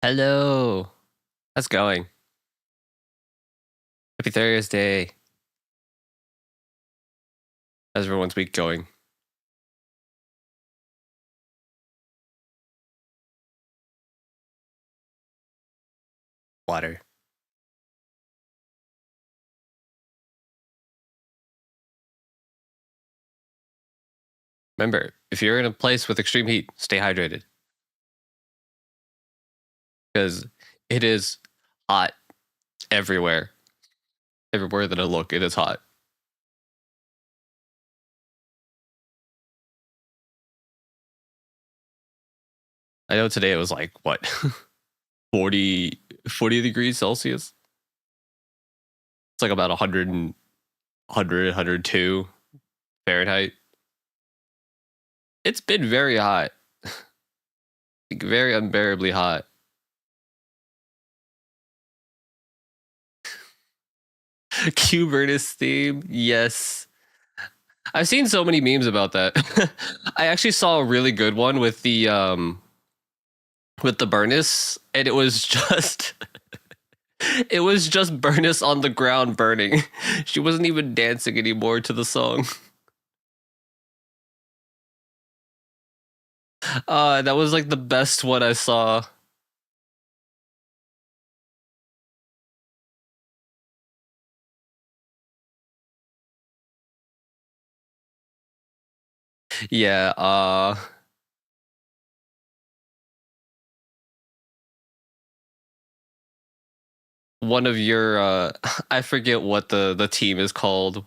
Hello. How's it going? Happy Thursday. How's everyone's week going? Water. Remember, if you're in a place with extreme heat, stay hydrated. Because it is hot everywhere. Everywhere that I look, it is hot. I know today it was like, what? 40 degrees Celsius? It's like about 100, 102 Fahrenheit. It's been very hot. Like, very unbearably hot. Q-Vertis theme, yes. I've seen so many memes about that. I actually saw a really good one with the Burnus, and it was just Burnus on the ground burning. She wasn't even dancing anymore to the song. That was like the best one I saw. Yeah, one of your I forget what the team is called.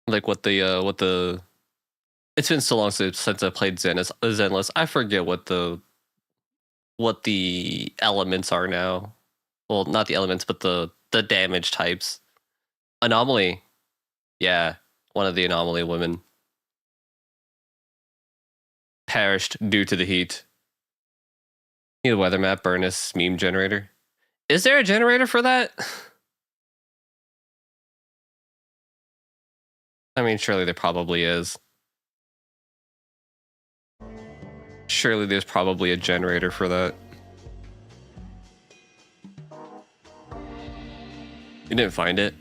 Like what the it's been so long since I played Zenless. I forget what the elements are now. Well, not the elements, but the damage types. Anomaly. Yeah, one of the anomaly women perished due to the heat. Need a weather map, Burnus meme generator. Is there a generator for that? I mean, surely there probably is. Surely there's probably a generator for that. You didn't find it?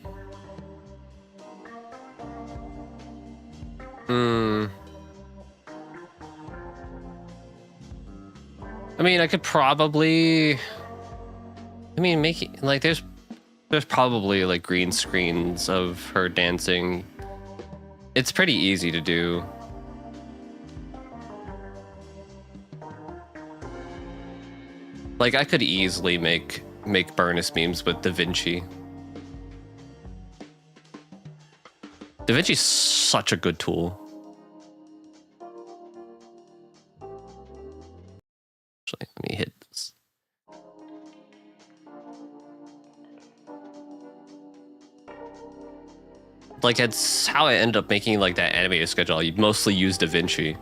I mean, I could probably... I mean, making... Like, there's probably, like, green screens of her dancing. It's pretty easy to do. Like, I could easily make Burnus memes with DaVinci. DaVinci's such a good tool. Actually, let me hit this. Like, it's how I ended up making, like, that animated schedule. You mostly use DaVinci.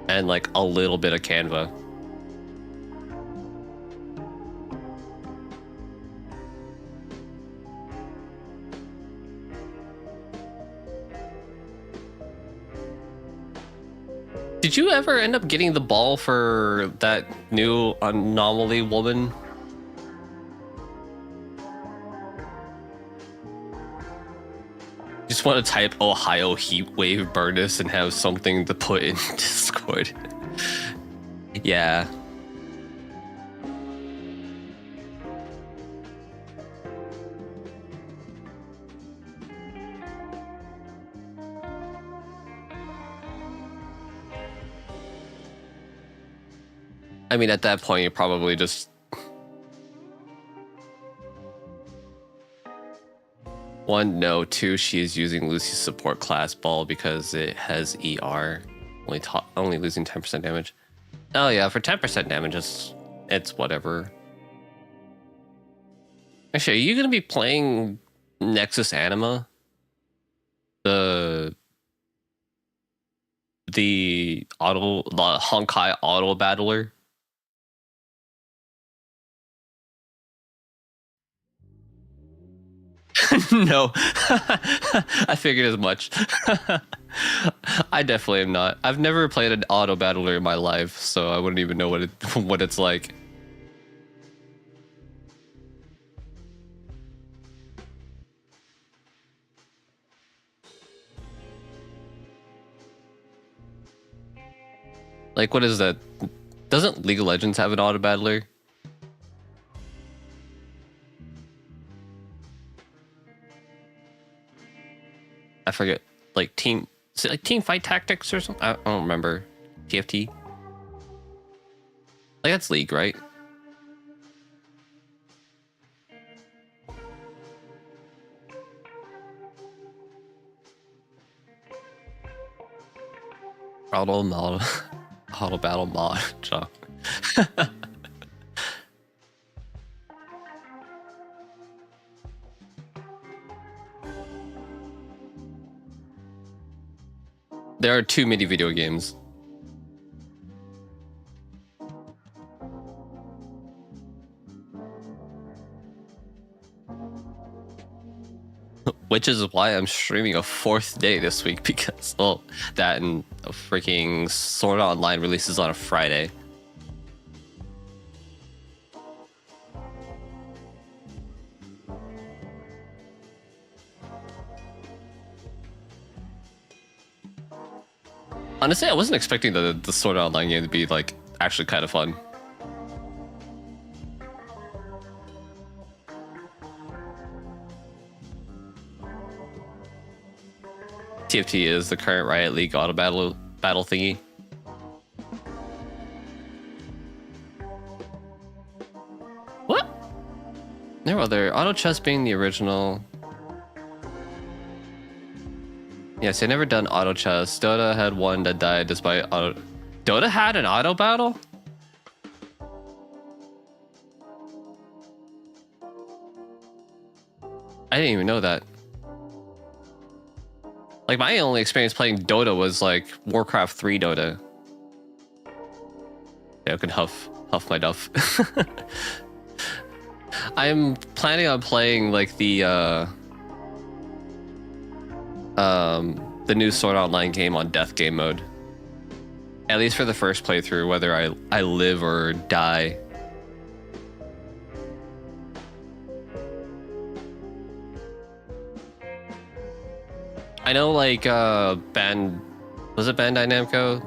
And, like, a little bit of Canva. Did you ever end up getting the ball for that new anomaly woman? Just want to type Ohio heatwave Burnus and have something to put in Discord. Yeah. I mean, at that point, you're probably just... One, no. Two, she is using Lucy's support class ball because it has ER. Only losing 10% damage. Oh yeah, for 10% damage, it's whatever. Actually, are you gonna be playing Nexus Anima? The Honkai auto battler? No. I figured as much. I definitely am not. I've never played an auto battler in my life, so I wouldn't even know what what it's like. Like, what is that? Doesn't League of Legends have an auto battler? I forget. Like is it like Team Fight Tactics or something? I don't remember. TFT. Like that's League, right? Auto model, auto battle mod. There are too many video games. Which is why I'm streaming a 4th day this week, because, well, that and a freaking Sword Art Online releases on a Friday. Honestly, I wasn't expecting the Sword Art Online game to be, like, actually kind of fun. TFT is the current Riot League auto battle thingy. What? There were other auto chess being the original. Yes, I never done auto chess. Dota had one that died despite auto. Dota had an auto battle? I didn't even know that. Like, my only experience playing Dota was like Warcraft 3 Dota. Yeah, I can huff my duff. I'm planning on playing like the new Sword Art Online game on death game mode. At least for the first playthrough, whether I live or die. I know, like, was it Bandai Namco?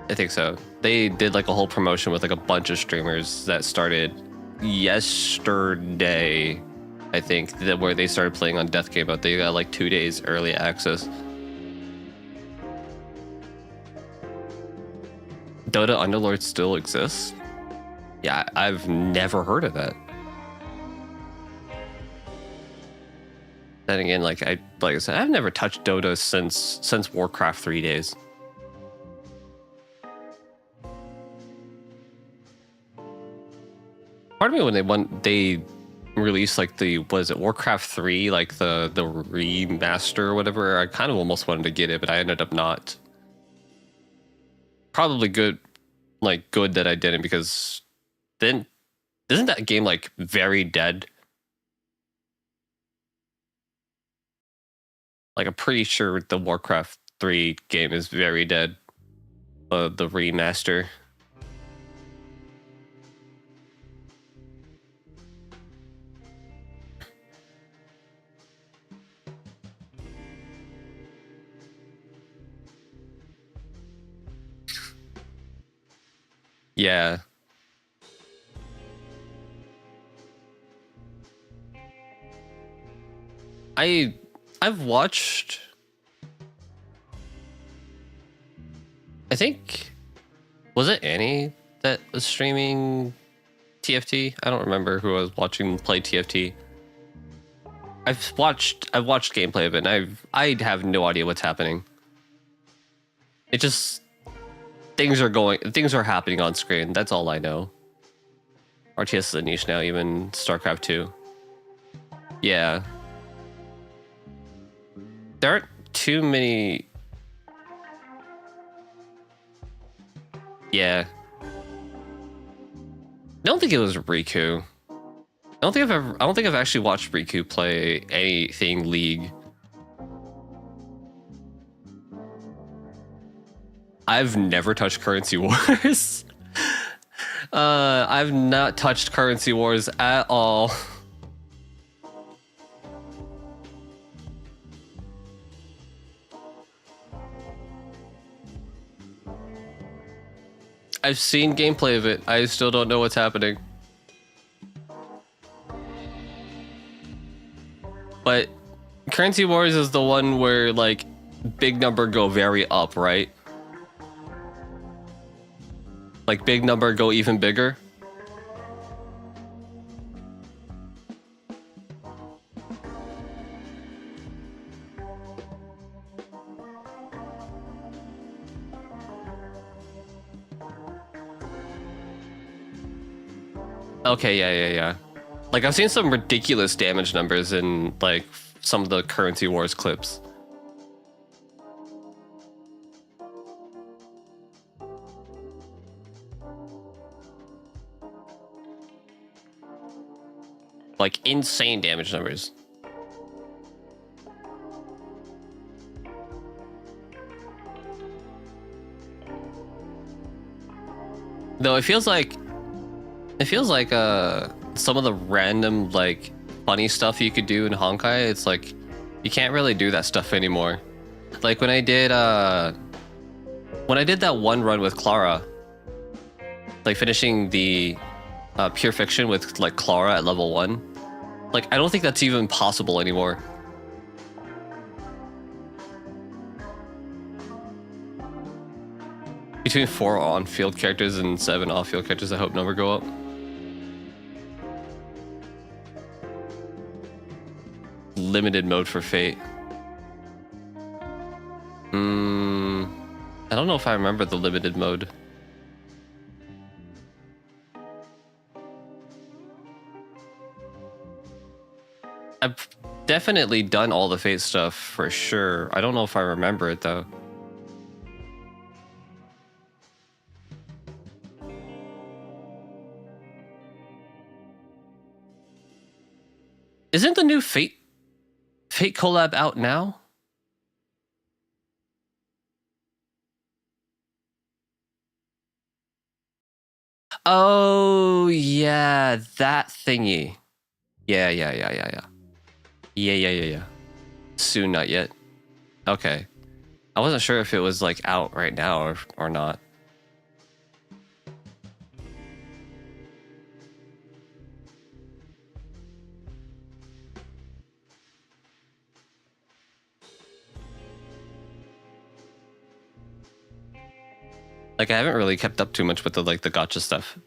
I think so. They did like a whole promotion with like a bunch of streamers that started yesterday, I think, where they started playing on Death Game, but they got like 2 days early access. Dota Underlord still exists? Yeah, I've never heard of that. Then again, like I said, I've never touched Dota since Warcraft 3 days. Part of me when they released like the Warcraft 3, like the remaster or whatever, I kind of almost wanted to get it, but I ended up not. Probably good that I didn't, because then isn't that game like very dead? Like, I'm pretty sure the Warcraft 3 game is very dead. The remaster. Yeah. I've watched, I think, was it Annie that was streaming TFT? I don't remember who I was watching play TFT. I've watched gameplay of it, and I have no idea what's happening. It just, things are happening on screen. That's all I know. RTS is a niche now, even StarCraft 2. Yeah. There aren't too many. Yeah. I don't think it was Riku. I don't think I've actually watched Riku play anything League. I've never touched Currency Wars. I've not touched Currency Wars at all. I've seen gameplay of it. I still don't know what's happening. But Currency Wars is the one where like big number go very up, right? Like big number go even bigger. Okay, yeah. Like I've seen some ridiculous damage numbers in like some of the Currency Wars clips. Like insane damage numbers. Though it feels like some of the random like funny stuff you could do in Honkai, it's like you can't really do that stuff anymore. Like when I did that one run with Clara, like finishing the Pure Fiction with like Clara at level 1, like I don't think that's even possible anymore. Between 4 on-field characters and 7 off-field characters, I hope number go up. Limited mode for Fate. I don't know if I remember the limited mode. I've definitely done all the Fate stuff for sure. I don't know if I remember it though. Isn't the new Fate collab out now? Oh yeah, that thingy. Yeah. Soon, not yet. Okay. I wasn't sure if it was like out right now or not. Like I haven't really kept up too much with the gacha stuff.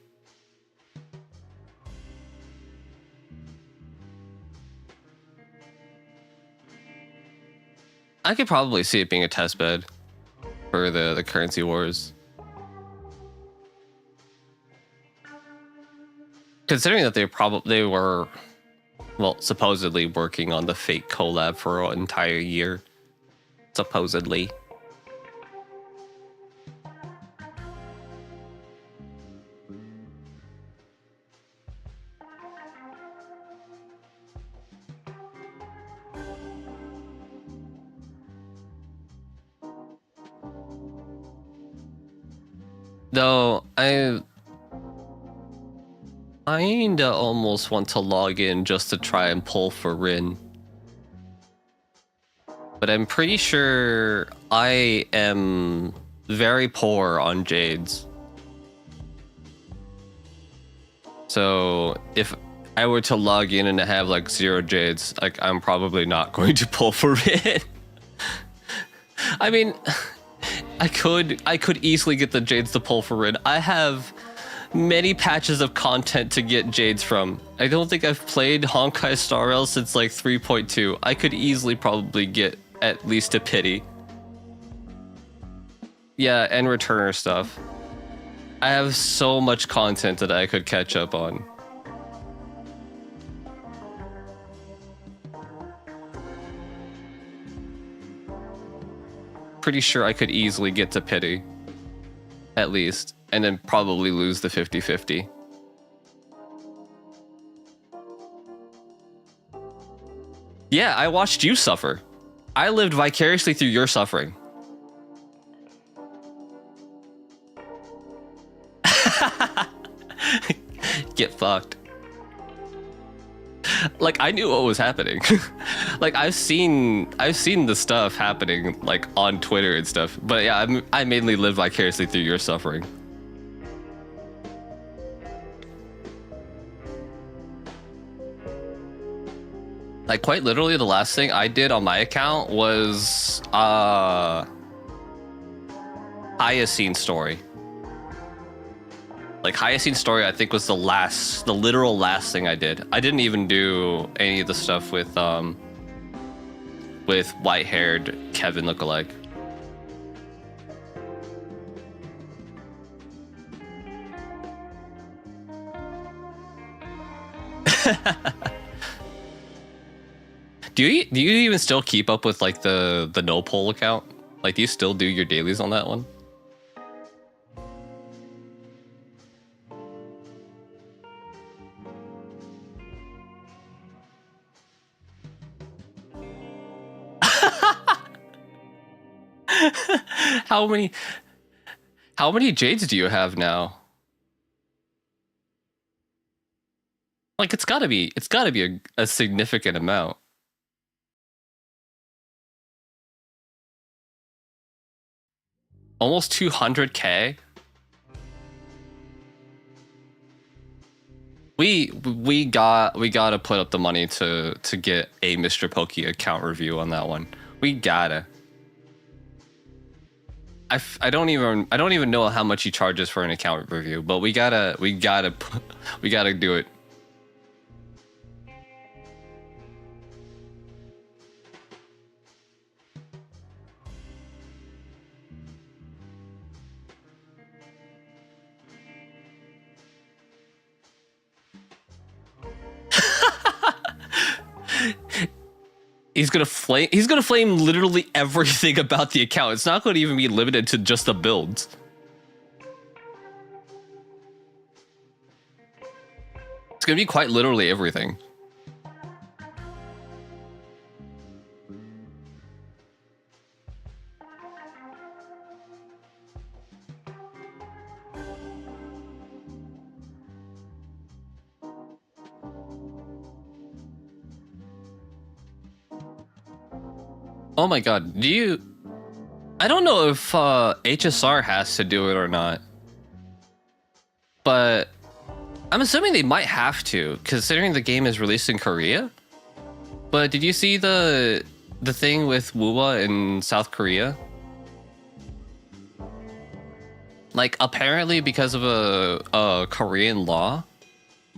I could probably see it being a test bed for the Currency Wars. Considering that they were well, supposedly working on the Fate collab for an entire year. Supposedly. Though I kinda almost want to log in just to try and pull for Rin. But I'm pretty sure I am very poor on Jades. So if I were to log in and have like 0 Jades, like I'm probably not going to pull for Rin. I mean, I could easily get the Jades to pull for Rin. I have many patches of content to get Jades from. I don't think I've played Honkai Star Rail since like 3.2. I could easily probably get at least a pity. Yeah, and returner stuff. I have so much content that I could catch up on. Pretty sure I could easily get to pity. At least. And then probably lose the 50-50. Yeah, I watched you suffer. I lived vicariously through your suffering. fucked. Like, I knew what was happening. Like, I've seen the stuff happening, like, on Twitter and stuff. But yeah, I mainly live vicariously through your suffering. Like, quite literally, the last thing I did on my account was Hyacine Story. Like, Hyacine Story, I think, was the literal last thing I did. I didn't even do any of the stuff with white-haired Kevin lookalike. Do you even still keep up with like the no poll account? Like, do you still do your dailies on that one? How many jades do you have now? Like, it's gotta be a significant amount. Almost 200k. We gotta put up the money to get a Mr. Pokey account review on that one. We gotta. I don't even know how much he charges for an account review, but we gotta do it. He's gonna flame literally everything about the account. It's not going to even be limited to just the builds. It's gonna be quite literally everything. Oh my god, I don't know if HSR has to do it or not, but I'm assuming they might have to, considering the game is released in Korea. But did you see the thing with Woowa in South Korea? Like, apparently because of a Korean law,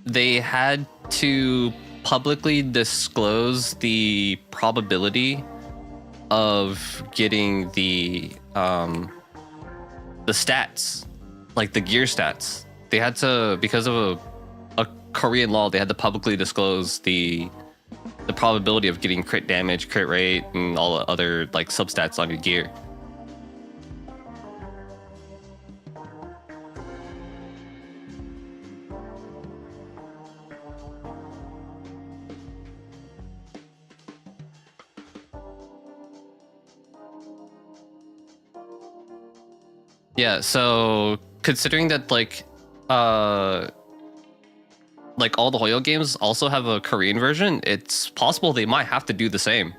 they had to publicly disclose the probability of getting the stats, like the gear stats. They had to, because of a Korean law, they had to publicly disclose the probability of getting crit damage, crit rate, and all the other like substats on your gear. Yeah, so considering that like all the Hoyo games also have a Korean version, it's possible they might have to do the same.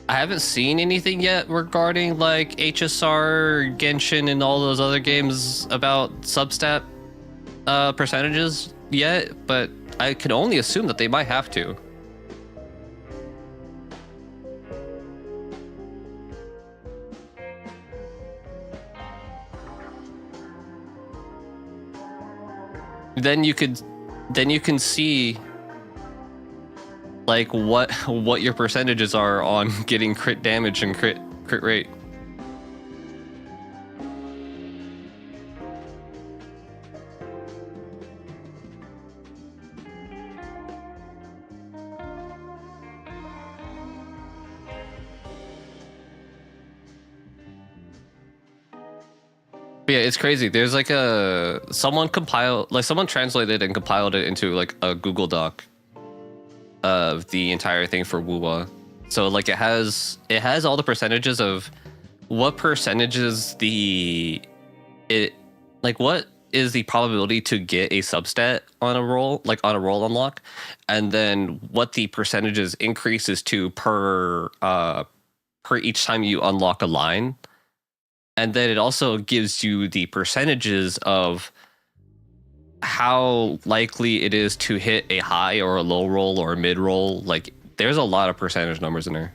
I haven't seen anything yet regarding like HSR, Genshin, and all those other games about substat percentages yet, but I can only assume that they might have to. Then you can see like what your percentages are on getting crit damage and crit rate. Yeah, it's crazy. There's like someone translated and compiled it into like a Google Doc of the entire thing for Woowa. So like it has all the percentages of what percentages like what is the probability to get a substat on a roll, like on a roll unlock, and then what the percentages increases to per each time you unlock a line. And then it also gives you the percentages of how likely it is to hit a high or a low roll or a mid roll. Like there's a lot of percentage numbers in there.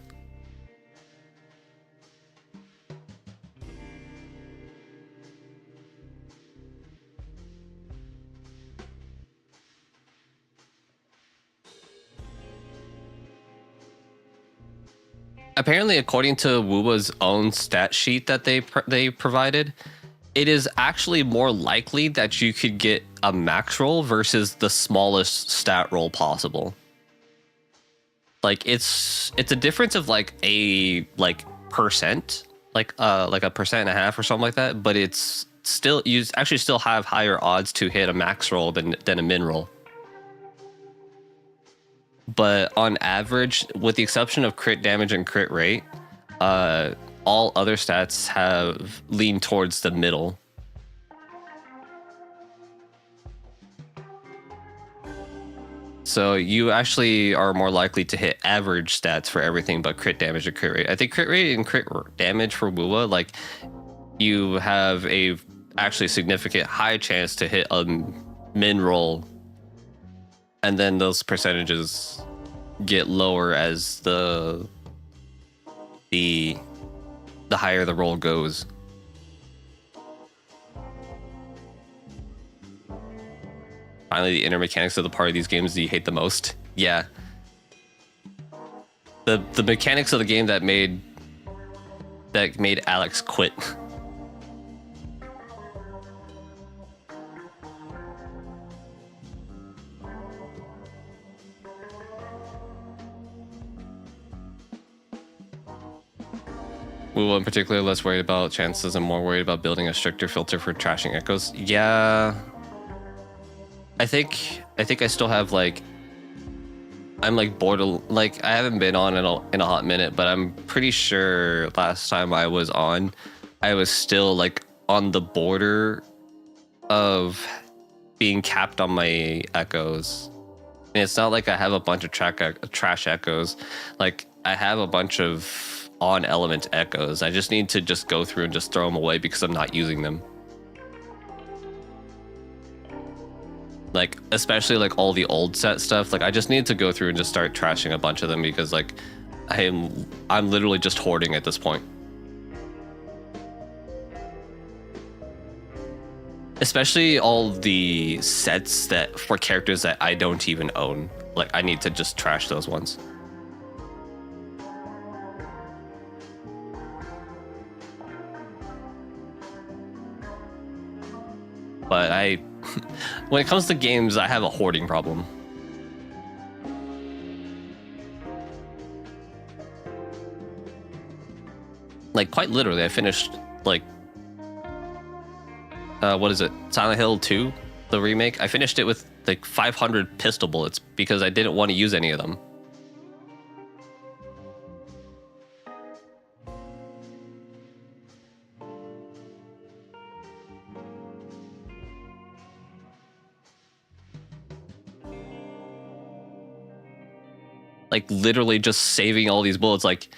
Apparently, according to Woowa's own stat sheet that they provided, it is actually more likely that you could get a max roll versus the smallest stat roll possible. Like it's a difference of like a percent, like a percent and a half or something like that. But it's still, you actually still have higher odds to hit a max roll than a min roll. But on average, with the exception of crit damage and crit rate, all other stats have leaned towards the middle. So you actually are more likely to hit average stats for everything but crit damage and crit rate. I think crit rate and crit damage for Wuwa, like you have a actually significant high chance to hit a min roll, and then those percentages get lower as the higher the roll goes. Finally, the inner mechanics of the part of these games that you hate the most. Yeah. The mechanics of the game that made Alex quit. Woo in particular, less worried about chances and more worried about building a stricter filter for trashing echoes. Yeah. I think I still have like, I'm like bored, like I haven't been on in a hot minute, but I'm pretty sure last time I was on, I was still like on the border of being capped on my echoes. And it's not like I have a bunch of trash echoes. Like I have a bunch of on element echoes. I just need to just go through and just throw them away because I'm not using them. Like especially like all the old set stuff, like I just need to go through and just start trashing a bunch of them because like I'm literally just hoarding at this point. Especially all the sets that for characters that I don't even own. Like I need to just trash those ones. But when it comes to games, I have a hoarding problem. Like quite literally, I finished like, what is it? Silent Hill 2, the remake. I finished it with like 500 pistol bullets because I didn't want to use any of them. Like literally just saving all these bullets. Like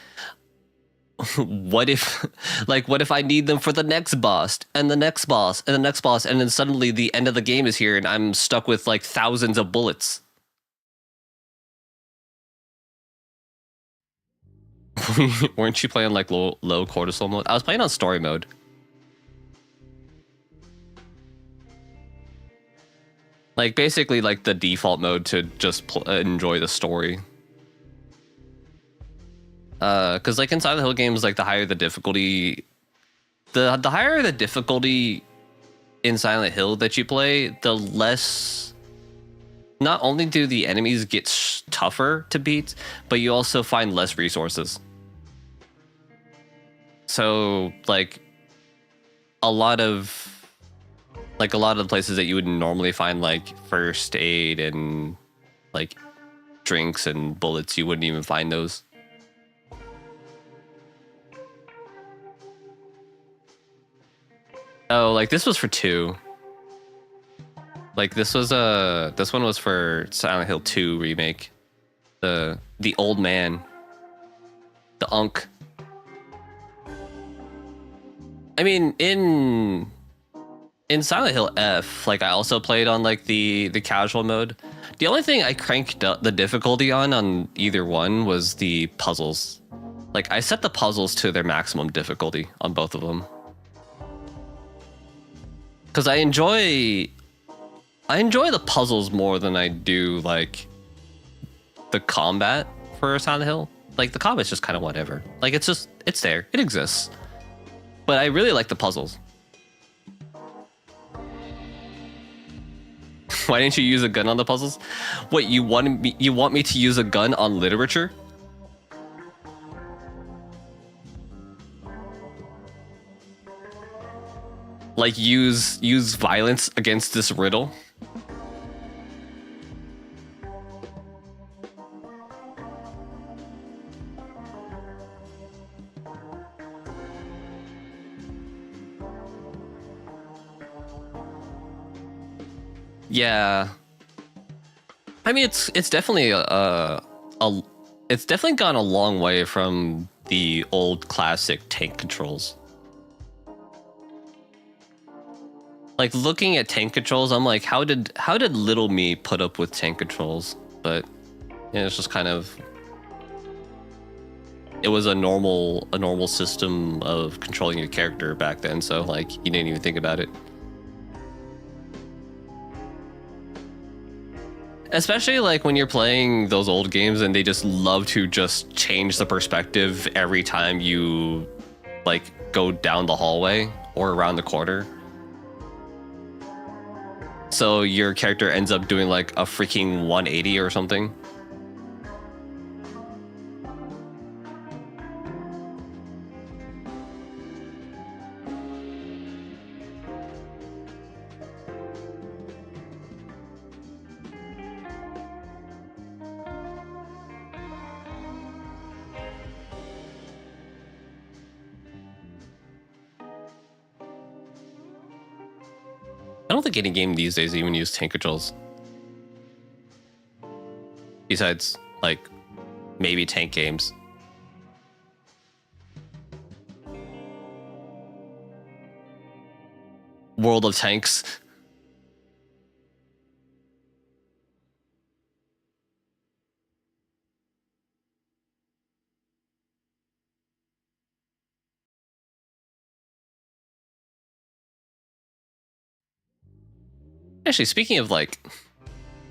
what if I need them for the next boss and the next boss and the next boss, and then suddenly the end of the game is here and I'm stuck with like thousands of bullets. Weren't you playing like low cortisol mode? I was playing on story mode. Like basically like the default mode to just enjoy the story. Because like in Silent Hill games, like the higher the difficulty, the higher the difficulty in Silent Hill that you play, the less. Not only do the enemies get tougher to beat, but you also find less resources. So like a lot of the places that you would normally find like first aid and like drinks and bullets, you wouldn't even find those. Oh, like this was for 2. Like this one was for Silent Hill 2 remake. The old man. The Unk. I mean, in Silent Hill F, like I also played on like the casual mode. The only thing I cranked up the difficulty on either one was the puzzles. Like I set the puzzles to their maximum difficulty on both of them. Cuz I enjoy the puzzles more than I do like the combat for Silent Hill. Like the combat's just kind of whatever. Like it's there. It exists. But I really like the puzzles. Why didn't you use a gun on the puzzles? What, you want me to use a gun on literature? Like use violence against this riddle? Yeah, I mean it's definitely it's definitely gone a long way from the old classic tank controls. Like looking at tank controls, I'm like, how did little me put up with tank controls? But yeah, it's just kind of, it was a normal system of controlling your character back then, so like you didn't even think about it. Especially like when you're playing those old games and they just love to just change the perspective every time you like go down the hallway or around the corner. So your character ends up doing like a freaking 180 or something. I don't think any game these days even use tank controls. Besides, like, maybe tank games. World of Tanks. Actually, speaking of like,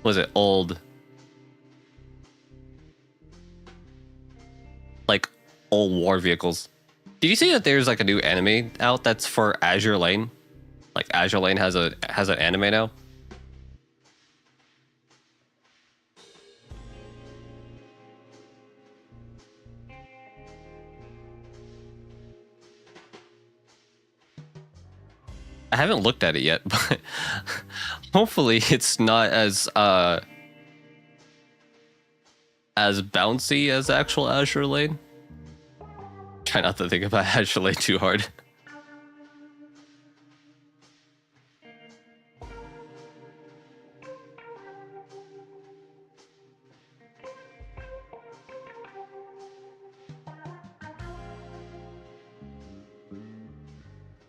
was it old? Like old war vehicles. Did you see that there's like a new anime out that's for Azure Lane? Like Azure Lane has an anime now. I haven't looked at it yet, but hopefully it's not as bouncy as actual Azure Lane. Try not to think about Azure Lane too hard.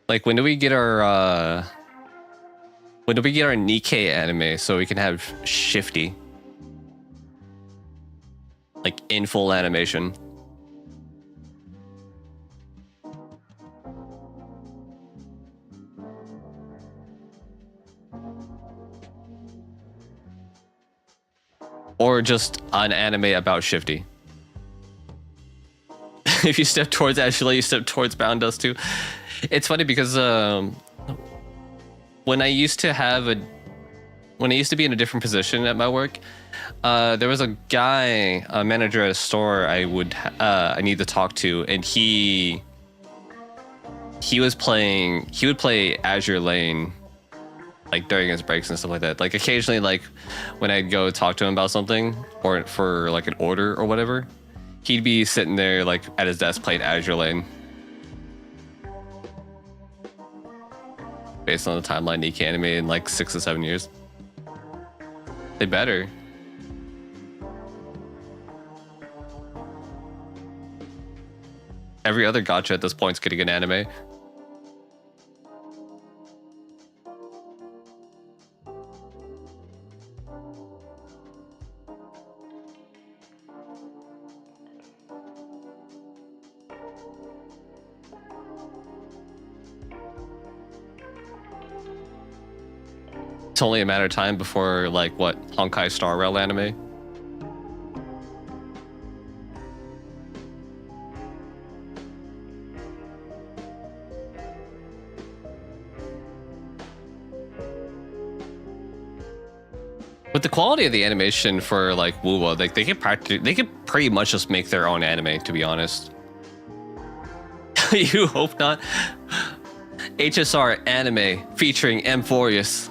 Like, when do we get our Nikkei anime so we can have Shifty? Like, in full animation. Or just an anime about Shifty. If you step towards Ashley, you step towards Bound Dust too. It's funny because when I used to be in a different position at my work, there was a guy, a manager at a store I need to talk to, and he would play Azure Lane like during his breaks and stuff like that. Like occasionally, like when I'd go talk to him about something or for like an order or whatever, he'd be sitting there like at his desk playing Azure Lane. based on the timeline Nikkei anime in like 6 to 7 years. They better. Every other gacha at this point is getting an anime. It's only a matter of time before, like, what, Honkai Star Rail anime? With the quality of the animation for like Wuwa, like they could pretty much just make their own anime, to be honest. You hope not. HSR anime featuring Amphorius.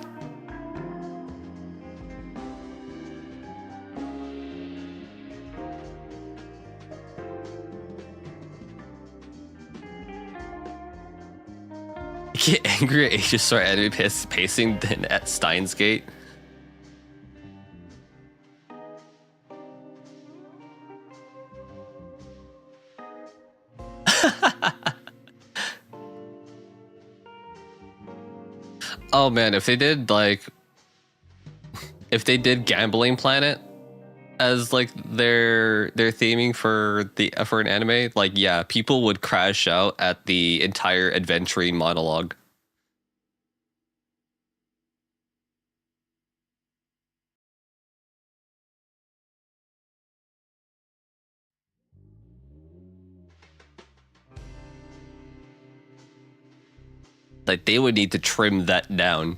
Get angry at HSR anime pacing than at Steins Gate. Oh man, if they did Gambling Planet as like their theming for an anime, like yeah, people would crash out at the entire adventuring monologue. Like they would need to trim that down.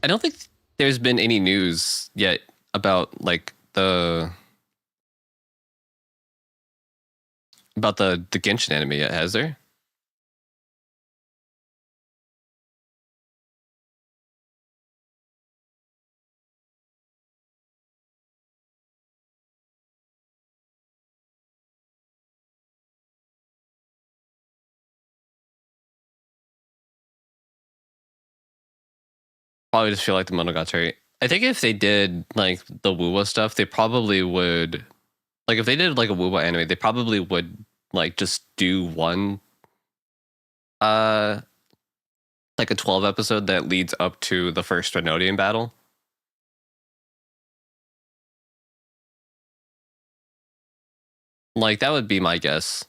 I don't think there's been any news yet about like the Genshin anime yet, has there? Probably just feel like the Monogatari. I think if they did like the Wuwa stuff, they probably would, like if they did like a Wuwa anime, they probably would like just do one like a 12 episode that leads up to the first Renodian battle. Like that would be my guess.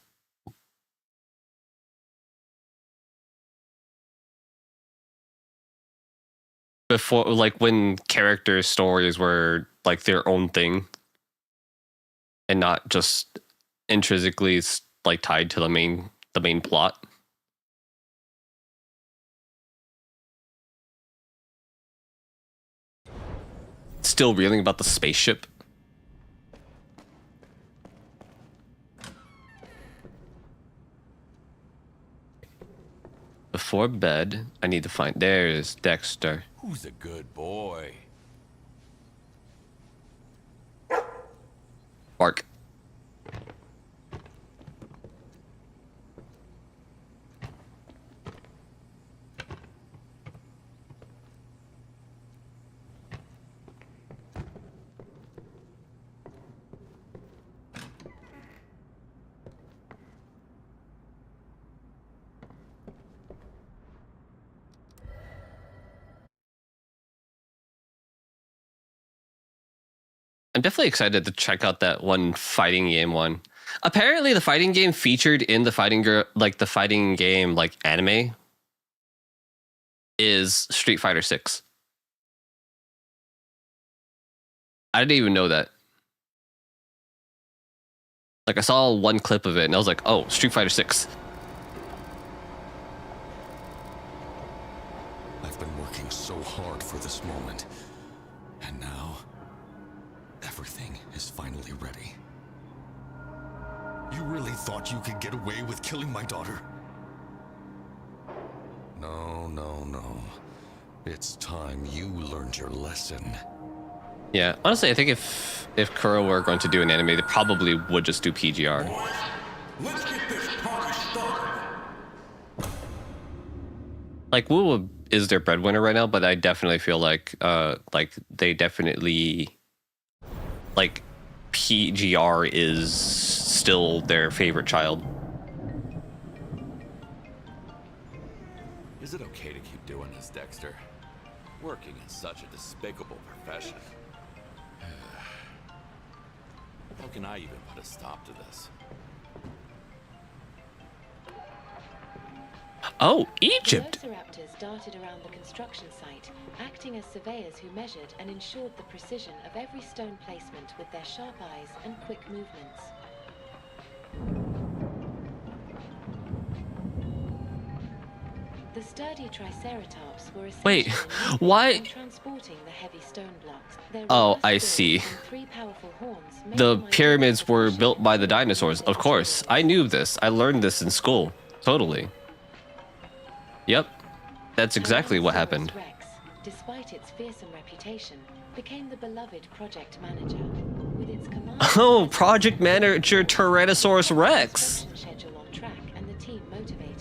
Before, like when character stories were like their own thing and not just intrinsically like tied to the main plot. Still reeling about the spaceship. Before bed, I need to find. There's Dexter. Who's a good boy? Bark. I'm definitely excited to check out that one fighting game one. Apparently, the fighting game featured in the fighting game like anime is Street Fighter 6. I didn't even know that. Like I saw one clip of it and I was like, "Oh, Street Fighter 6." I've been working so hard for this moment, and now everything is finally ready. You really thought you could get away with killing my daughter? It's time you learned your lesson. Yeah, honestly, I think if Kuro were going to do an anime, they probably would just do PGR. Let's get this party started. Like Wu is their breadwinner right now, but I definitely feel like they definitely like PGR is still their favorite child. Is it okay to keep doing this, Dexter? Working in such a despicable profession. How can I even put a stop to this? Oh, Egypt! Velociraptors darted around the construction site, acting as surveyors who measured and ensured the precision of every stone placement with their sharp eyes and quick movements. The sturdy Triceratops were Wait, essential why- in transporting the heavy stone blocks. Their Oh, robust I build see. and three powerful horns made The them pyramids ideal were for built by the pushing and dinosaurs. pulling Of course, I knew this. I learned this in school. Totally. Yep, that's exactly what happened. Tyrannosaurus Rex, despite its fearsome reputation, became the beloved project manager. With its command Oh, project manager Tyrannosaurus Rex. construction schedule on track and the team motivated.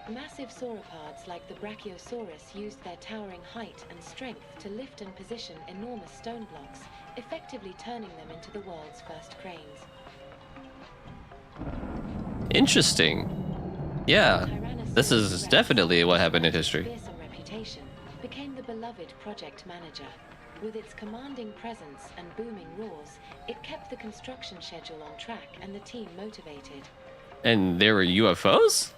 Massive sauropods like the Brachiosaurus used their towering height and strength to lift and position enormous stone blocks, effectively turning them into the world's first cranes. Interesting. Yeah, Tyrannosaurus this is Rex, definitely what happened in history. fearsome reputation, became the beloved project manager. With its commanding presence and booming roars, it kept the construction schedule on track and the team motivated. And there were UFOs?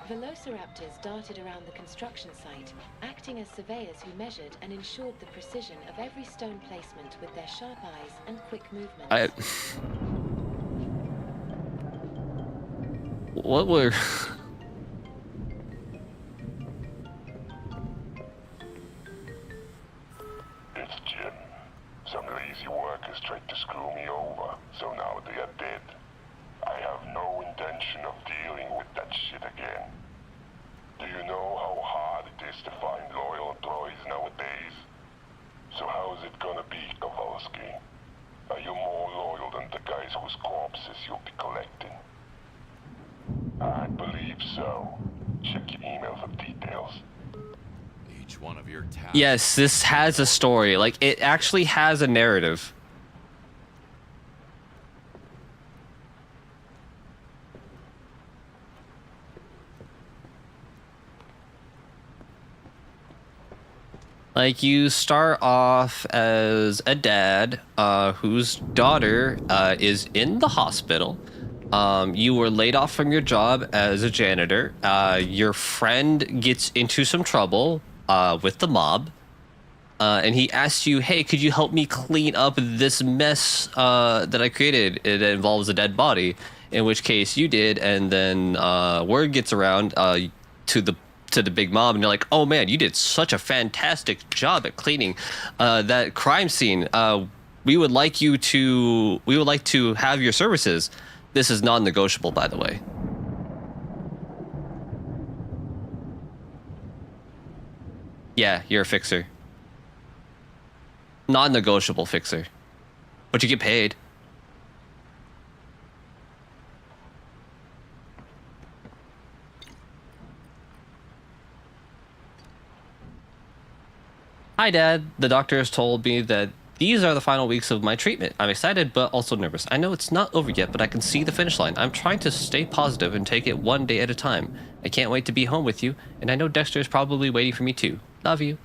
Velociraptors darted around the construction site, acting as surveyors who measured and ensured the precision of every stone placement with their sharp eyes and quick movements. What were... It's Jim. Some lazy workers tried to screw me over, so now they are dead. I have no intention of dealing with that shit again. Do you know how hard it is to find loyal employees nowadays? So how's it gonna be, Kowalski? Are you more loyal than the guys whose corpses you'll be collecting? I believe so. Check your email for details. Each one of your tasks. Yes, this has a story. Like, it actually has a narrative. Like, you start off as a dad whose daughter is in the hospital. You were laid off from your job as a janitor. Your friend gets into some trouble with the mob. And he asks you, hey, could you help me clean up this mess that I created? It involves a dead body. In which case you did, and then word gets around to the big mob, and they're like, oh man, you did such a fantastic job at cleaning that crime scene. We would like to have your services. This is non-negotiable, by the way. Yeah, you're a fixer. Non-negotiable fixer. But you get paid. Hi, Dad. The doctor has told me that these are the final weeks of my treatment. I'm excited, but also nervous. I know it's not over yet, but I can see the finish line. I'm trying to stay positive and take it one day at a time. I can't wait to be home with you, and I know Dexter is probably waiting for me too. Love you.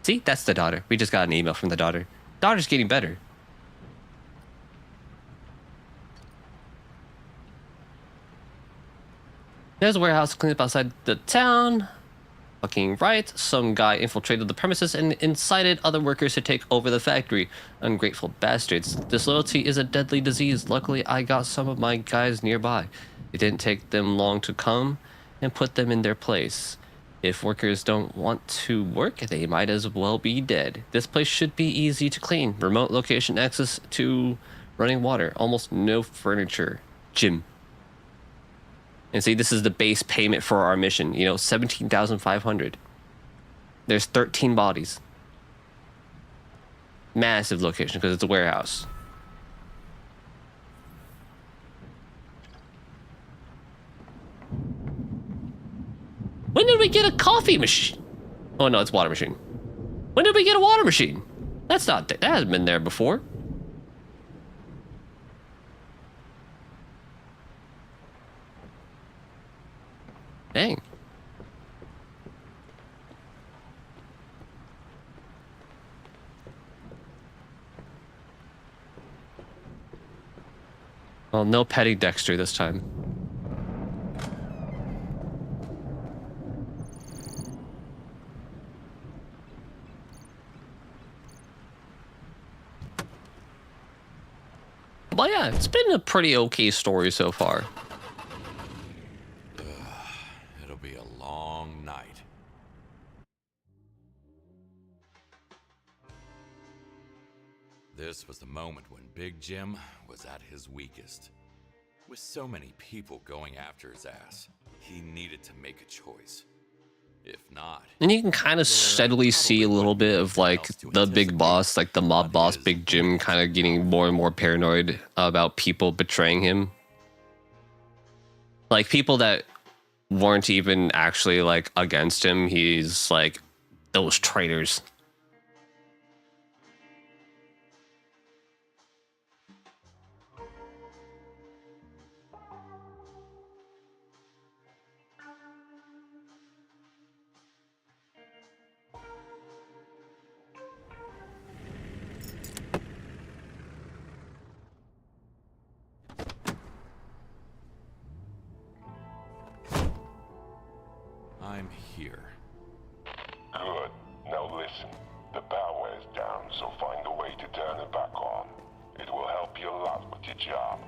See, that's the daughter. We just got an email from the daughter. Daughter's getting better. There's a warehouse cleanup outside the town. Fucking right, some guy infiltrated the premises and incited other workers to take over the factory. Ungrateful bastards. Disloyalty is a deadly disease. Luckily, I got some of my guys nearby. It didn't take them long to come and put them in their place. If workers don't want to work, they might as well be dead. This place should be easy to clean. Remote location access to running water. Almost no furniture. Gym. And see, this is the base payment for our mission. You know, 17,500. There's 13 bodies. Massive location because it's a warehouse. When did we get a coffee machine? Oh no, it's water machine. When did we get a water machine? That's not, that hasn't been there before. Dang. Well, no petty Dexter this time. But yeah, it's been a pretty okay story so far. It'll be a long night. This was the moment when Big Jim was at his weakest. With so many people going after his ass, he needed to make a choice. If not, And you can kind of steadily see a little bit of like the big boss, like the mob boss, Big Jim, kind of getting more and more paranoid about people betraying him. Like people that weren't even actually like against him, he's like, those traitors. I'm here. Good. Now listen. The power is down, so find a way to turn it back on. It will help you a lot with your job.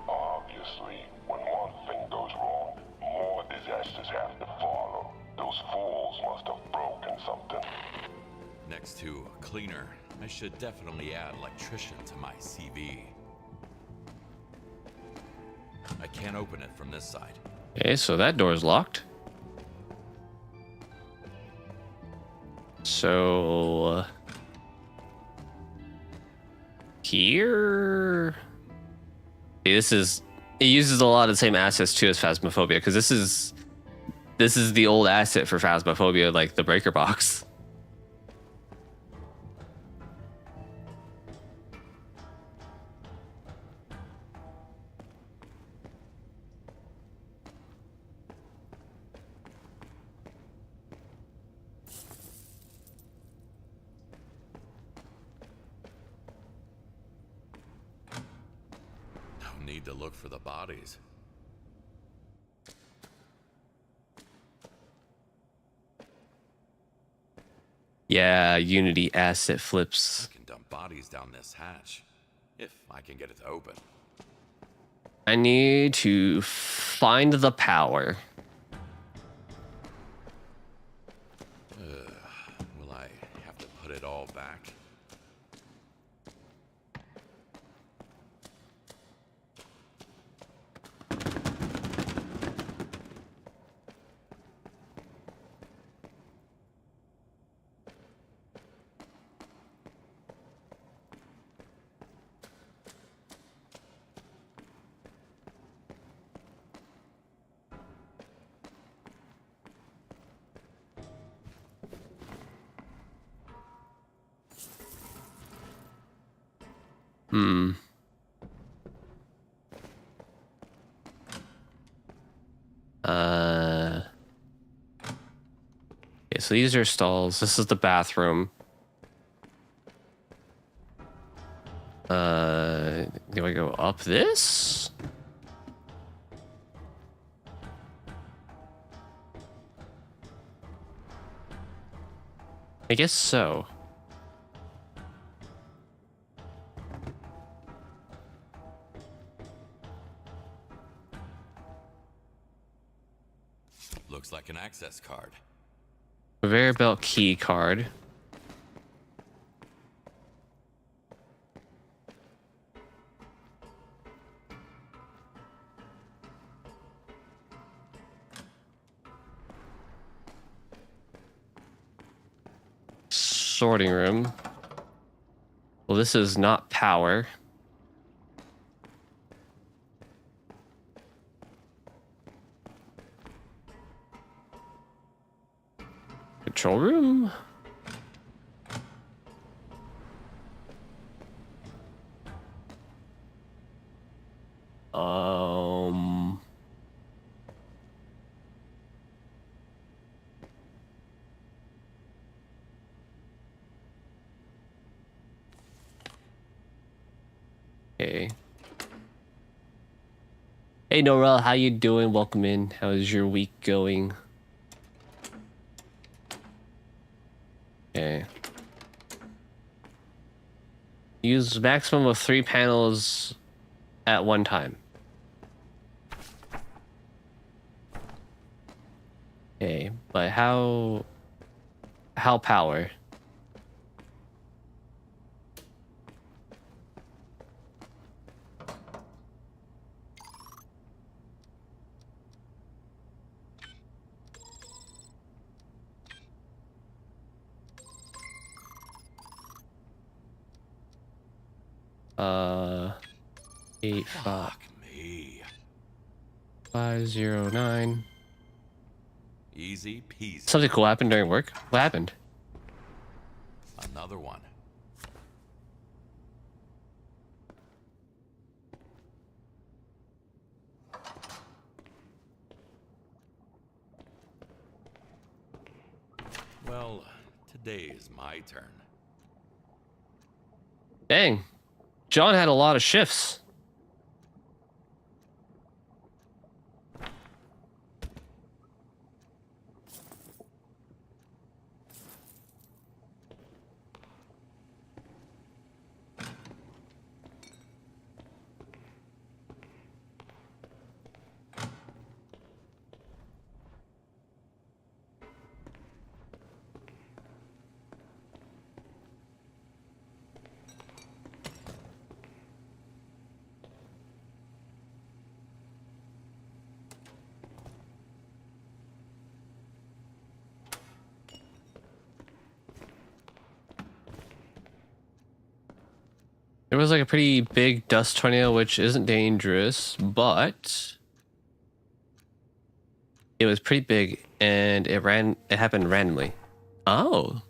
Obviously, when one thing goes wrong, more disasters have to follow. Those fools must have broken something. Next to cleaner, I should definitely add electrician to my CV. I can't open it from this side. Okay, so that door's locked. So here, okay, it uses a lot of the same assets too as Phasmophobia, because this is the old asset for Phasmophobia, like the breaker box. No need to look for the bodies. Yeah, Unity asset flips. I can dump bodies down this hatch, if I can get it to open. I need to find the power. Will I have to put it all back? Hmm. Okay, so these are stalls. This is the bathroom. Do I go up this? I guess so. Looks like an access card. Conveyor belt key card. sorting room. Well, this is not power. Control room. Okay. Hey Norel, how you doing? Welcome in. How's your week going? Okay. Use maximum of 3 panels at one time. Okay, but how power? Uh, 8509. Easy peasy. Something cool happened during work? What happened? Another one. Well, today is my turn. Dang. John had a lot of shifts. There was like a pretty big dust tornado, which isn't dangerous, but it was pretty big and it happened randomly. Oh.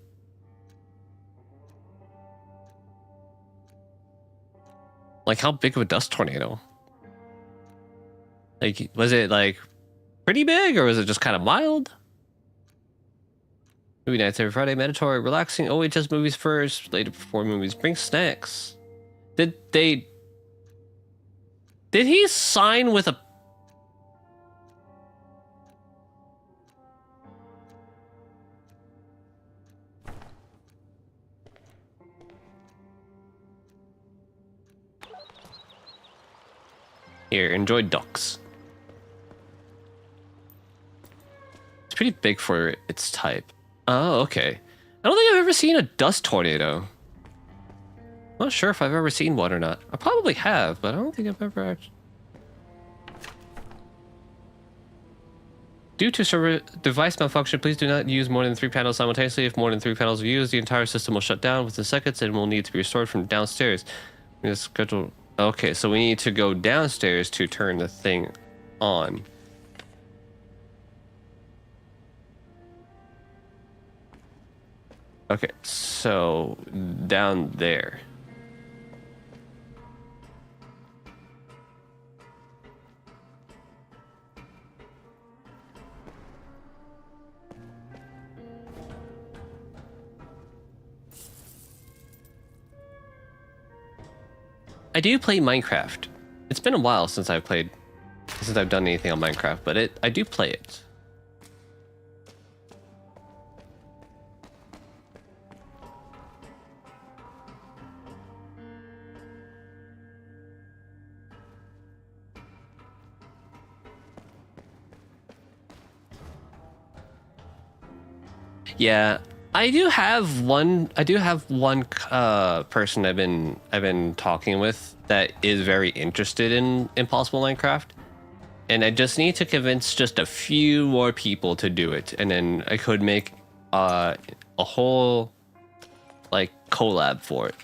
Like how big of a dust tornado? Like, was it like pretty big or was it just kind of mild? Movie nights every Friday, mandatory, relaxing, OHS movies first, later before movies, bring snacks. Did he sign with a... Here, enjoy ducks. It's pretty big for its type. Oh, okay. I don't think I've ever seen a dust tornado. I'm not sure if I've ever seen one or not. I probably have, but I don't think I've ever actually... Due to server device malfunction, please do not use more than 3 panels simultaneously. If more than 3 panels are used, the entire system will shut down within seconds and will need to be restored from downstairs. Schedule. Okay, so we need to go downstairs to turn the thing on. Okay, so down there. I do play Minecraft. It's been a while since I've done anything on Minecraft, but I do play it. Yeah, I do have one person I've been talking with that is very interested in Impossible Minecraft, and I just need to convince just a few more people to do it, and then I could make a whole like collab for it.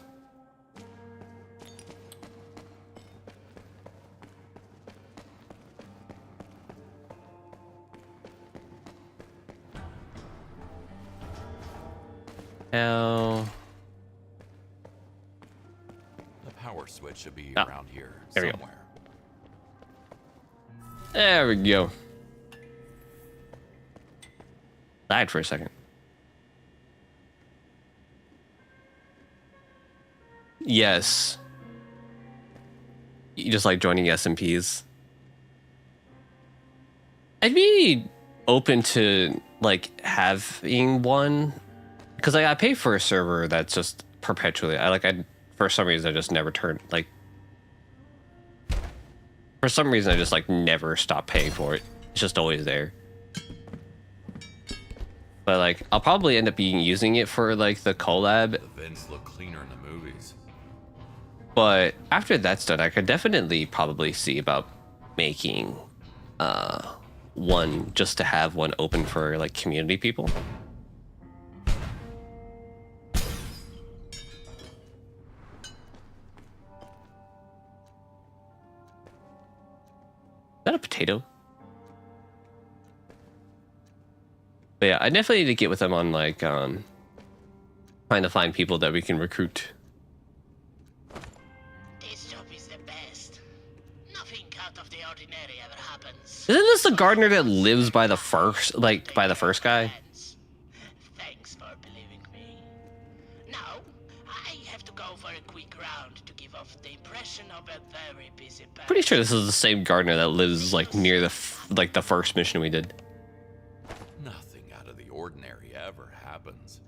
Now, The power switch should be Ah, around here there we go. somewhere. there we go. Died for a second. Yes. You just like joining SMPs. I'd be open to like having one because I pay for a server that's just perpetually. I for some reason I just never turn like. For some reason I just like never stop paying for it. It's just always there. But like I'll probably end up using it for like the collab. The vents look cleaner in the movies. But after that's done, I could definitely probably see about making one just to have one open for like community people. Is that a potato? But yeah, I definitely need to get with them on like trying to find people that we can recruit. This job is the best. Nothing out of the ordinary ever happens. Isn't this the gardener that lives by the first guy? Thanks for believing me. Now, I have to go for a quick round to give off the impression of a very busy person. Pretty sure this is the same gardener that lives like near the the first mission we did. Nothing out of the ordinary ever happens.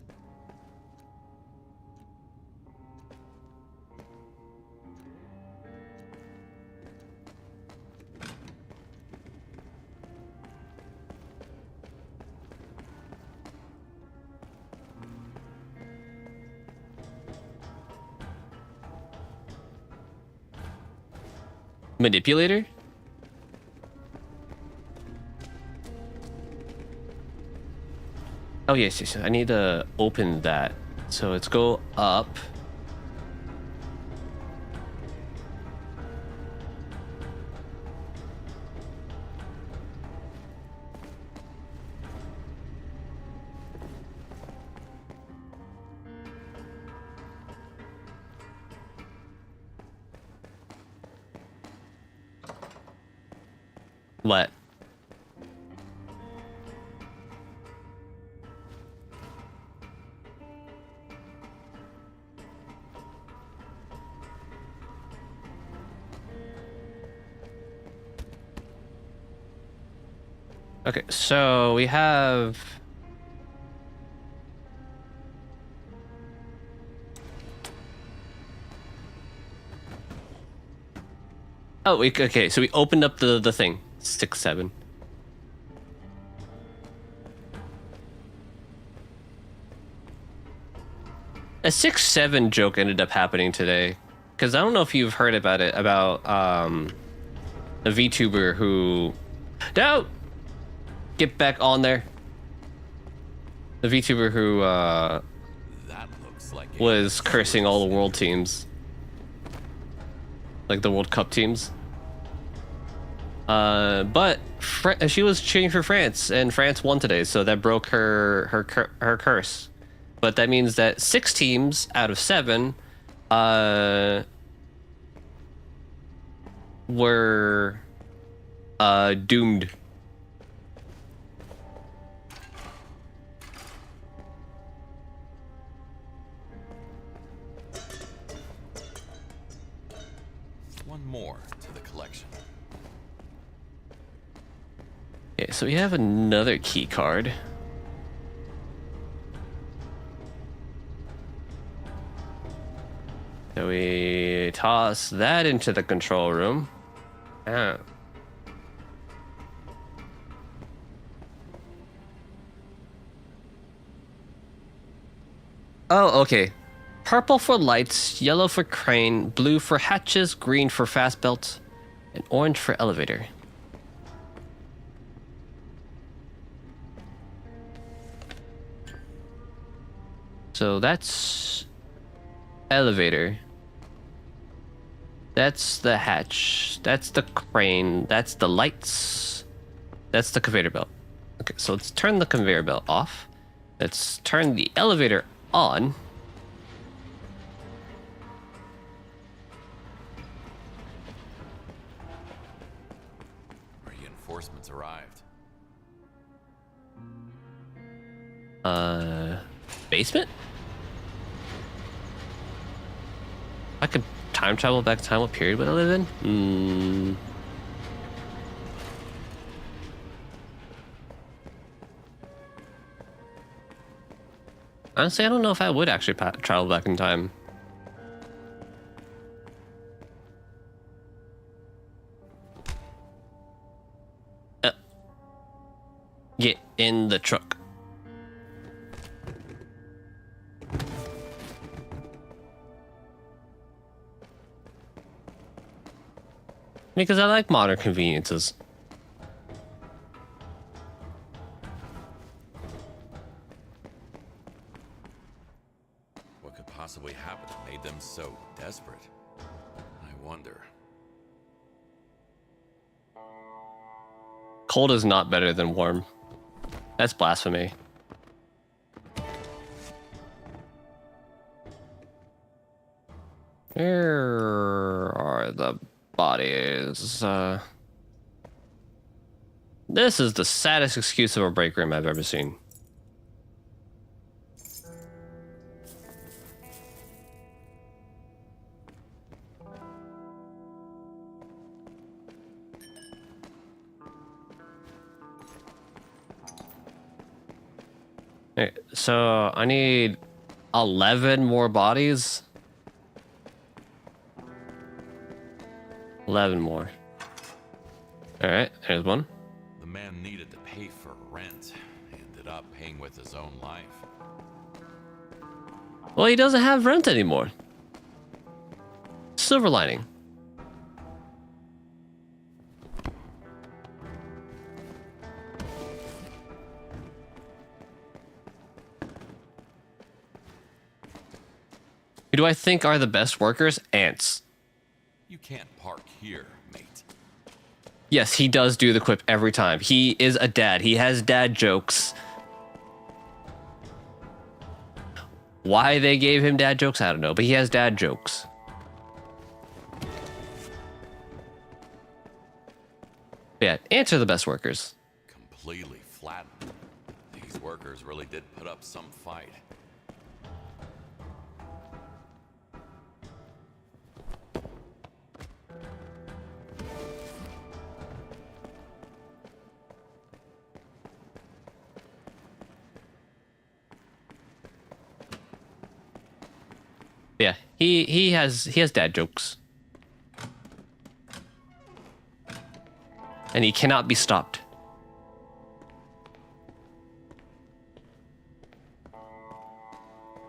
Manipulator? Oh yes, yes. I need to open that. So let's go up. What? Okay, so we have okay, so we opened up the thing. 6-7. A 6-7 joke ended up happening today. Because I don't know if you've heard about it, about the VTuber who... No! Get back on there. The VTuber who That looks like was cursing all the world teams. Like the World Cup teams. But she was cheering for France, and France won today, so that broke her curse. But that means that 6 teams out of 7 were doomed. one more to the collection. Okay, so we have another key card. So we toss that into the control room. Oh. Oh, okay. Purple for lights, yellow for crane, blue for hatches, green for fast belt, and orange for elevator. So that's Elevator. That's the hatch. That's the crane. That's the lights. That's the conveyor belt. Okay, so let's turn the conveyor belt off. Let's turn the elevator on. Reinforcements arrived. Basement? I could time travel back to time. What period would I live in? Honestly, I don't know if I would actually travel back in time. Get in the truck. Because I like modern conveniences. What could possibly happen that made them so desperate? I wonder. Cold is not better than warm. That's blasphemy. Where are the bodies? This is the saddest excuse of a break room I've ever seen. Okay, so I need 11 more bodies. 11 more. All right, there's one. The man needed to pay for rent. He ended up paying with his own life. Well, he doesn't have rent anymore. Silver lining. Who do I think are the best workers? Ants. You can't park here, mate. Yes, he does do the quip every time. He is a dad. He has dad jokes. Why they gave him dad jokes, I don't know, but he has dad jokes. Yeah, ants are the best workers. Completely flattened. These workers really did put up some fight. Yeah, he has dad jokes. And he cannot be stopped.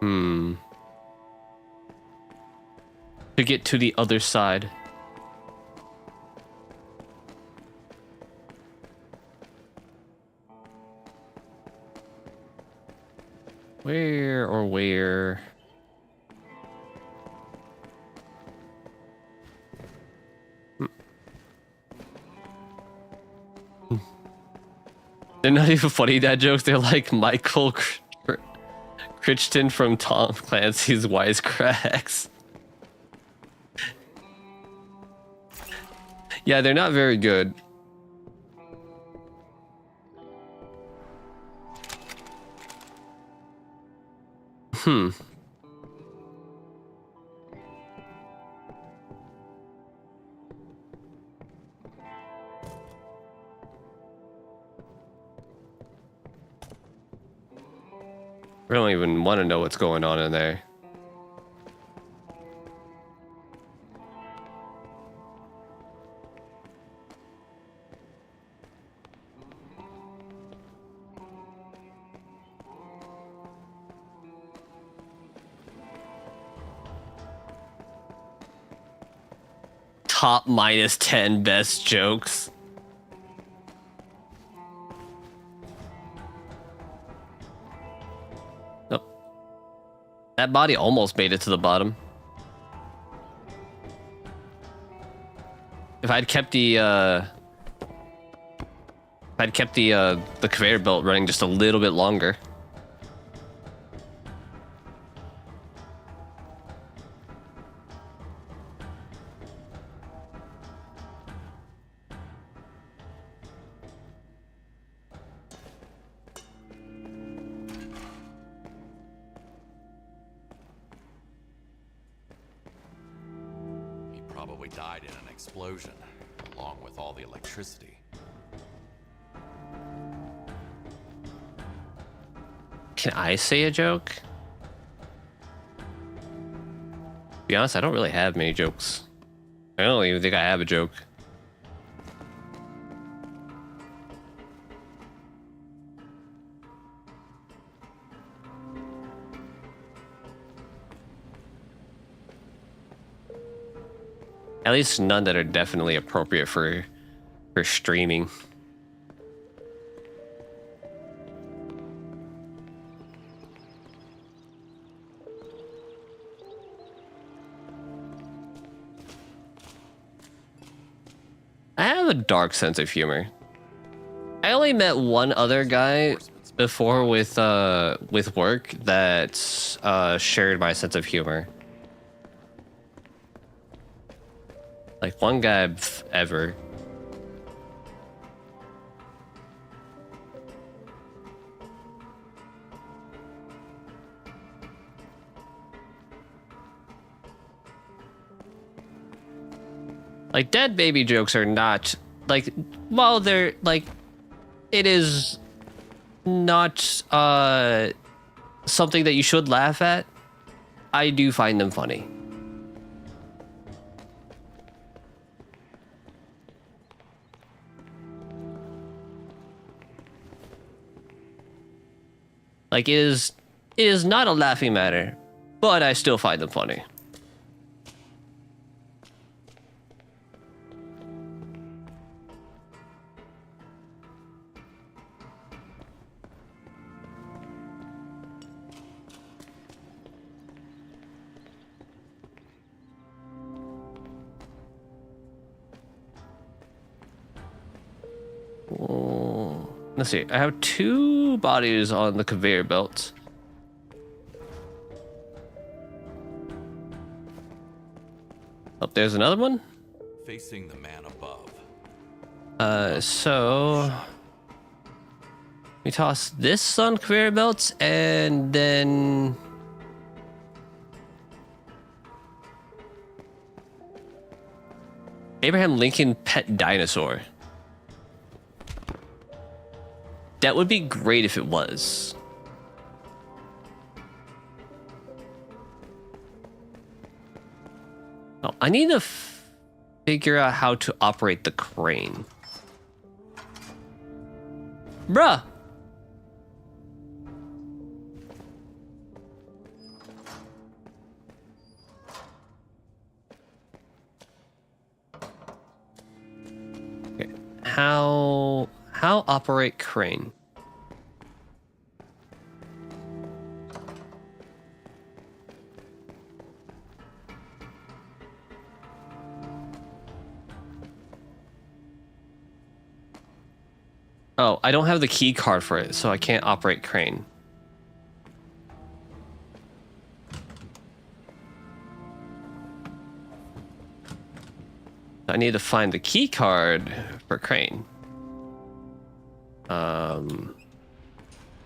To get to the other side. Where? They're not even funny dad jokes. They're like Michael Crichton from Tom Clancy's Wisecracks. Yeah, they're not very good. I don't even want to know what's going on in there. Top -10 best jokes. That body almost made it to the bottom. If I'd kept the conveyor belt running just a little bit longer. He probably died in an explosion, along with all the electricity. Can I say a joke? To be honest, I don't really have many jokes. I don't even think I have a joke. At least none that are definitely appropriate for streaming. I have a dark sense of humor. I only met one other guy before with work that shared my sense of humor. Like one guy ever. Like dead baby jokes are not like, while they're like, it is not something that you should laugh at. I do find them funny. Like it is not a laughing matter, but I still find them funny. Let's see. I have 2 bodies on the conveyor belt. Oh, there's another one. Facing the man above. So we toss this on conveyor belts, and then Abraham Lincoln pet dinosaur. That would be great if it was. Oh, I need to figure out how to operate the crane. Bruh! Okay. How operate crane? Oh, I don't have the key card for it, so I can't operate crane. I need to find the key card for crane.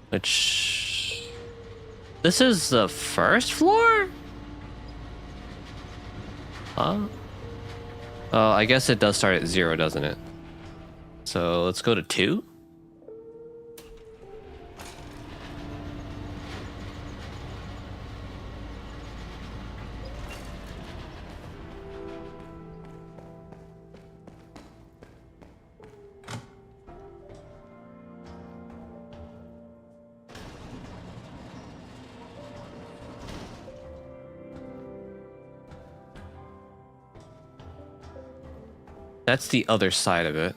Which... This is the first floor? Oh, I guess it does start at 0, doesn't it? So let's go to 2. That's the other side of it.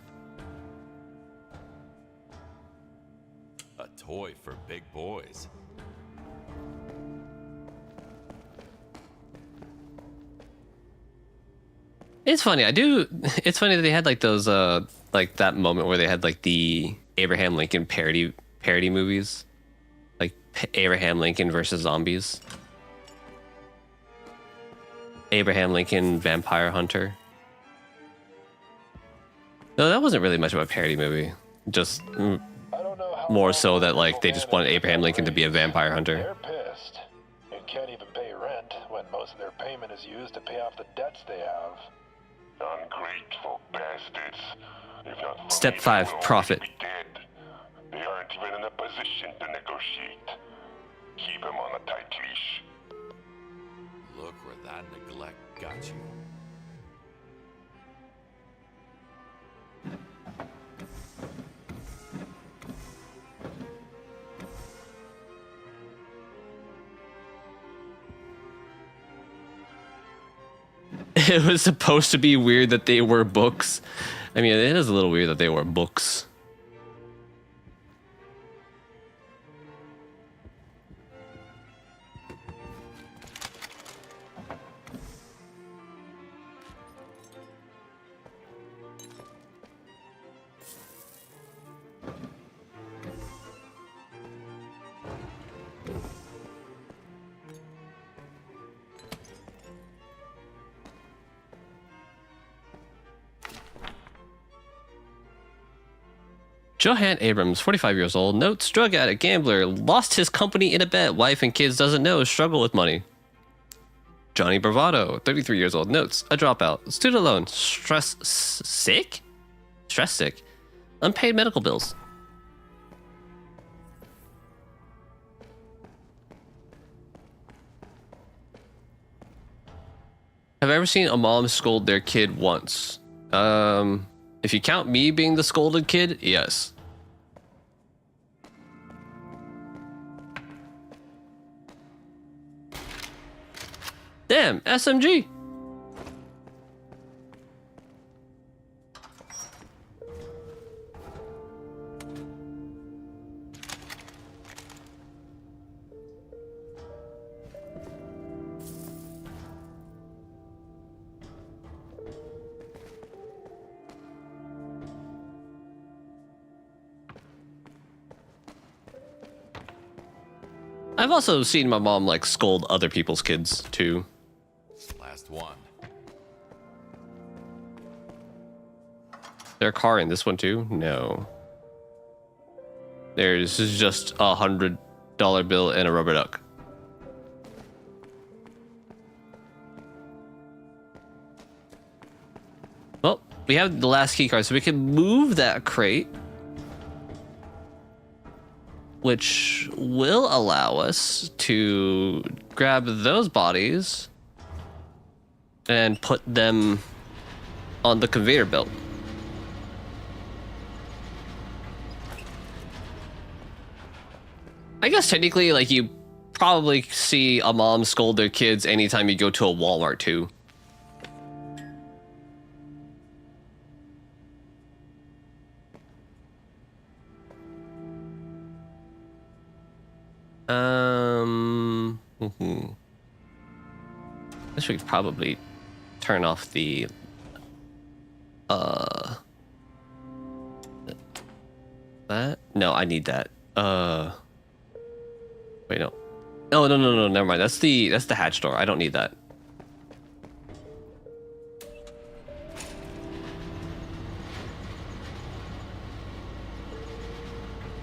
A toy for big boys. It's funny. It's funny that they had like those like that moment where they had like the Abraham Lincoln parody movies, like Abraham Lincoln versus zombies. Abraham Lincoln Vampire Hunter. No, that wasn't really much of a parody movie. Just more so that like they just wanted Abraham Lincoln to be a vampire hunter. They're pissed. They can't even pay rent when most of their payment is used to pay off the debts they have. Ungrateful bastards. If not for Step me, they 5, will profit. already be dead. They aren't even in a position to negotiate. Keep them on a tight leash. Look where that neglect got you. It was supposed to be weird that they were books. I mean, it is a little weird that they were books. Johan Abrams, 45 years old, notes, drug addict, gambler, lost his company in a bet, wife and kids doesn't know, struggle with money. Johnny Bravado, 33 years old, notes, a dropout, student loan, stress sick, unpaid medical bills. Have I ever seen a mom scold their kid once? If you count me being the scolded kid, yes. Damn, SMG. I've also seen my mom like scold other people's kids too. Last one. There a car in this one too? No. There's just $100 bill and a rubber duck. Well, we have the last key card, so we can move that crate, which will allow us to grab those bodies and put them on the conveyor belt. I guess technically, like, you probably see a mom scold their kids anytime you go to a Walmart too. I guess we could probably turn off the that? No, I need that. Wait, no. No, never mind. That's the hatch door. I don't need that.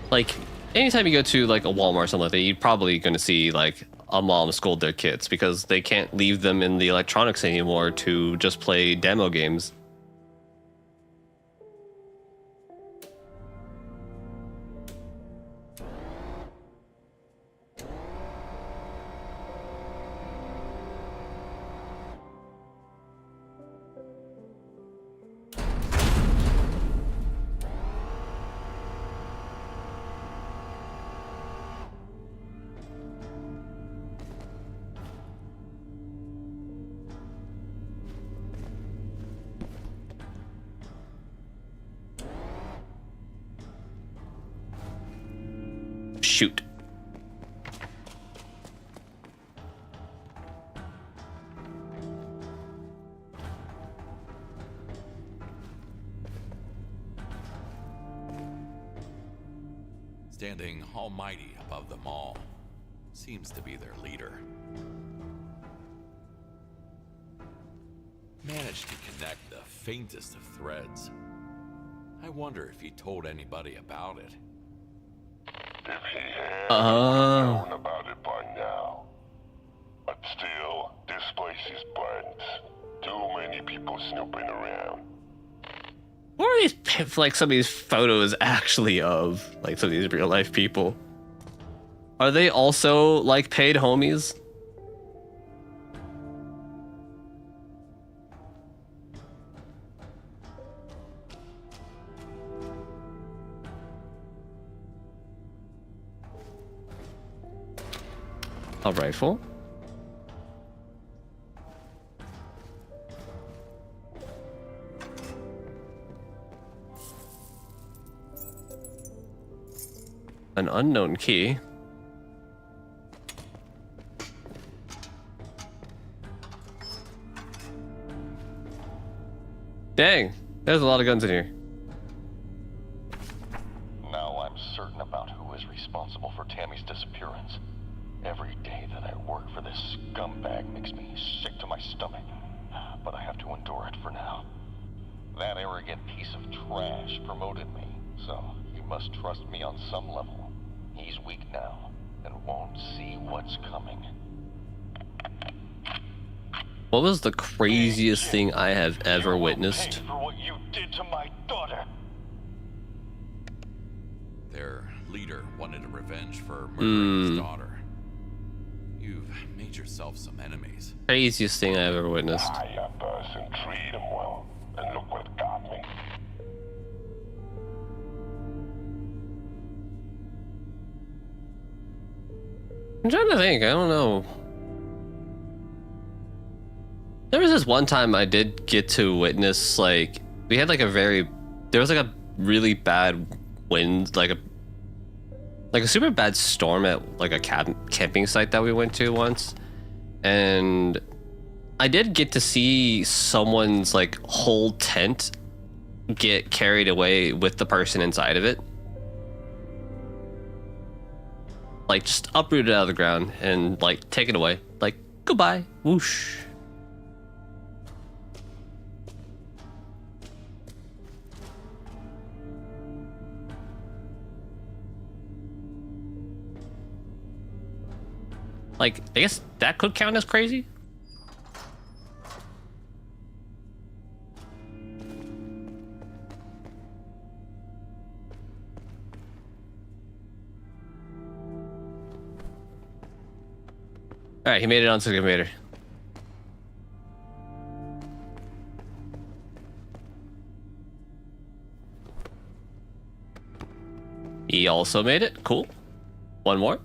Like, anytime you go to like a Walmart or something like that, you're probably going to see like a mom scold their kids because they can't leave them in the electronics anymore to just play demo games. Shoot. standing almighty above them all. Seems to be their leader. Managed to connect the faintest of threads. I wonder if he told anybody about it. If he had, he would have known about it by now. But still, this place is burnt. Too many people snooping around. What are these, like, some of these photos actually of? Like, some of these real life people. Are they also, like, paid homies? A rifle? An unknown key. Dang, there's a lot of guns in here. Now I'm certain about who is responsible for Tammy's disappearance. Every day that I work for this scumbag makes me sick to my stomach. But I have to endure it for now. That arrogant piece of trash promoted me, so he must trust me on some level. He's weak now, and won't see what's coming. What was the craziest thing I have ever witnessed? For what you did to my daughter. Their leader wanted a revenge for murdering his daughter. You've made yourself some enemies. Craziest thing I ever witnessed. Higher person, treat him well. And look what got me. I'm trying to think, I don't know. There was this one time I did get to witness, like, we had like there was like a really bad wind, like a super bad storm at like a camping site that we went to once. And I did get to see someone's like whole tent get carried away with the person inside of it. Like just uprooted out of the ground and like taken away. Like, goodbye, whoosh. Like, I guess that could count as crazy. All right, he made it onto the excavator. He also made it. Cool. One more.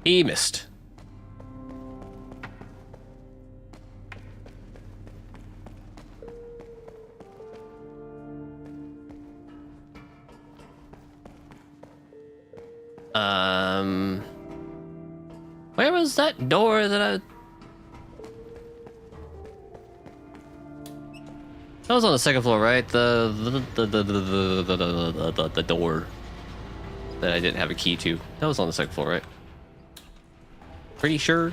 He missed. Where was that door that I... That was on the second floor, right? The door that I didn't have a key to. That was on the second floor, right? Pretty sure.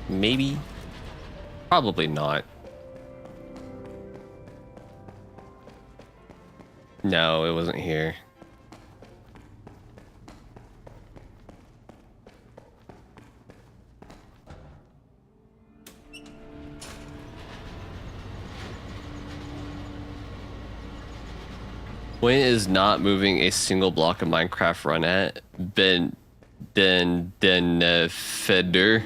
Maybe. Probably not. No, it wasn't here. When is not moving a single block of Minecraft run at? Feder.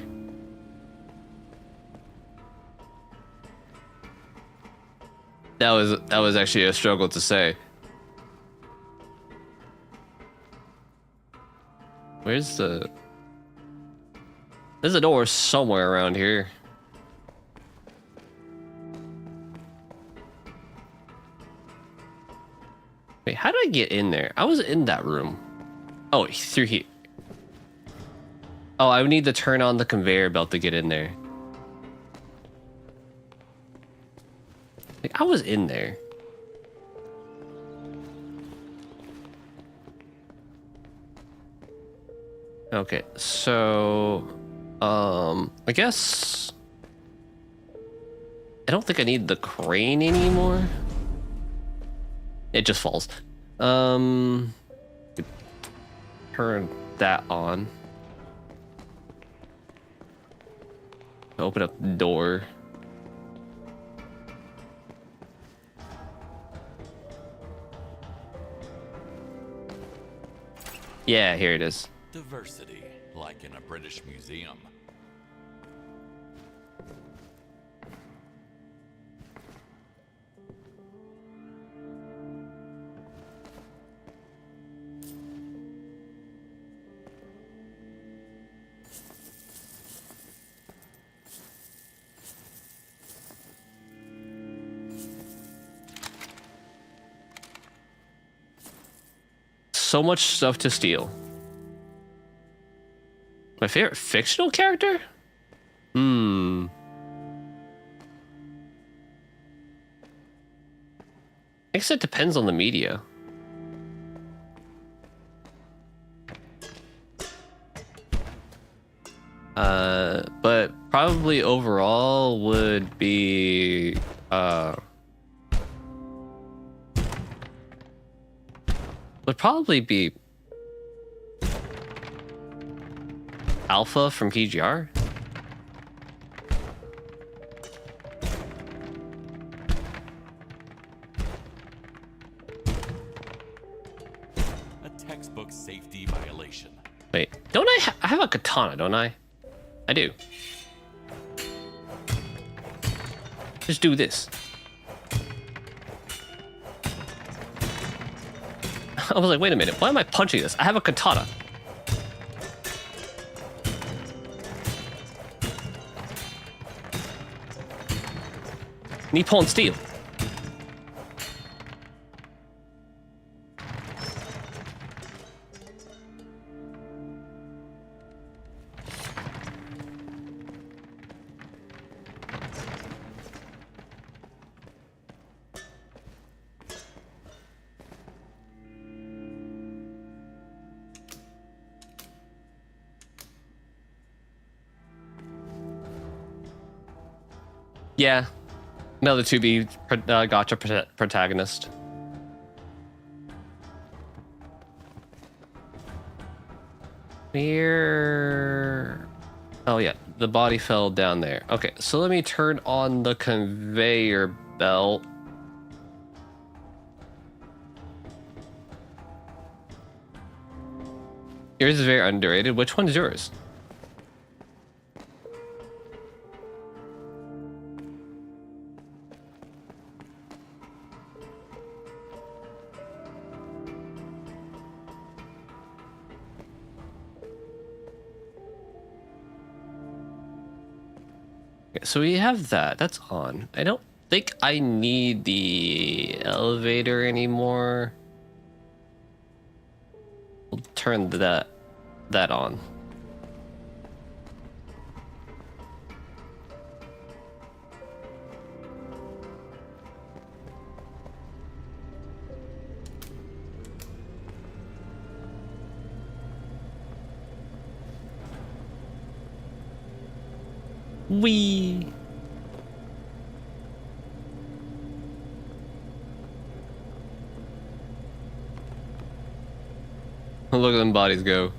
That was actually a struggle to say. There's a door somewhere around here. Wait, how did I get in there? I was in that room. Oh, through here. Oh, I would need to turn on the conveyor belt to get in there. Like, I was in there. Okay, so I guess I don't think I need the crane anymore. It just falls. Turn that on. Open up the door. Yeah, here it is. Diversity, like in a British museum. So much stuff to steal. My favorite fictional character? I guess it depends on the media. But probably overall would be would probably be Alpha from PGR. A textbook safety violation. Wait, don't I have a katana, don't I? I do. Just do this. I was like, wait a minute, why am I punching this? I have a katana. Nippon steel. Yeah, another 2B gotcha protagonist. Where? Oh yeah, the body fell down there. Okay, so let me turn on the conveyor belt. Yours is very underrated. Which one's yours? So we have that. That's on. I don't think I need the elevator anymore. We'll turn that on. Wee. Look at them bodies go.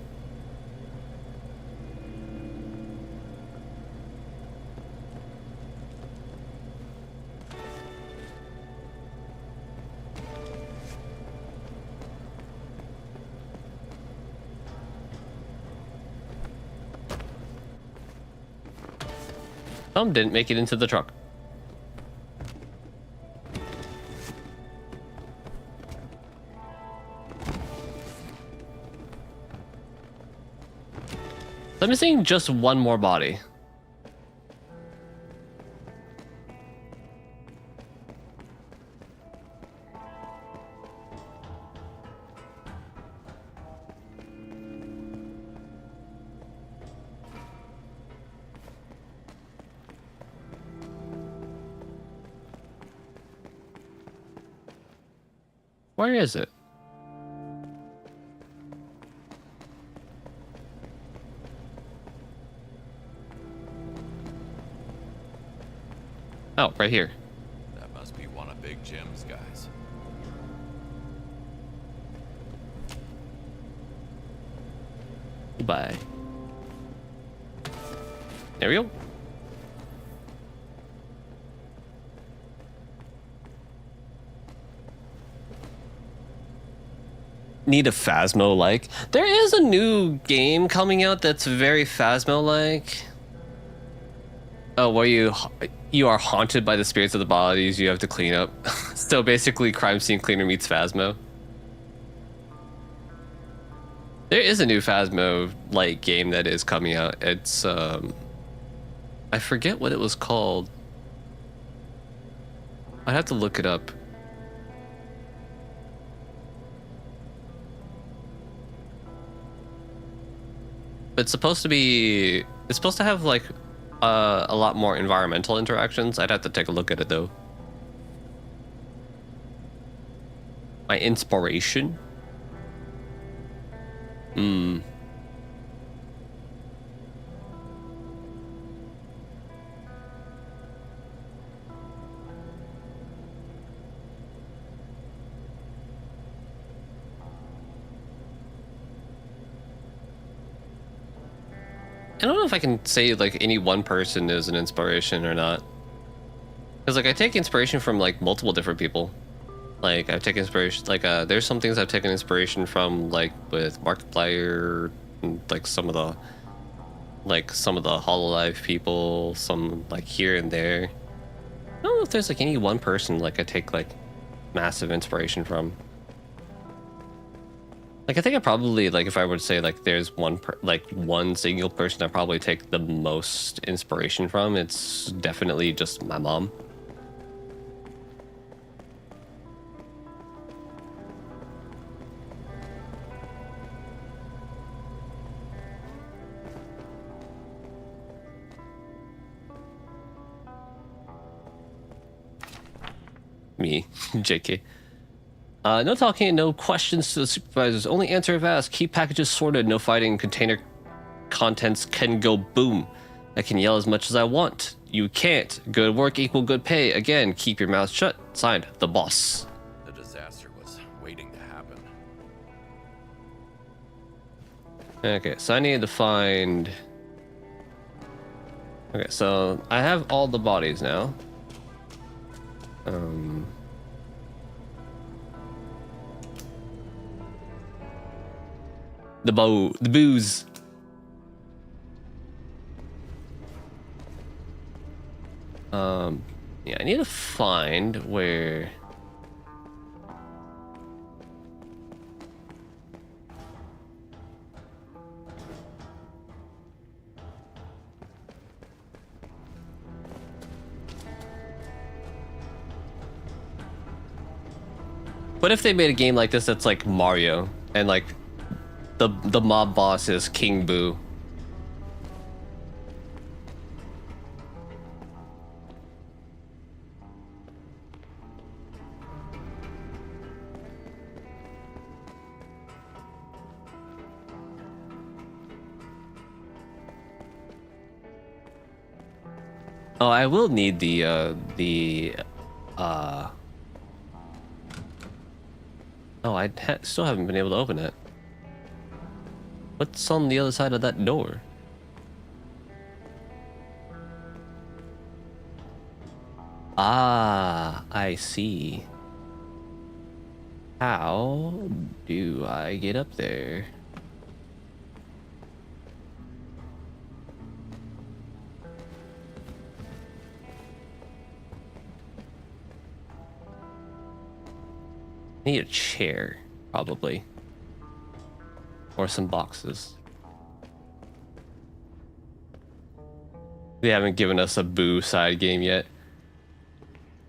Some didn't make it into the truck. I'm missing just one more body. Where is it? Oh, right here. That must be one of Big Jim's guys. Goodbye. There we go. Need a Phasmo-like. There is a new game coming out that's very Phasmo-like. Oh, where you are haunted by the spirits of the bodies you have to clean up. So basically, Crime Scene Cleaner meets Phasmo. There is a new Phasmo-like game that is coming out. It's I forget what it was called. I'd have to look it up. It's supposed to have like a lot more environmental interactions. I'd have to take a look at it though. My inspiration? I don't know if I can say like any one person is an inspiration or not. Because like I take inspiration from like multiple different people. Like I've taken inspiration, like there's some things I've taken inspiration from, like with Markiplier, and, like some of the Hololive people, some like here and there. I don't know if there's like any one person like I take like massive inspiration from. Like I think I probably, like if I would say like there's one single person I probably take the most inspiration from, it's definitely just my mom. Me, JK. No talking, no questions to the supervisors. Only answer if asked. Keep packages sorted. No fighting. Container contents can go boom. I can yell as much as I want. You can't. Good work equal good pay. Again, keep your mouth shut. Signed, the boss. The disaster was waiting to happen. Okay, so I need to find... Okay, so I have all the bodies now. The booze. Yeah, I need to find where... What if they made a game like this that's like Mario, and like the mob boss is King Boo? Oh, I will need Oh, I still haven't been able to open it. What's on the other side of that door? Ah, I see. How do I get up there? Need a chair, probably. Or some boxes. They haven't given us a Boo side game yet.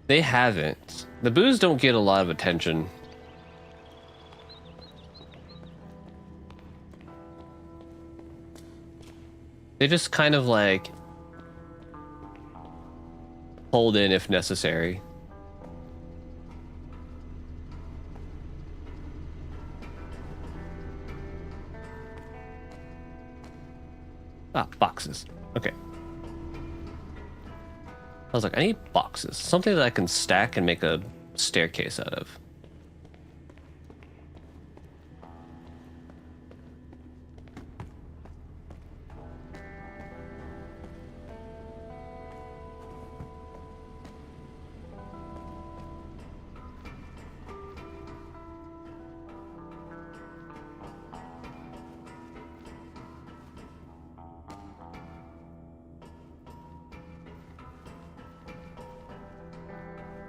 They haven't. The Boos don't get a lot of attention. They just kind of like hold in if necessary. Ah, boxes. Okay. I was like, I need boxes. Something that I can stack and make a staircase out of.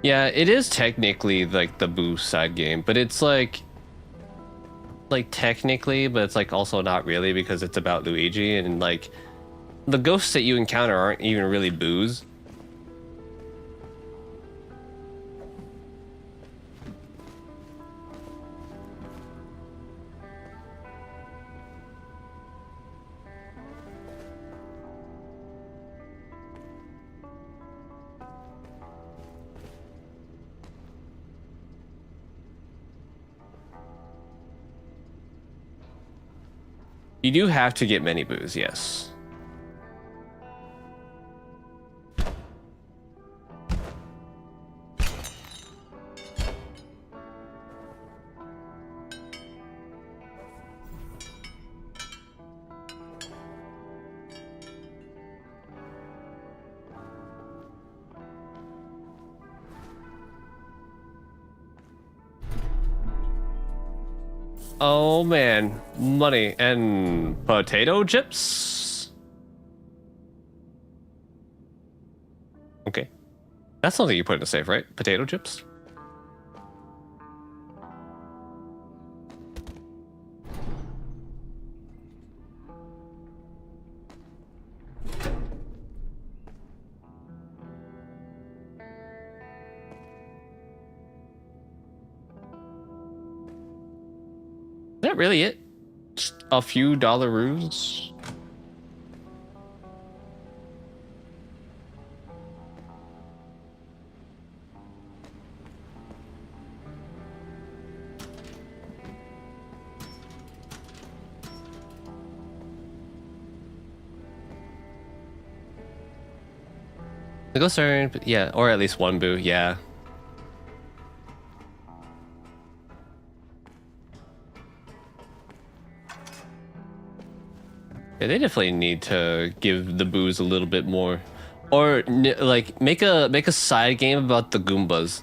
Yeah, it is technically like the Boo side game, but it's like technically, but it's like also not really because it's about Luigi and like the ghosts that you encounter aren't even really Boos. You do have to get many Boos, yes. Oh man, money and potato chips? Okay. That's something you put in a safe, right? Potato chips? Is that really it? Just a few dollaroos? The ghosts are, yeah, or at least one Boo, yeah. Yeah, they definitely need to give the Boos a little bit more, or like make a side game about the Goombas.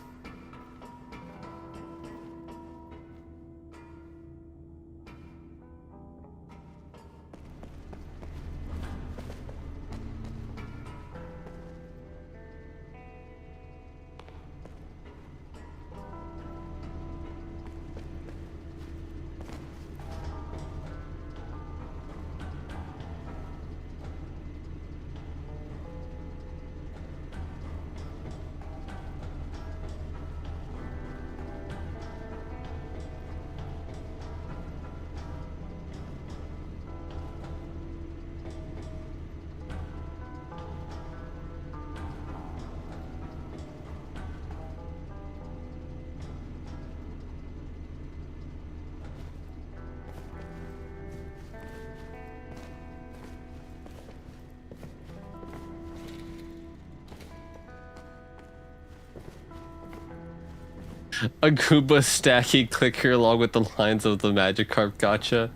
A Goomba stacky clicker along with the lines of the Magikarp gotcha.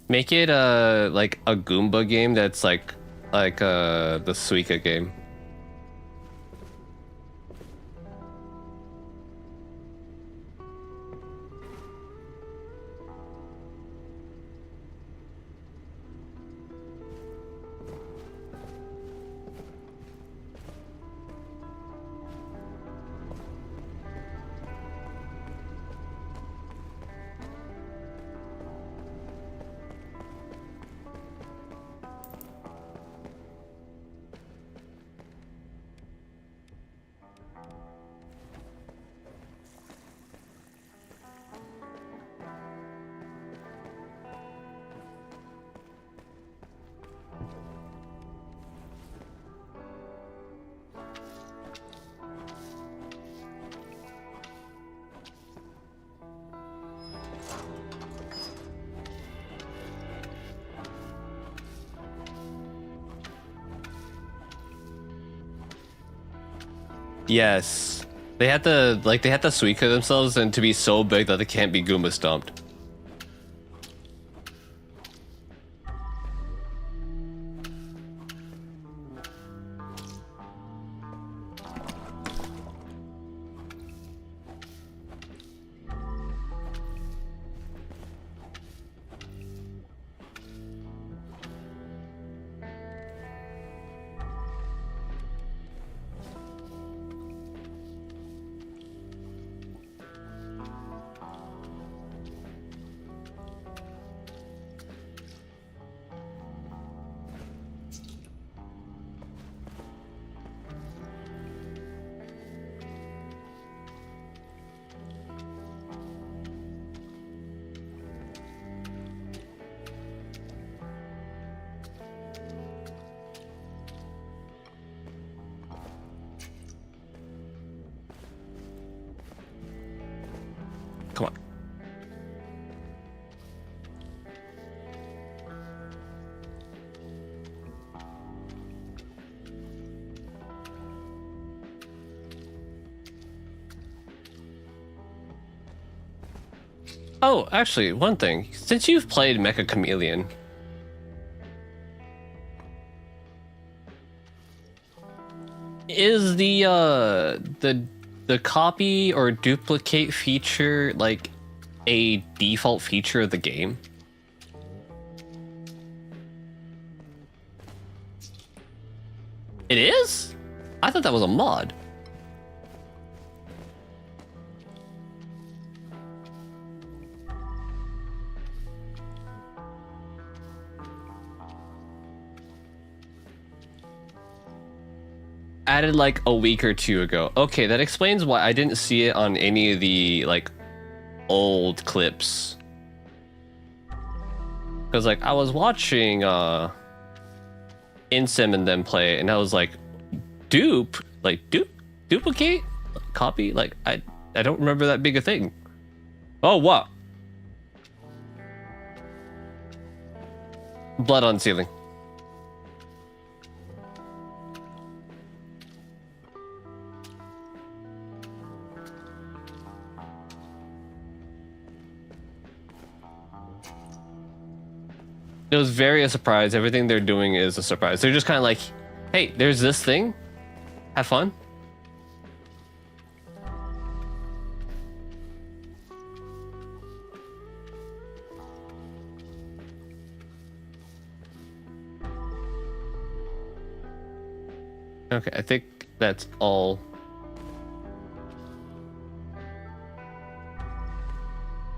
Make it like a Goomba game that's like the Suika game. Yes. They had to Suika themselves and to be so big that they can't be Goomba stomped. Come on. Oh, actually, one thing. Since you've played Mecha Chameleon, is the copy or duplicate feature like a default feature of the game? It is? I thought that was a mod. Added like a week or two ago. Okay, that explains why I didn't see it on any of the like old clips. Because like I was watching Insim and them play it, and I was like, duplicate, copy. Like I don't remember that big a thing. Oh, what? Blood on ceiling. It was very a surprise. Everything they're doing is a surprise. They're just kind of like, hey, there's this thing. Have fun. Okay, I think that's all.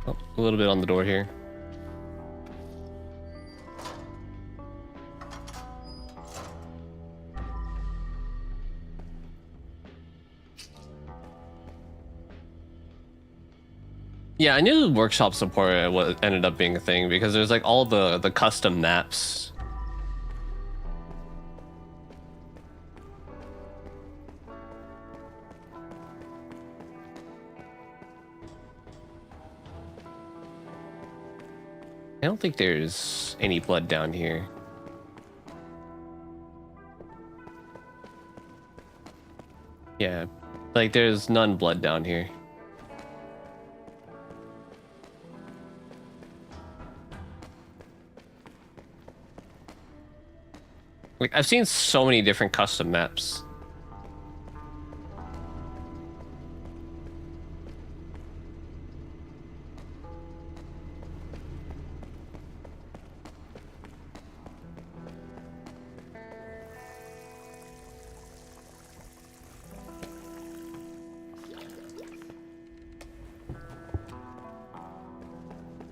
Oh, a little bit on the door here. Yeah, I knew workshop support ended up being a thing because there's like all the custom maps. I don't think there's any blood down here. Yeah, like there's none blood down here. Like, I've seen so many different custom maps.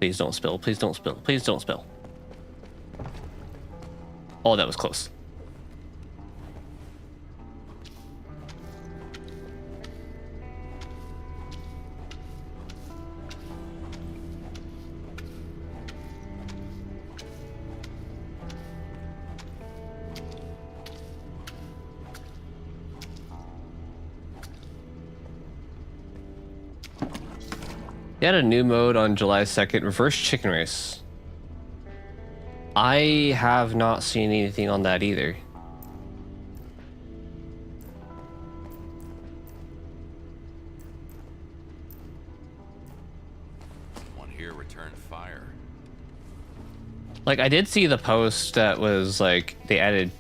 Please don't spill, please don't spill, please don't spill. Oh, that was close. They had a new mode on July 2nd, Reverse Chicken Race. I have not seen anything on that either. Like, I did see the post that was like they added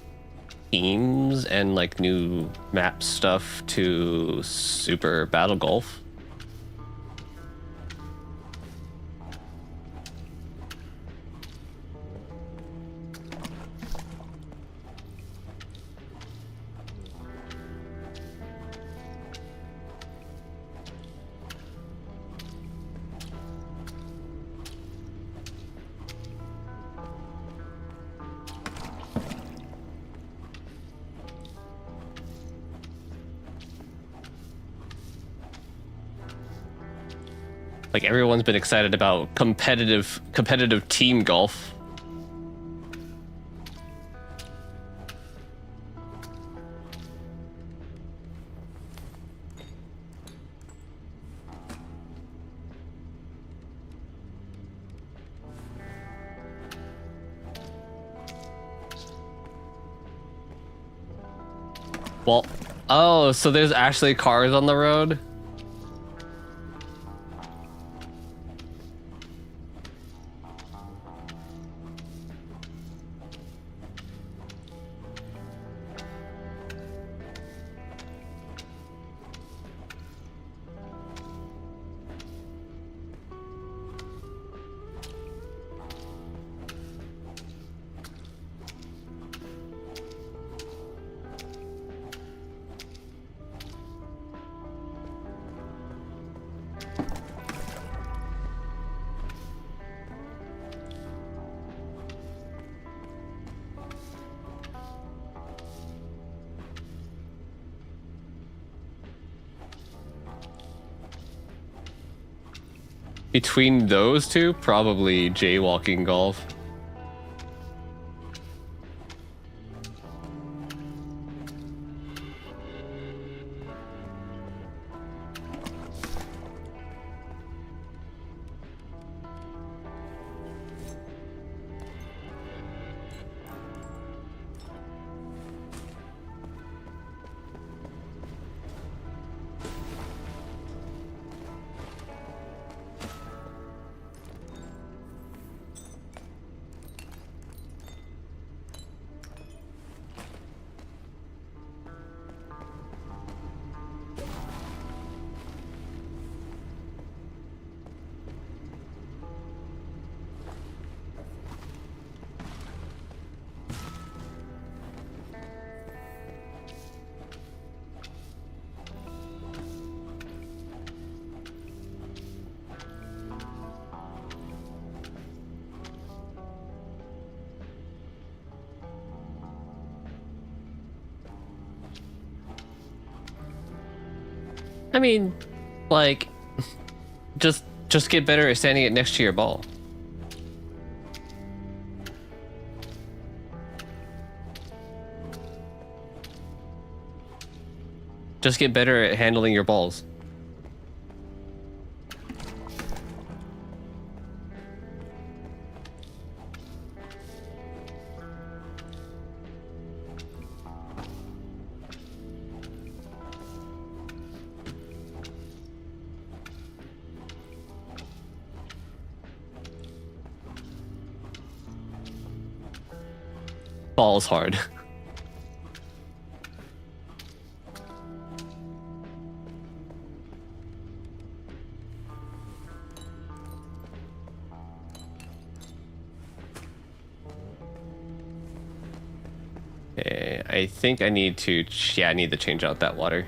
teams and like new map stuff to Super Battle Golf. Like, everyone's been excited about competitive team golf. Well, oh, so there's actually cars on the road? Between those two, probably jaywalking golf. I mean, like, just get better at standing it next to your ball. Just get better at handling your balls. Balls hard. Okay, I think I need to, yeah, I need to change out that water.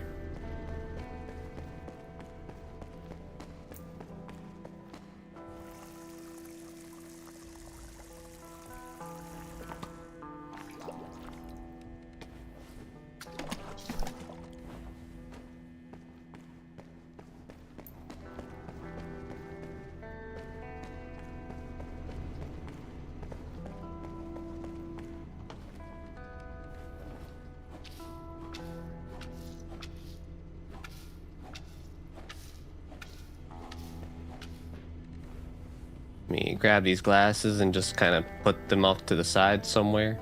Let me grab these glasses and just kind of put them off to the side somewhere.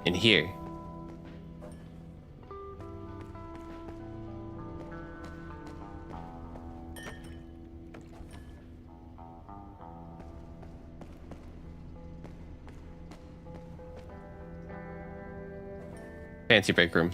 In here. Fancy break room.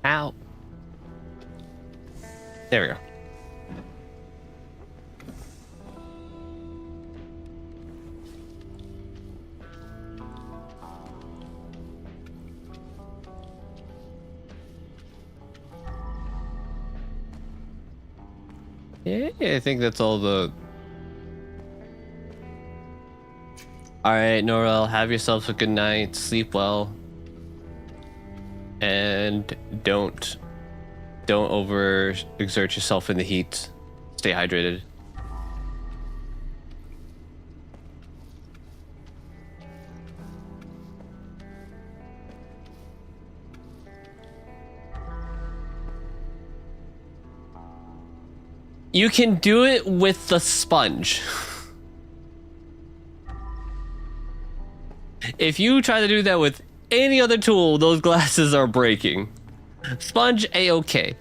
Ow. There we go. Yeah, I think that's all the... Alright, Norel, have yourself a good night, sleep well. And don't over exert yourself in the heat. Stay hydrated. You can do it with the sponge. If you try to do that with any other tool, those glasses are breaking. Sponge, A-okay.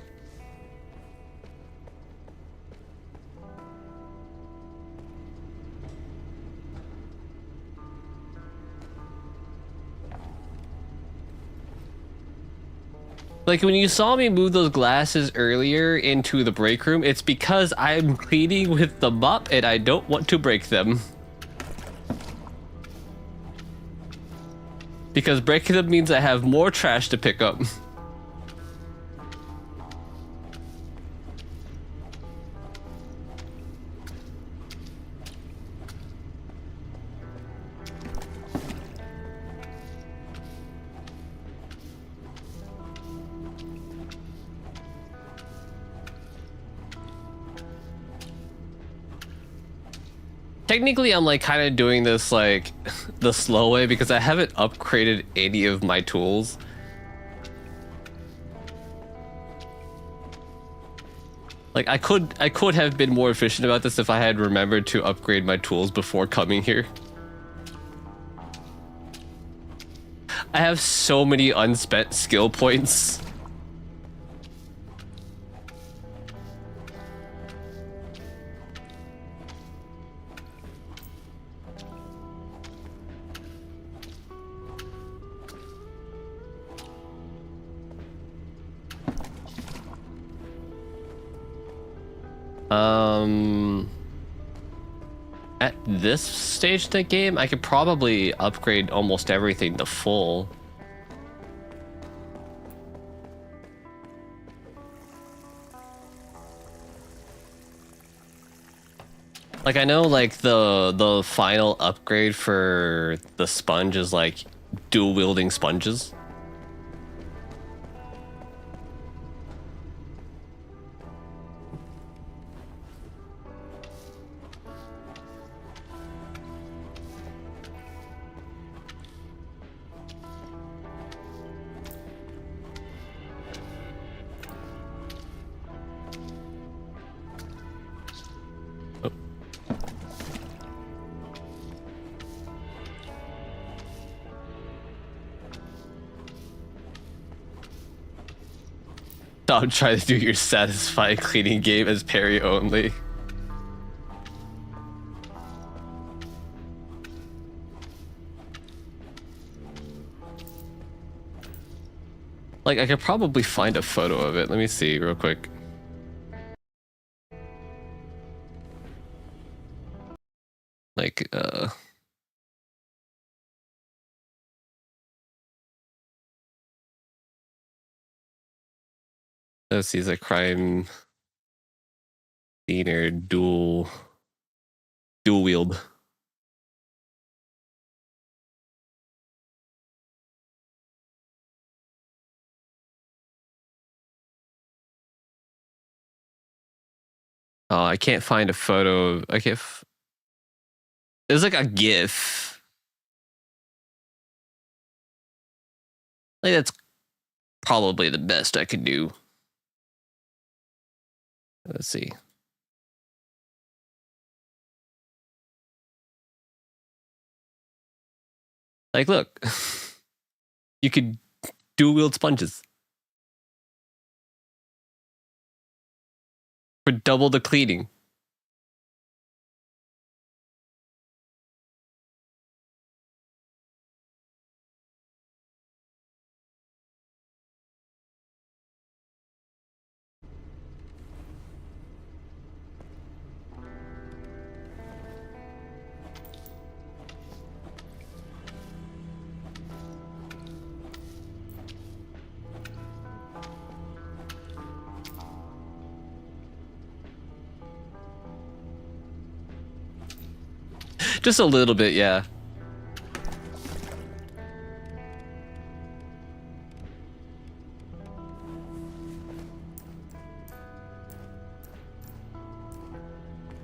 Like when you saw me move those glasses earlier into the break room, it's because I'm cleaning with the mop and I don't want to break them. Because breaking them means I have more trash to pick up. Technically, I'm like kind of doing this like the slow way because I haven't upgraded any of my tools. Like I could have been more efficient about this if I had remembered to upgrade my tools before coming here. I have so many unspent skill points. At this stage of the game, I could probably upgrade almost everything to full. Like I know like the final upgrade for the sponge is like dual wielding sponges. Stop trying to do your satisfying cleaning game as parry only. Like, I could probably find a photo of it. Let me see real quick. Like, let's see, it's a crime scene or dual wield. Oh, I can't find a photo. I can't. There's like a GIF. Like, that's probably the best I could do. Let's see. Like, look, you could dual wield sponges for double the cleaning. Just a little bit, yeah.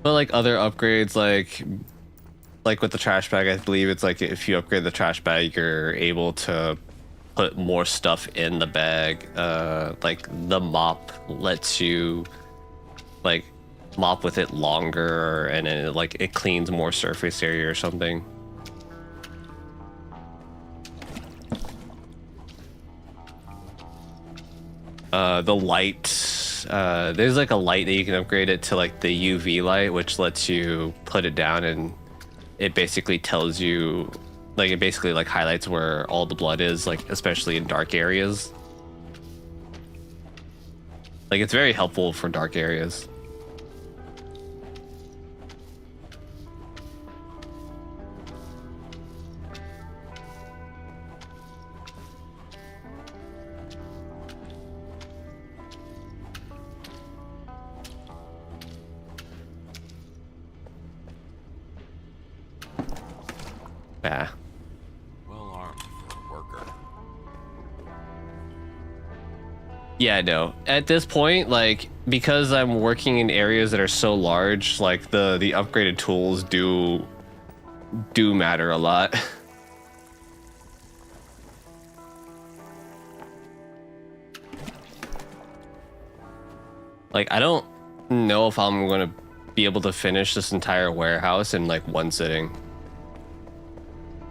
But like other upgrades, like with the trash bag, I believe it's like if you upgrade the trash bag, you're able to put more stuff in the bag. Like the mop lets you like mop with it longer, and it cleans more surface area or something. The light, there's like a light that you can upgrade it to like the UV light, which lets you put it down and it basically tells you, like it basically like highlights where all the blood is, like especially in dark areas. Like it's very helpful for dark areas. Yeah. Well armed for a worker. Yeah, no. At this point, like, because I'm working in areas that are so large, like the upgraded tools do matter a lot. Like, I don't know if I'm gonna be able to finish this entire warehouse in like one sitting,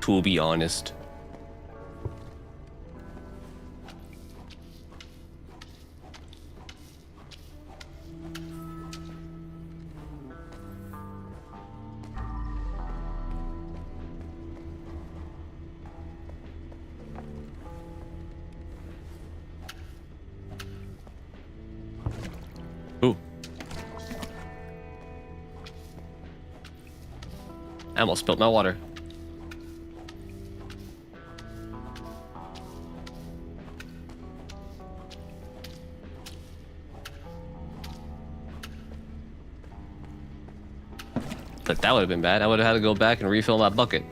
to be honest. Ooh. I almost spilled my water. But that would have been bad. I would have had to go back and refill that bucket.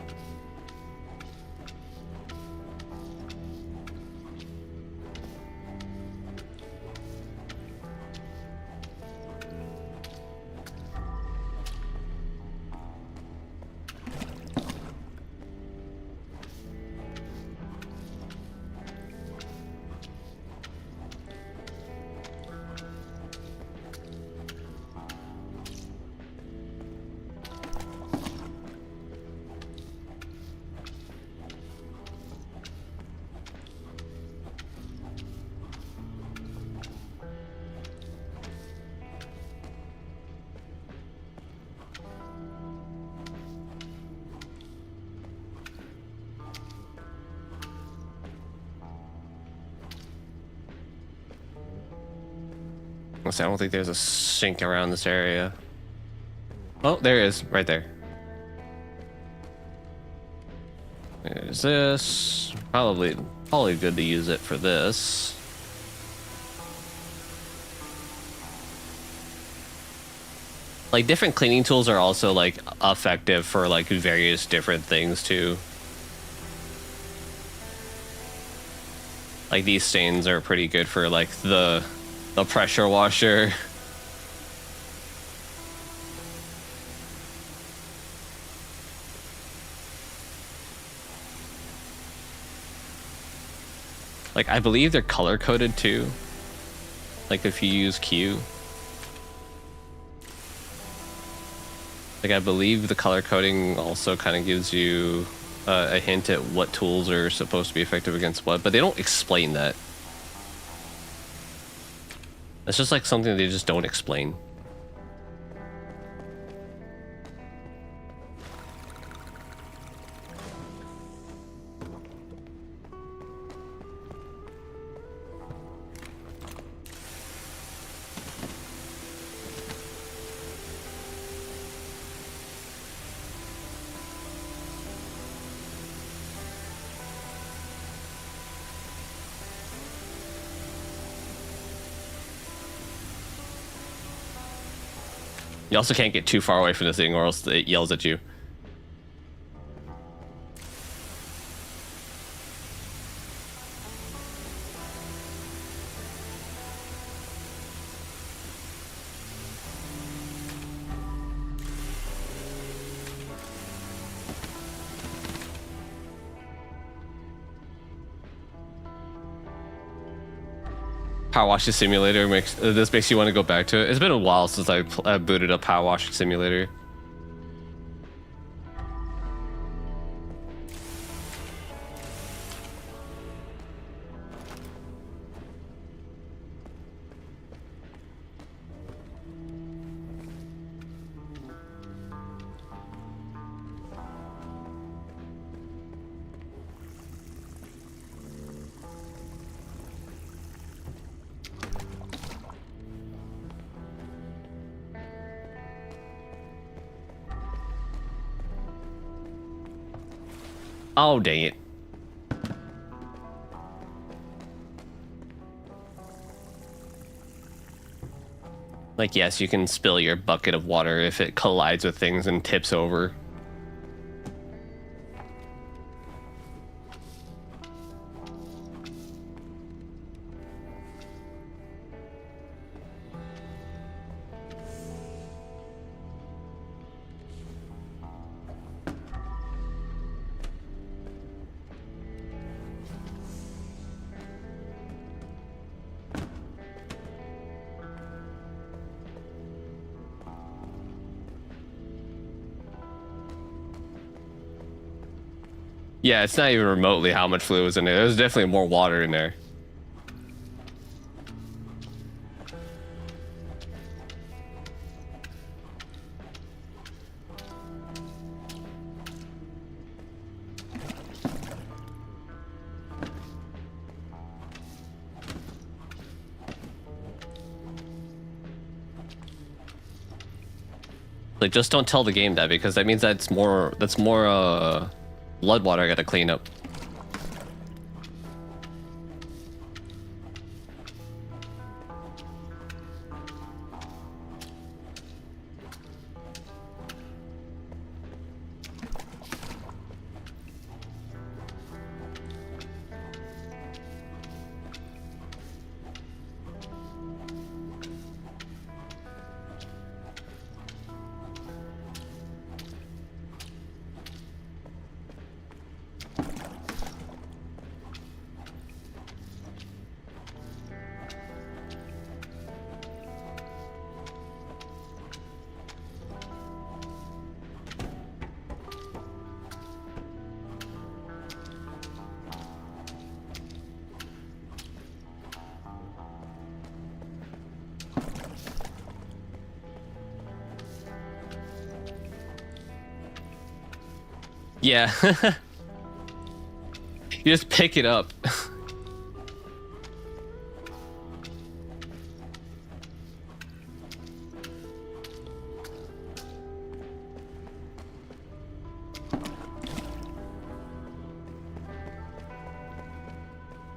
I don't think there's a sink around this area. Oh, there is, right there. There's this. Probably good to use it for this. Like, different cleaning tools are also like effective for like various different things too. Like, these stains are pretty good for like the pressure washer. Like, I believe they're color coded too. Like, if you use Q. Like, I believe the color coding also kind of gives you a hint at what tools are supposed to be effective against what, but they don't explain that. It's just like something they just don't explain. You also can't get too far away from the thing or else it yells at you. Power washing simulator makes you want to go back to it. It's been a while since I booted up power washing simulator. Oh, dang it. Like, yes, you can spill your bucket of water if it collides with things and tips over. Yeah, it's not even remotely how much fluid was in there. There's definitely more water in there. Like, just don't tell the game that, because that means that's more blood water I gotta clean up. Yeah. You just pick it up.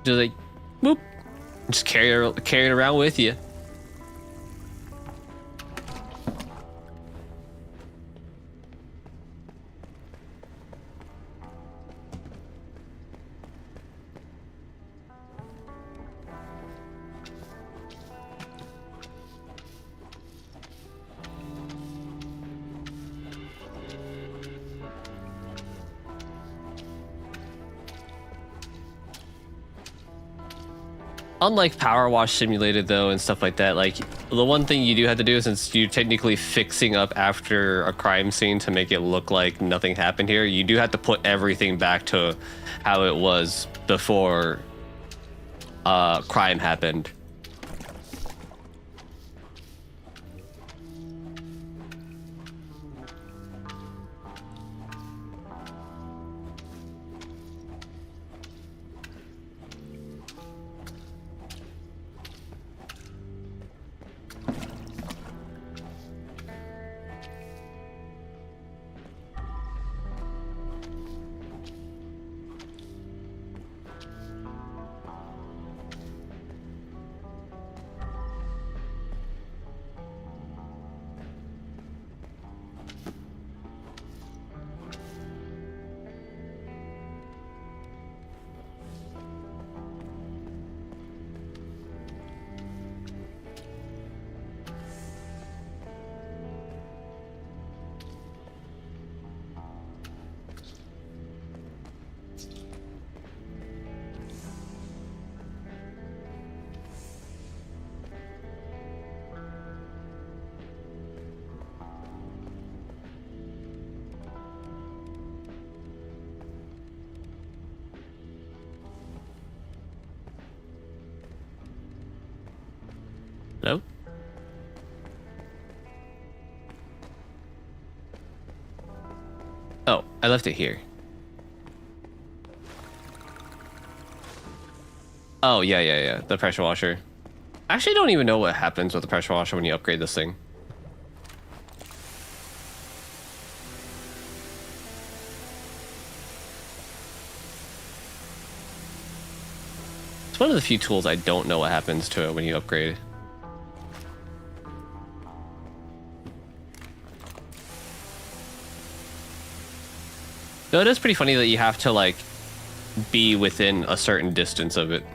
Just like, whoop, just carry it around with you. Unlike Power Wash Simulated, though, and stuff like that, like, the one thing you do have to do, since you're technically fixing up after a crime scene to make it look like nothing happened here, you do have to put everything back to how it was before crime happened. No? Oh, I left it here. Oh, yeah. The pressure washer. I actually don't even know what happens with the pressure washer when you upgrade this thing. It's one of the few tools I don't know what happens to it when you upgrade. Though it is pretty funny that you have to, like, be within a certain distance of it.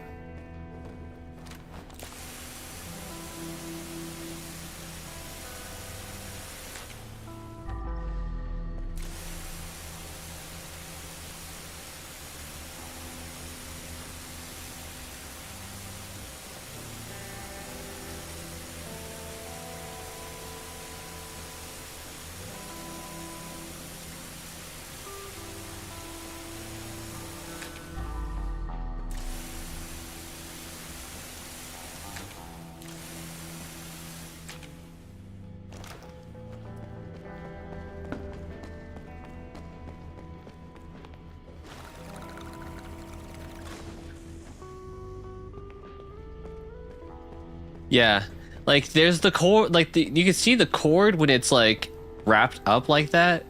Yeah, like there's the cord, like you can see the cord when it's like wrapped up like that,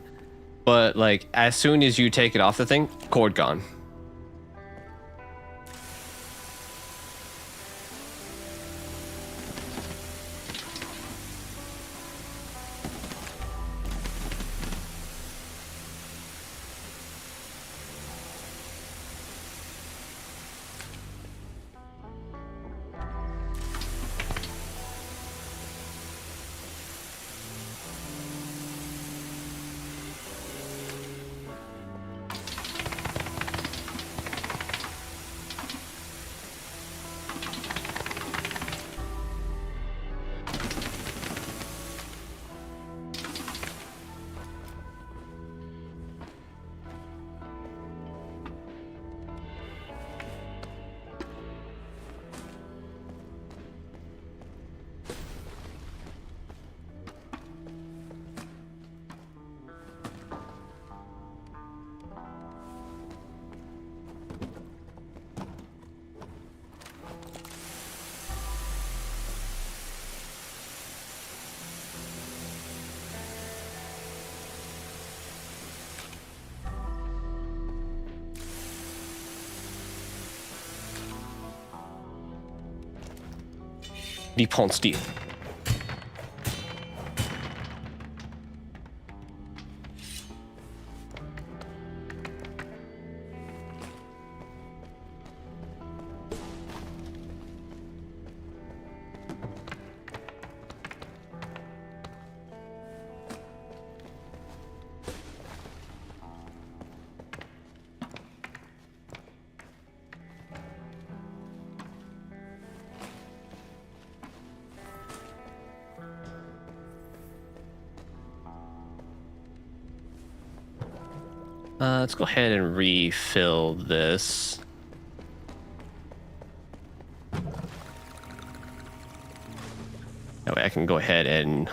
but like as soon as you take it off the thing, cord gone. Nippon steel. Let's go ahead and refill this. That way I can go ahead and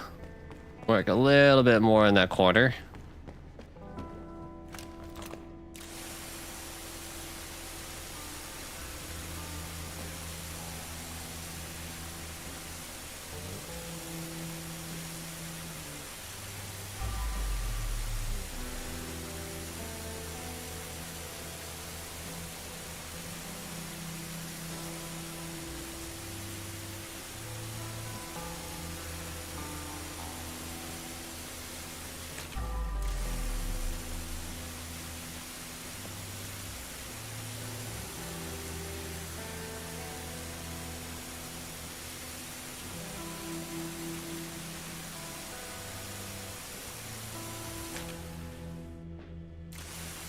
work a little bit more in that corner.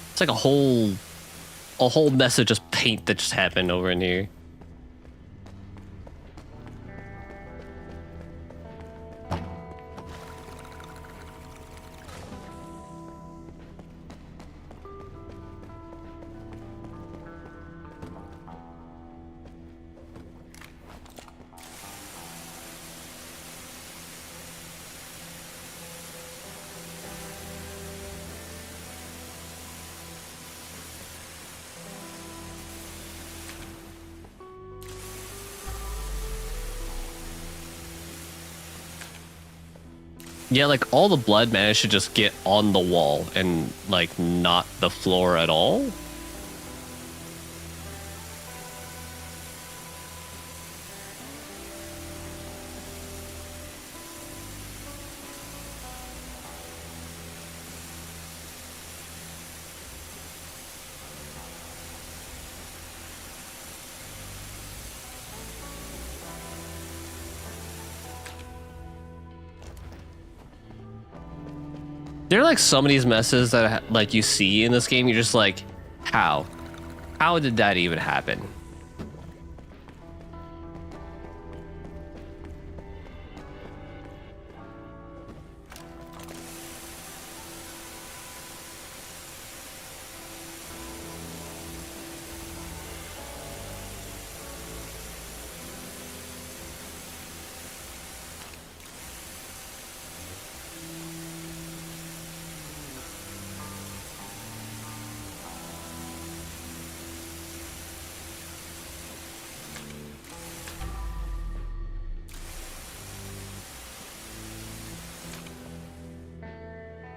It's like a whole mess of just paint that just happened over in here. Yeah, like all the blood managed to just get on the wall and like not the floor at all. There are like some of these messes that like you see in this game, you're just like, how did that even happen?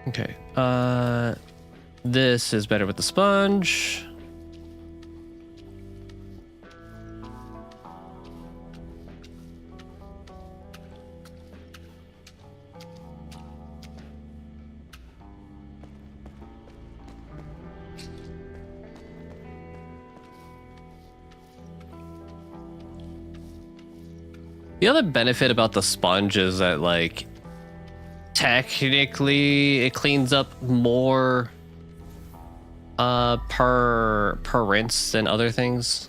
Okay, this is better with the sponge. The other benefit about the sponge is that, like, technically it cleans up more per rinse than other things.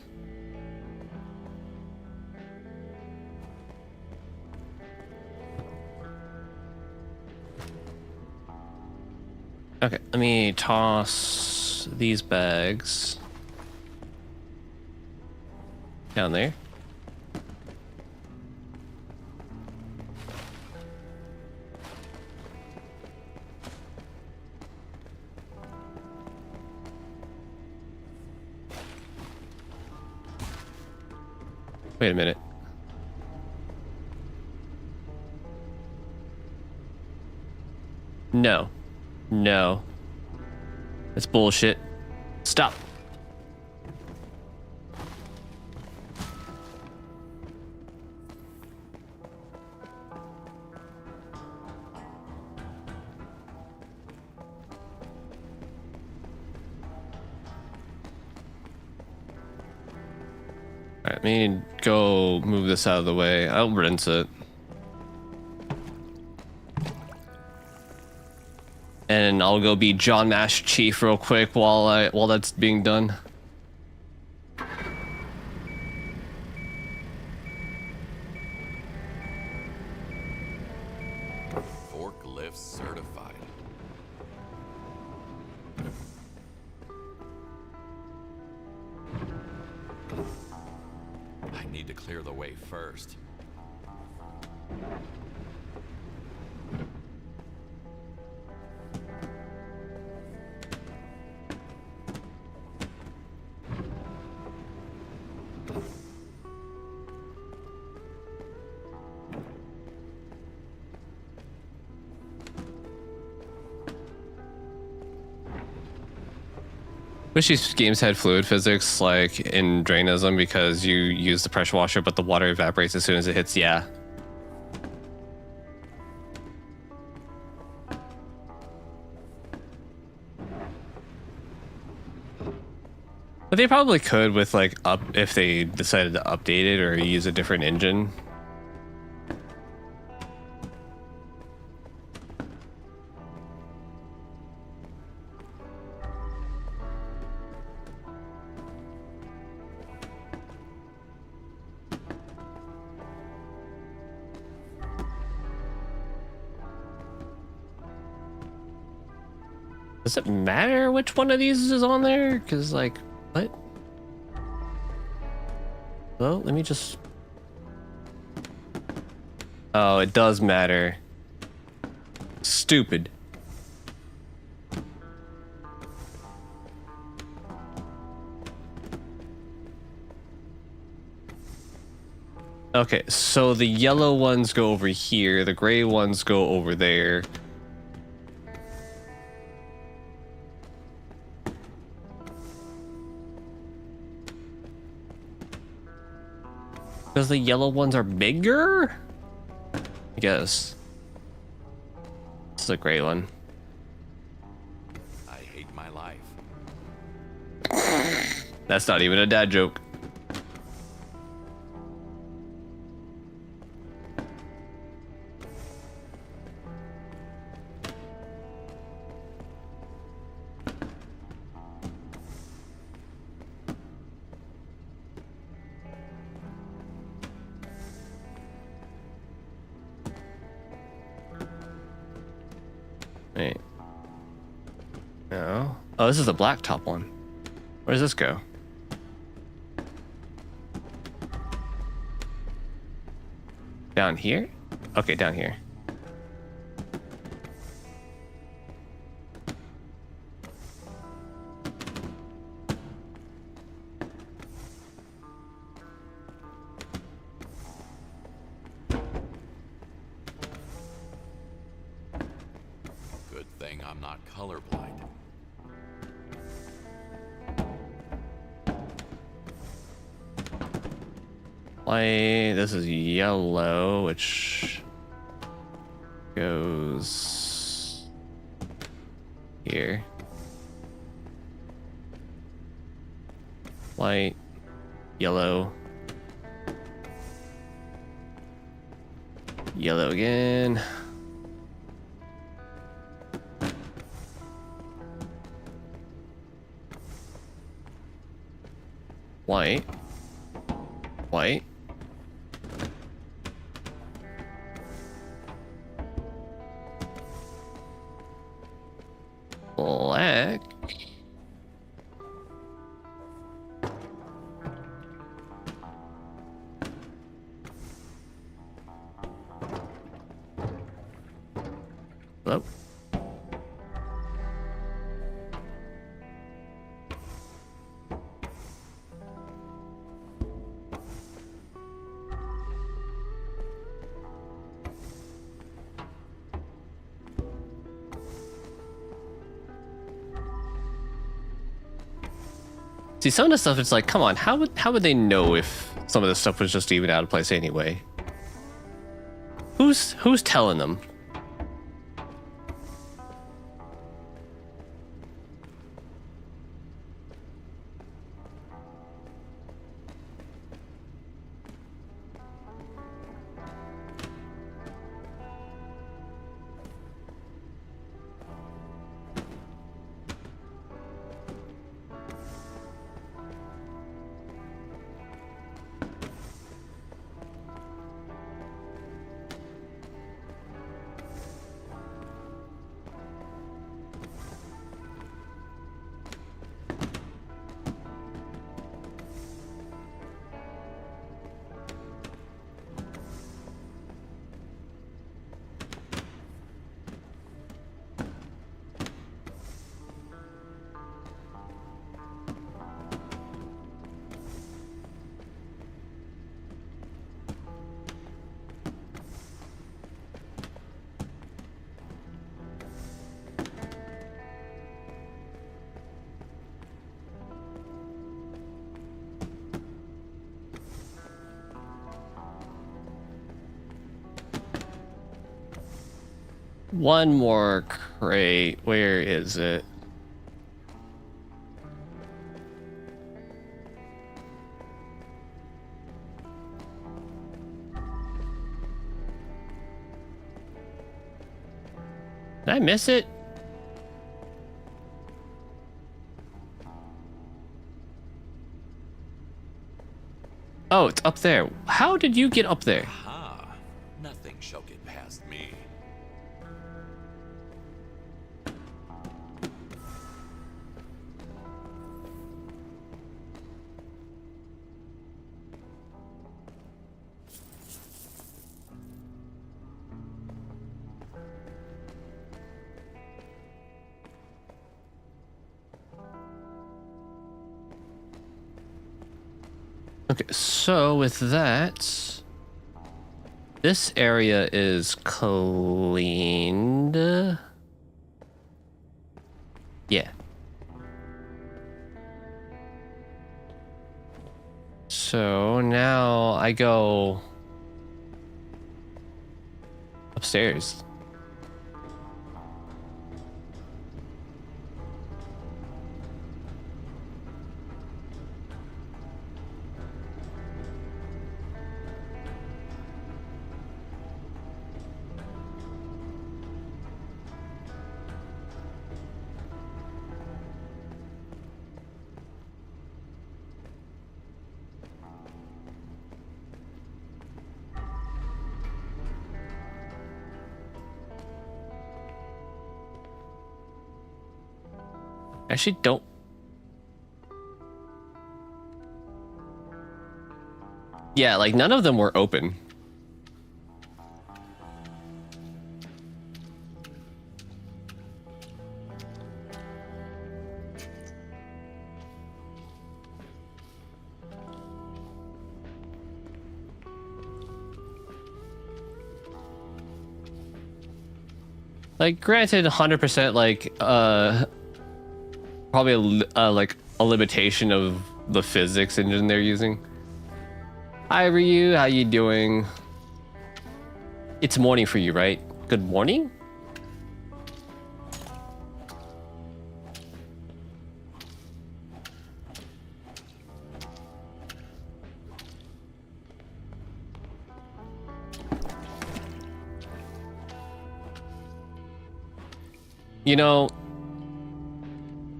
Okay, let me toss these bags down there. Wait a minute. No. No. That's bullshit. Stop. Let me go move this out of the way. I'll rinse it. And I'll go be John Mash Chief real quick while that's being done. Forklift certified. I need to clear the way first. Wish these games had fluid physics like in Drainism because you use the pressure washer but the water evaporates as soon as it hits. Yeah. But they probably could with like if they decided to update it or use a different engine. Does it matter which one of these is on there? Because, like, what? Well, let me just... Oh, it does matter. Stupid. Okay, so the yellow ones go over here, the gray ones go over there. Because the yellow ones are bigger? I guess. This is a gray one. I hate my life. That's not even a dad joke. Wait. No. Oh, this is the blacktop one. Where does this go? Down here? Okay, down here. Good thing I'm not colorblind. Why, this is yellow, which goes here. White, yellow, yellow again. White, white. Black. Hello? See, some of the stuff, it's like, come on, how would they know if some of this stuff was just even out of place anyway? Who's telling them? One more crate. Where is it? Did I miss it? Oh, it's up there. How did you get up there? Ah, nothing shall get past me. Okay, so with that, this area is cleaned. Yeah. So now I go upstairs. Actually, don't. Yeah, like none of them were open. Like, granted, 100%, like, probably like a limitation of the physics engine they're using. Hi Ryu, how you doing? It's morning for you, right? Good morning? You know,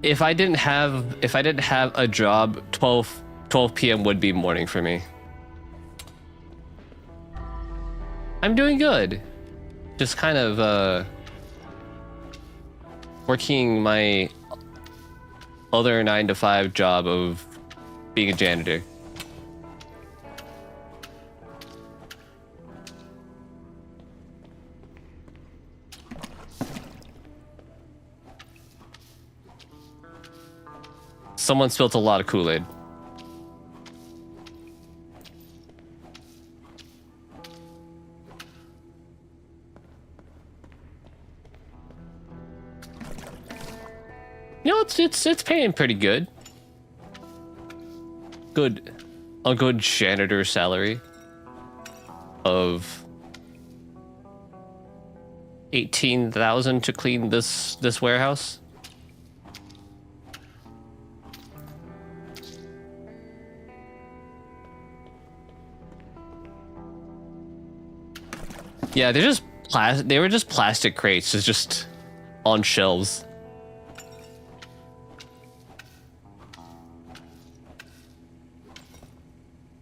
if I didn't have a job, 12 p.m. would be morning for me. I'm doing good. Just kind of working my other 9-to-5 job of being a janitor. Someone spilled a lot of Kool-Aid. You know, it's paying pretty good. A good janitor salary of 18,000 to clean this warehouse. Yeah, they were just plastic crates, just on shelves.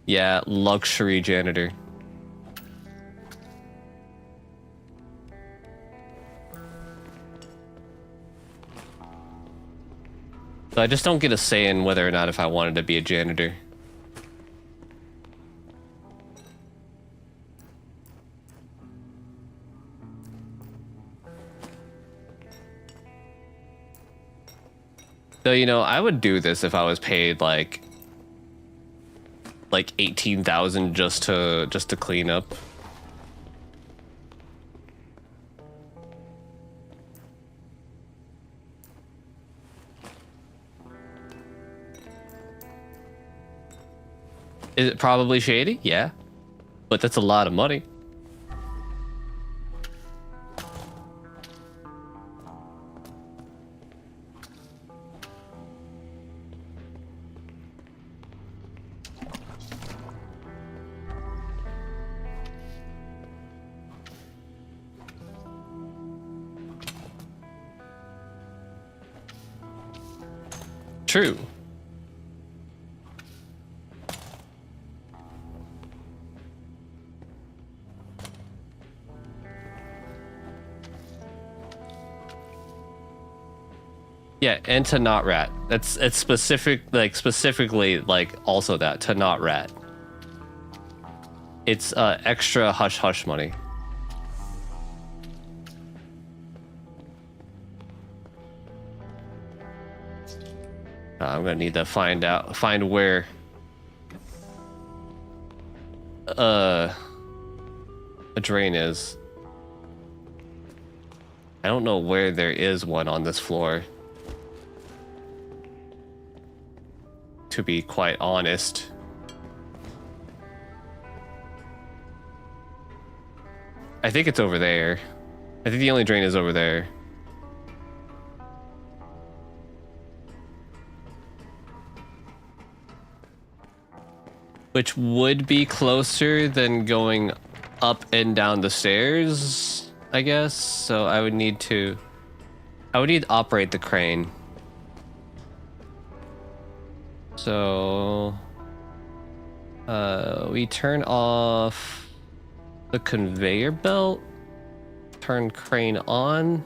Yeah, luxury janitor. So I just don't get a say in whether or not if I wanted to be a janitor. So, you know, I would do this if I was paid like 18,000 just to clean up. Is it probably shady? Yeah. But that's a lot of money. True. Yeah, and to not rat. It's specifically like also that to not rat. It's extra hush hush money. I'm gonna need to find where a drain is. I don't know where there is one on this floor, to be quite honest. I think it's over there. I think the only drain is over there. Which would be closer than going up and down the stairs, I guess. So I would need to operate the crane. So we turn off the conveyor belt, turn crane on.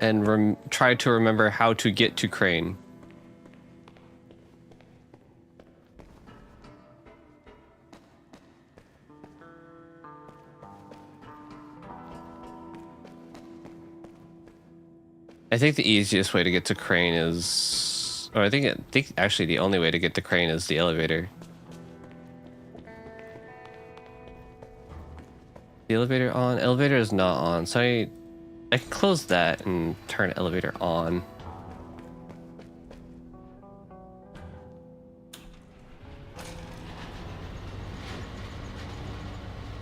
And try to remember how to get to crane. I think the easiest way to get to crane is, or I think actually the only way to get to crane is the elevator. The elevator on? Elevator is not on, so I can close that and turn elevator on.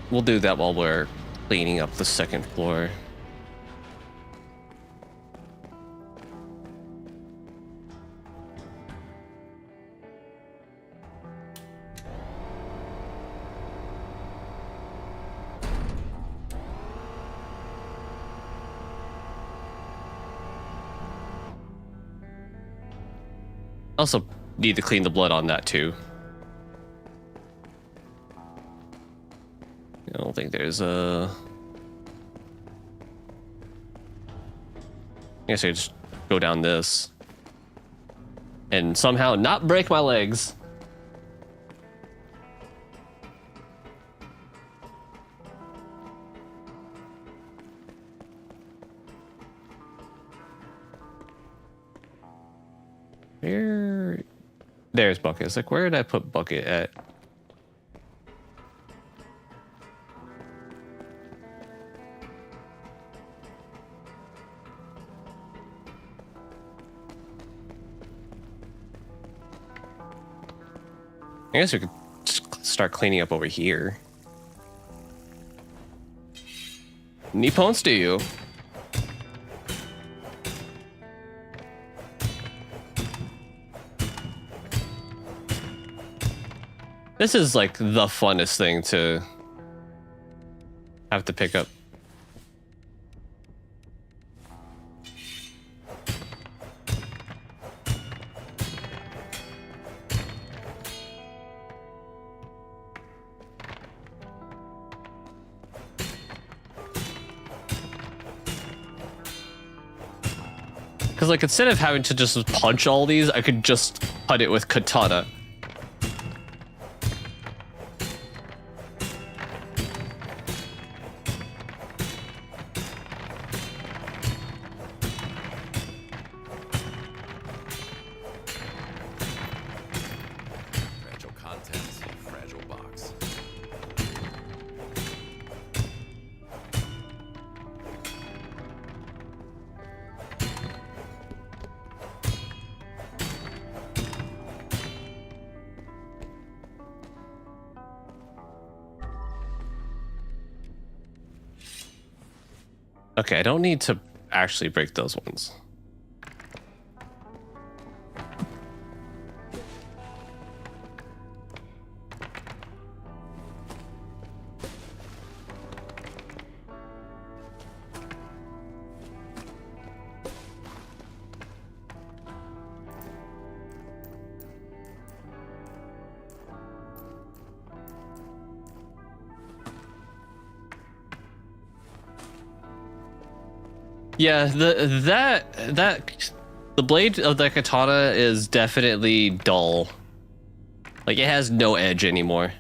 We'll do that while we're cleaning up the second floor. Also need to clean the blood on that too. I don't think there's a... I guess I just go down this and somehow not break my legs. There's Bucket. It's like, where did I put Bucket at? I guess we could start cleaning up over here. Nippons to you. This is like the funnest thing to have to pick up. Because like instead of having to just punch all these, I could just cut it with katana. Okay, I don't need to actually break those ones. Yeah, the blade of the katana is definitely dull. Like, it has no edge anymore.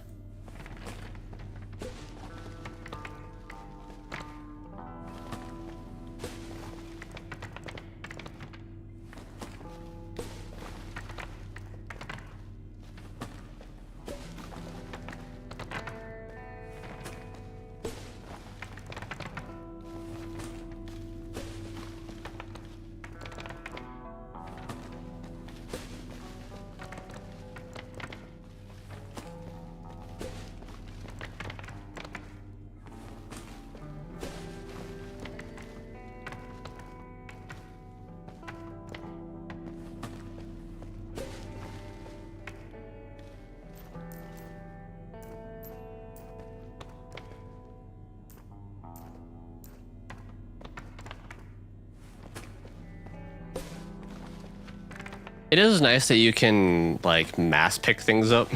It is nice that you can, like, mass pick things up.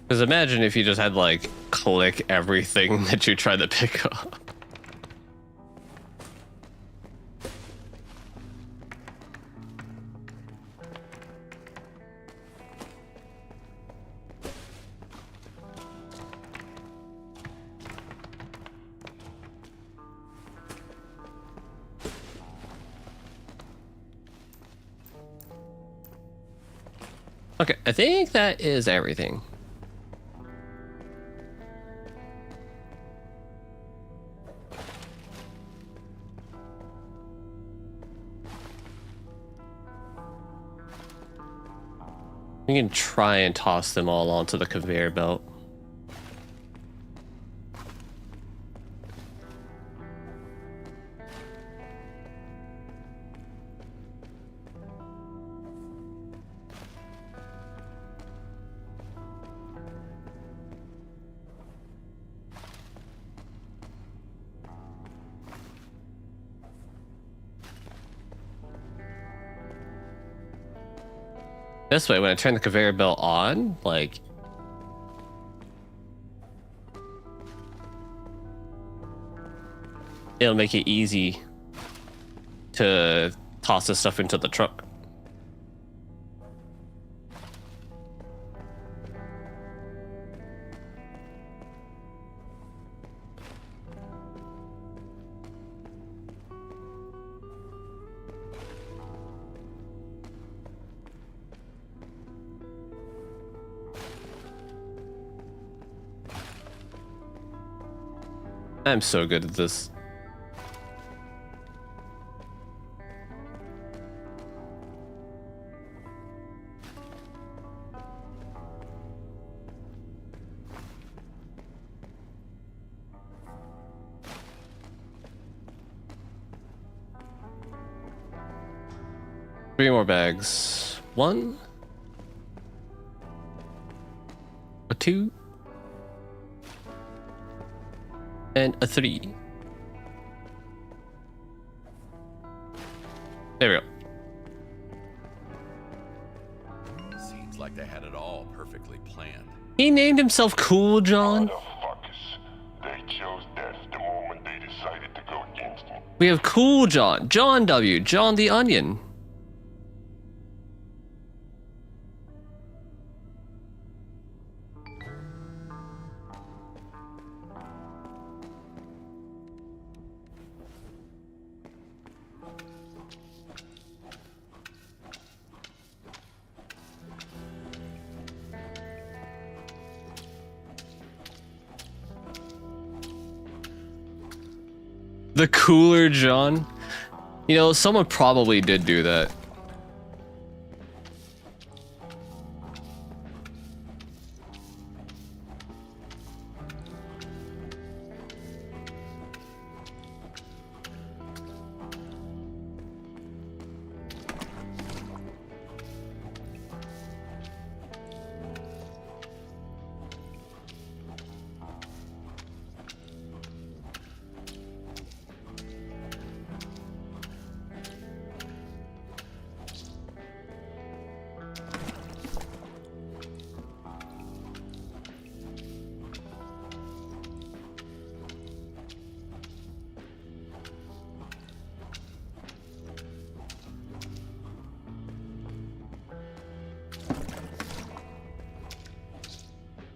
Because imagine if you just had, like, click everything that you tried to pick up. Okay, I think that is everything. We can try and toss them all onto the conveyor belt. This way, when I turn the conveyor belt on, like, it'll make it easy to toss this stuff into the truck. I'm so good at this. Three more bags. One. A two. And a three. There we go. Seems like they had it all perfectly planned. He named himself Cool John. Motherfuckers. They chose death the moment they decided to go against me. We have Cool John, John W, John the Onion. The Cooler John? You know, someone probably did do that.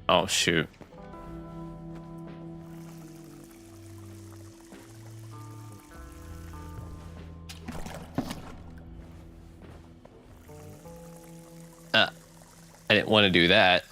Oh shoot. I didn't want to do that.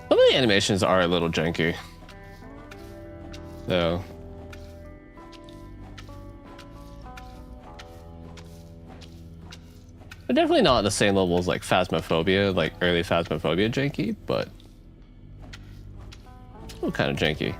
Some of the animations are a little janky, though. They're definitely not the same level as like Phasmophobia, like early Phasmophobia janky, but still kind of janky.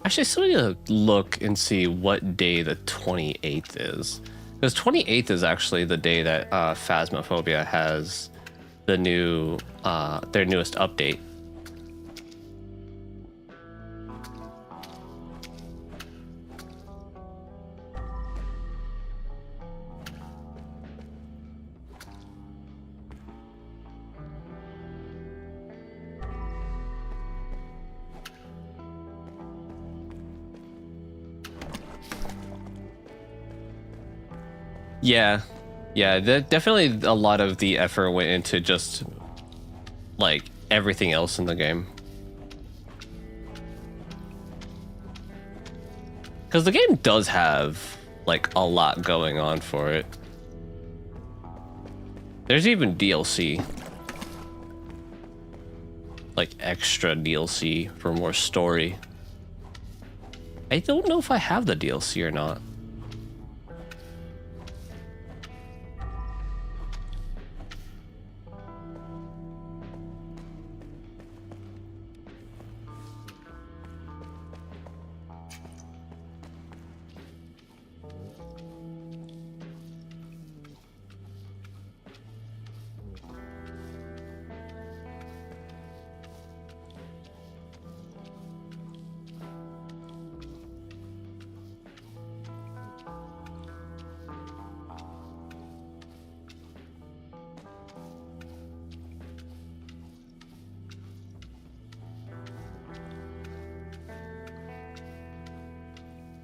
Actually, still need to look and see what day the 28th is. Because 28th is actually the day that Phasmophobia has the new, their newest update. Yeah, definitely a lot of the effort went into just like everything else in the game. Because the game does have like a lot going on for it. There's even DLC. Like extra DLC for more story. I don't know if I have the DLC or not.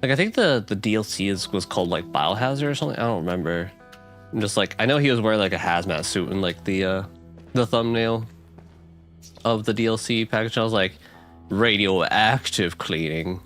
Like I think the DLC was called like Biohazard or something. I don't remember. I'm just like I know he was wearing like a hazmat suit in like the thumbnail of the DLC package. I was like radioactive cleaning.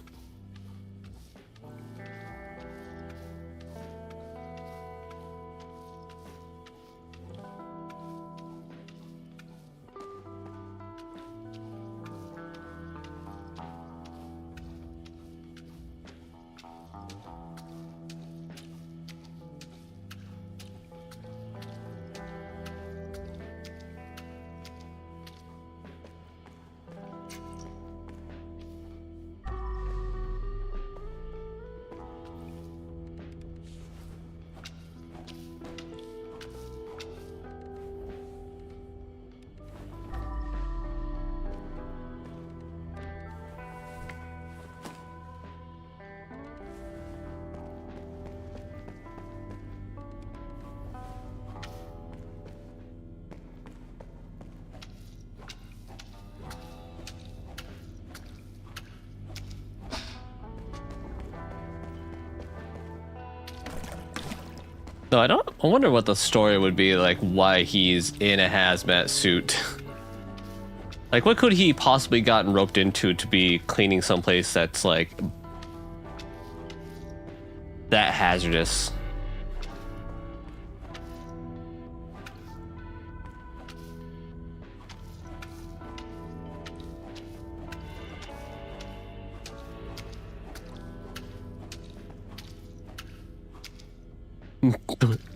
No, I don't. I wonder what the story would be like. Why he's in a hazmat suit. Like, what could he possibly gotten roped into to be cleaning someplace that's like that hazardous?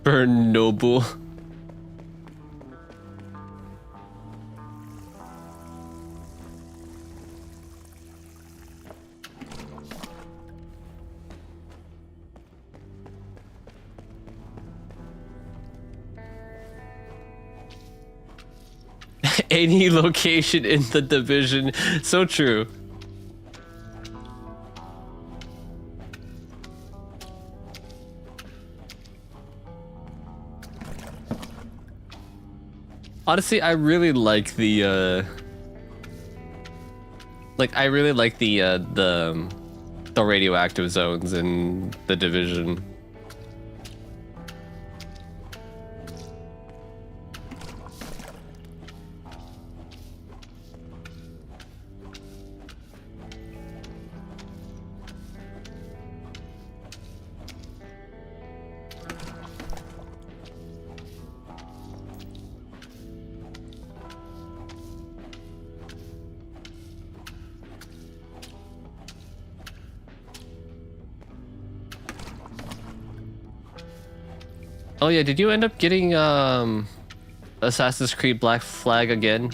Burn Noble. Any location in the division. So true. Honestly, I really like the the radioactive zones in the division. Oh yeah, did you end up getting Assassin's Creed Black Flag again?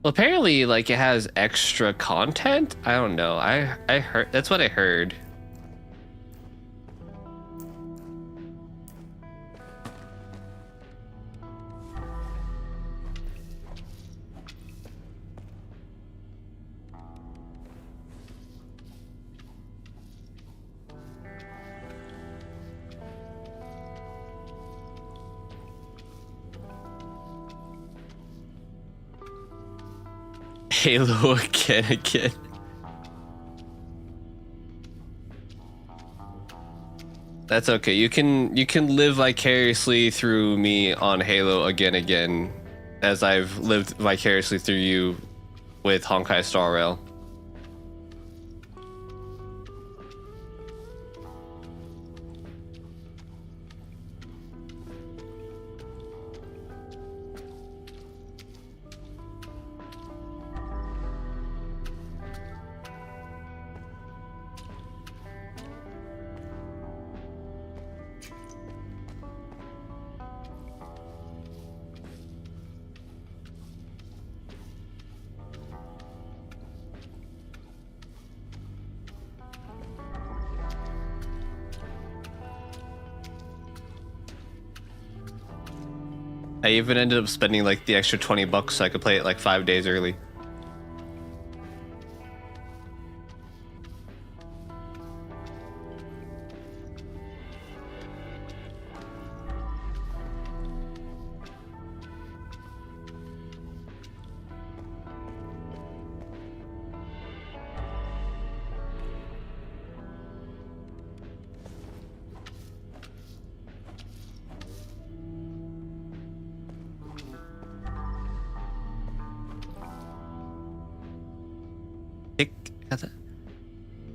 Well, apparently, like, it has extra content. I don't know. I heard, that's what I heard. Halo again. That's okay. You can live vicariously through me on Halo again, as I've lived vicariously through you with Honkai Star Rail. I even ended up spending like the extra $20 so I could play it like 5 days early.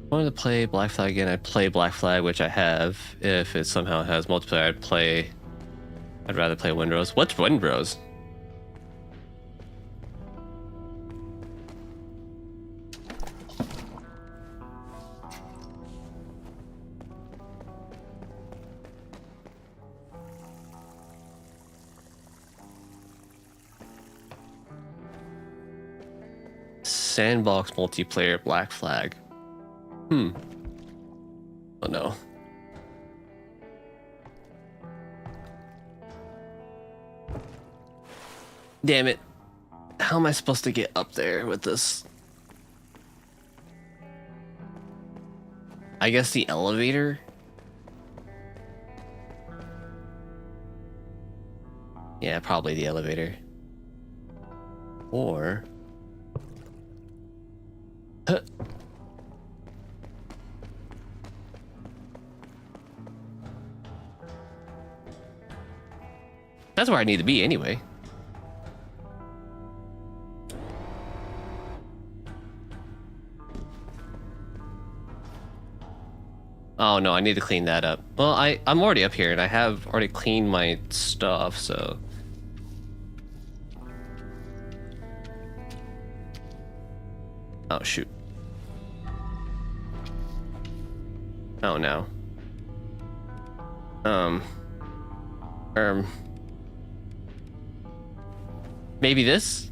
I wanted to play Black Flag again. I'd play Black Flag, which I have. If it somehow has multiplayer, I'd rather play Windrose. What's Windrose? Sandbox multiplayer Black Flag. Oh no. Damn it. How am I supposed to get up there with this? I guess the elevator? Yeah, probably the elevator. Or... Huh. That's where I need to be anyway. Oh no, I need to clean that up. Well, I'm already up here and I have already cleaned my stuff, so... Oh shoot. Oh no. Maybe this?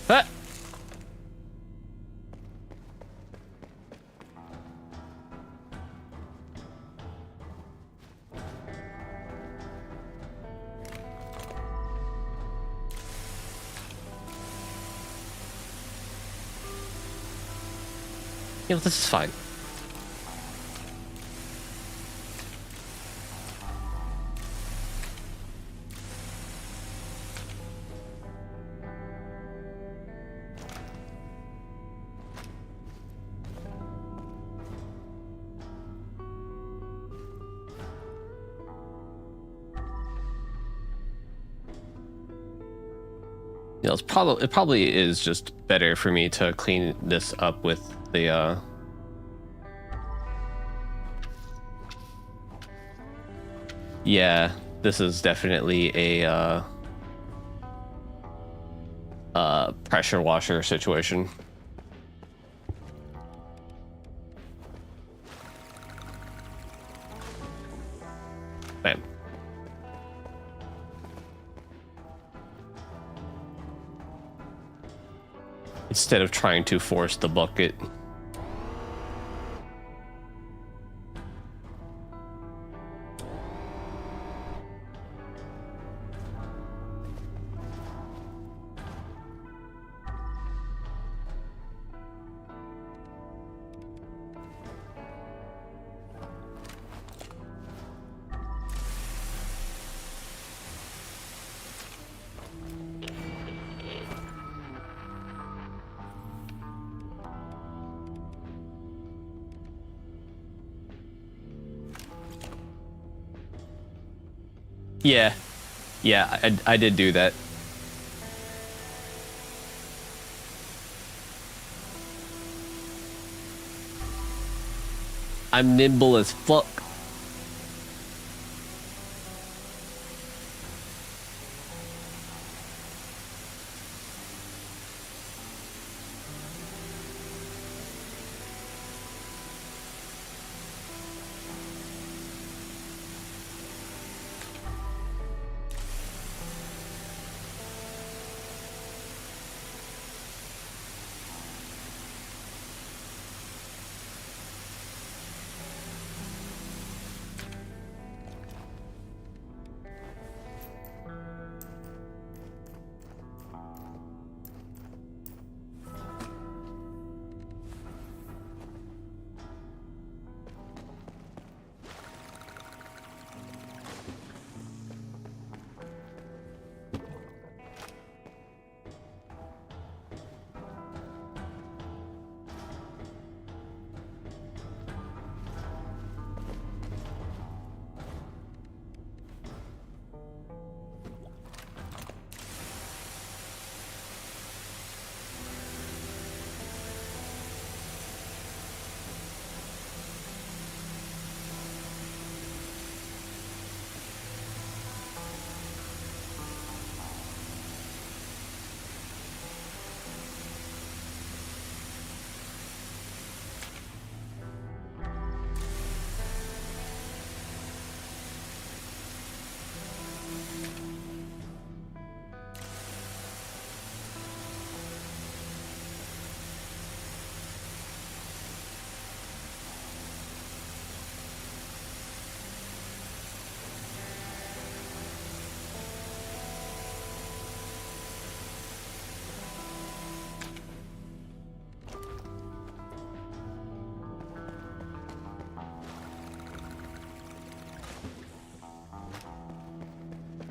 Ah! You know, this is fine. You know, it probably is just better for me to clean this up with the yeah, this is definitely a pressure washer situation. Bam. Instead of trying to force the bucket. Yeah, I did do that. I'm nimble as fuck.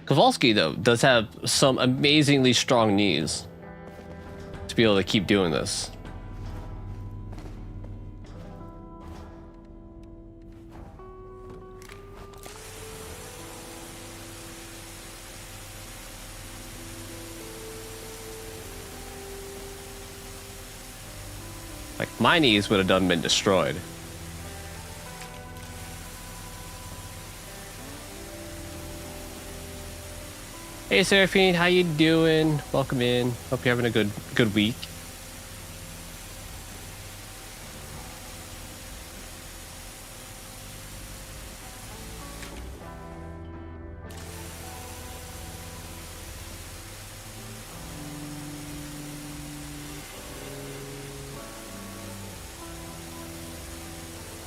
Kowalski, though, does have some amazingly strong knees to be able to keep doing this. Like, my knees would have been destroyed. Hey Seraphine, how you doing? Welcome in. Hope you're having a good week.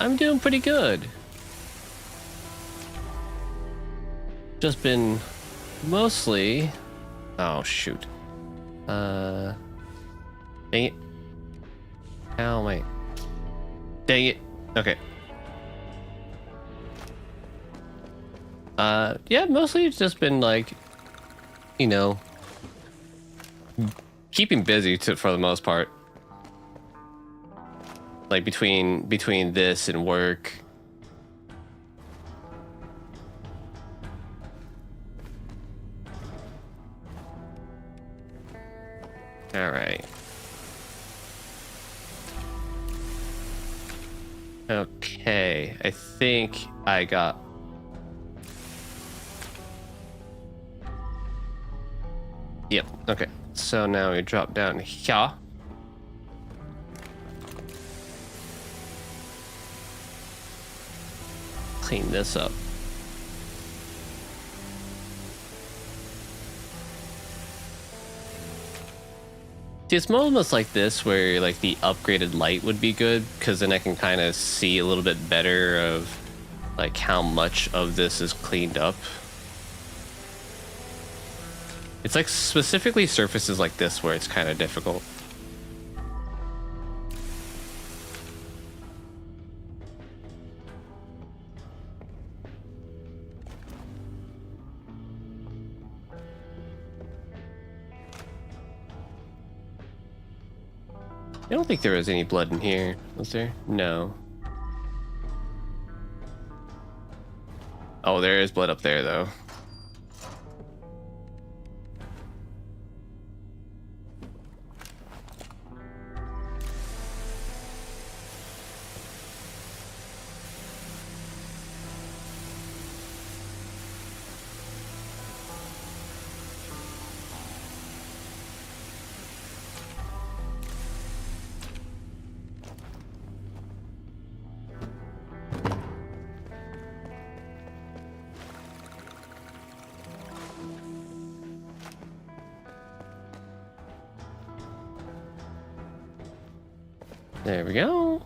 I'm doing pretty good. Just been mostly... Oh, shoot. Dang it. Oh, wait. Dang it. Okay. Yeah, mostly it's just been like, you know, keeping busy for the most part. Like between this and work. All right. Okay, I think I got... Yep, okay. So now we drop down here. Clean this up. See, it's moments like this where like the upgraded light would be good, because then I can kind of see a little bit better of like how much of this is cleaned up. It's like specifically surfaces like this where it's kind of difficult. I don't think there was any blood in here, was there? No. Oh, there is blood up there, though. There we go.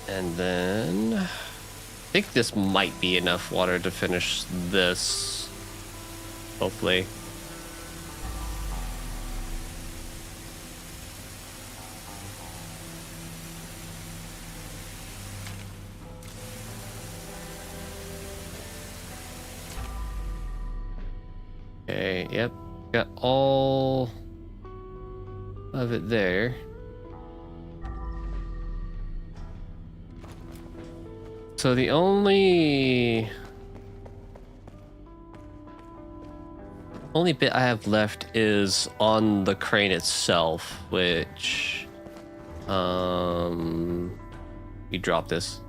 And then I think this might be enough water to finish this, hopefully. Okay, yep, got all of it there. So the only bit I have left is on the crane itself, which you drop this.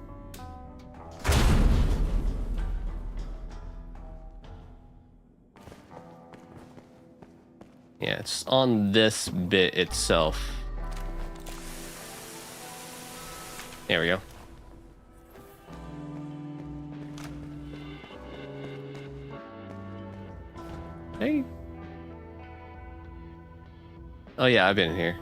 Yeah, it's on this bit itself. There we go. Hey. Oh yeah, I've been in here.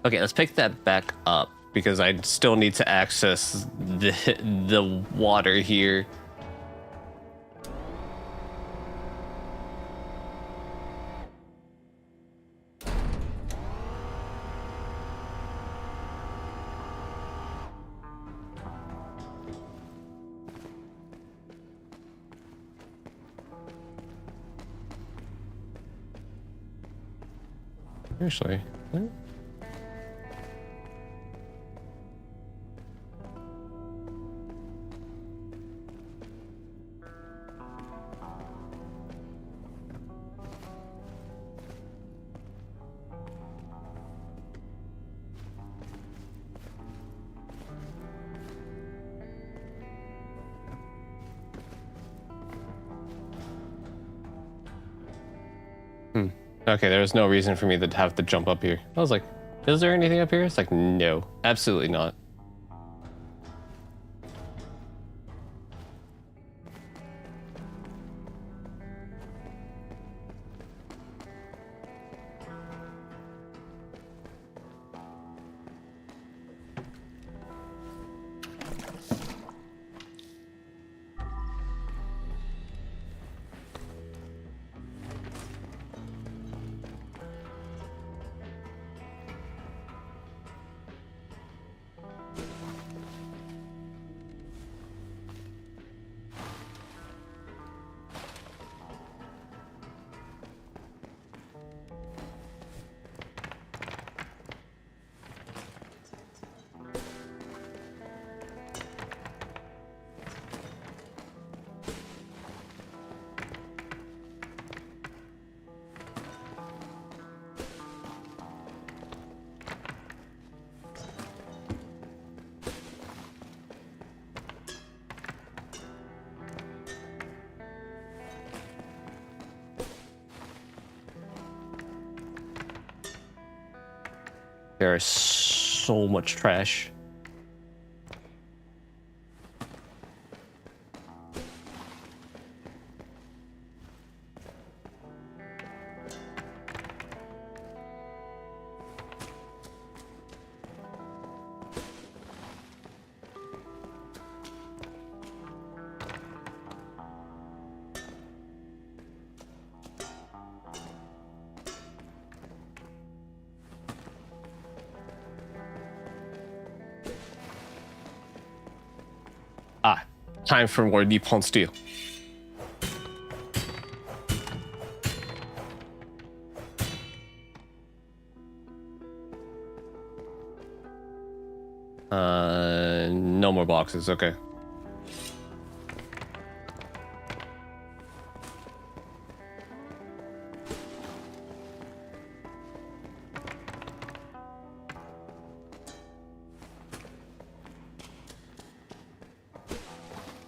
Okay, let's pick that back up because I still need to access the water here. Actually, what? Okay, there was no reason for me to have to jump up here. I was like, is there anything up here? It's like, no, absolutely not. There is so much trash. Ah, time for more Nippon steel. No more boxes, okay.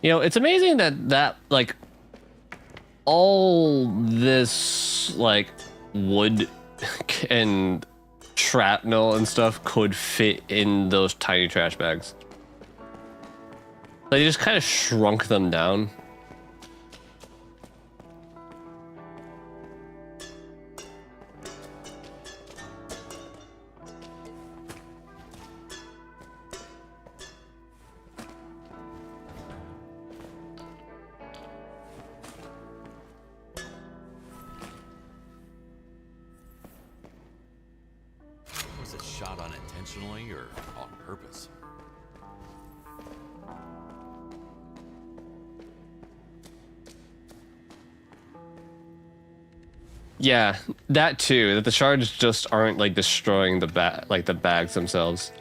You know, it's amazing that like all this like wood and shrapnel and stuff could fit in those tiny trash bags. They just kind of shrunk them down. Was it shot unintentionally or on purpose? Yeah, that too. That the shards just aren't like destroying the the bags themselves.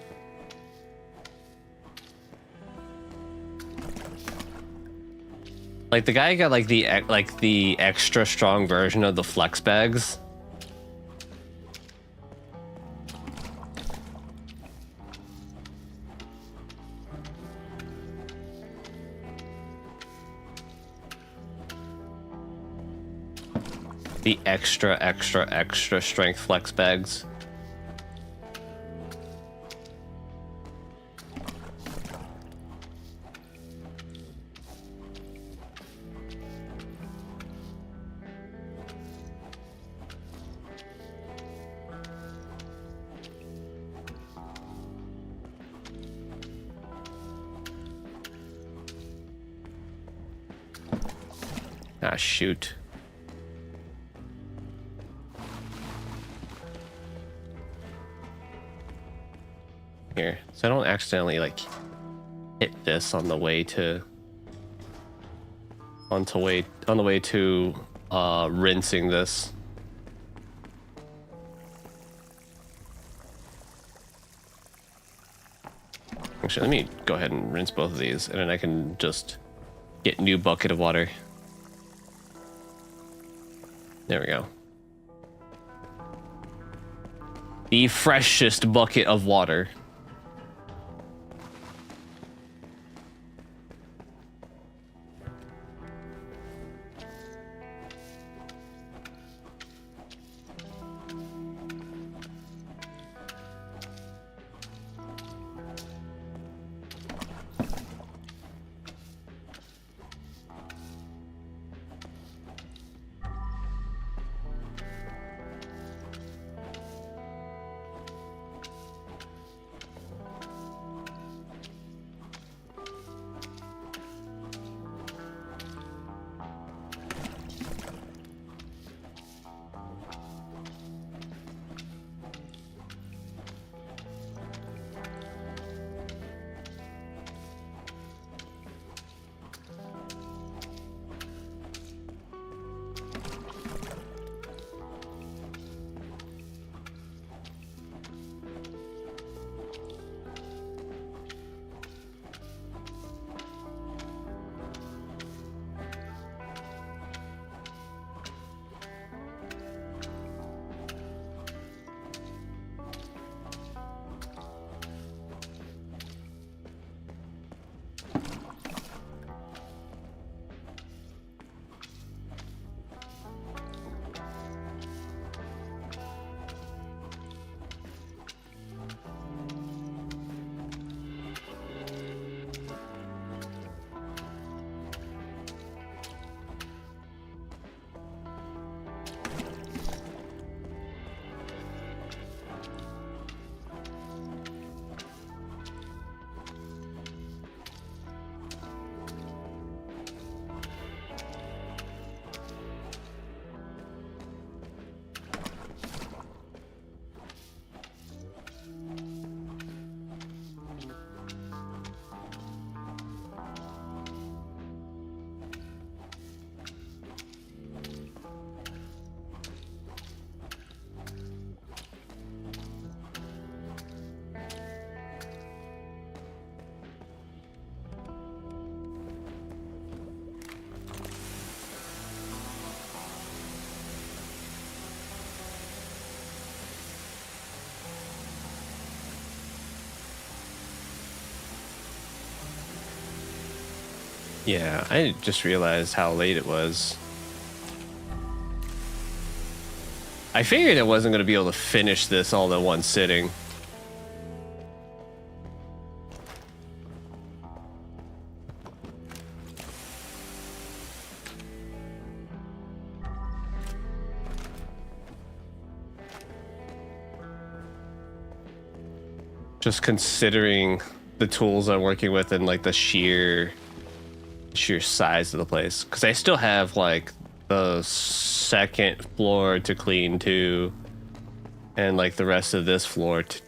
Like the guy got like the extra strong version of the flex bags. The extra strength flex bags. Ah, shoot. Here, so I don't accidentally like hit this on the way to on the way to rinsing this. Actually, let me go ahead and rinse both of these, and then I can just get new bucket of water. There we go. The freshest bucket of water. Yeah, I just realized how late it was. I figured I wasn't going to be able to finish this all in one sitting. Just considering the tools I'm working with and like the sheer size of the place, because I still have like the second floor to clean too, and like the rest of this floor to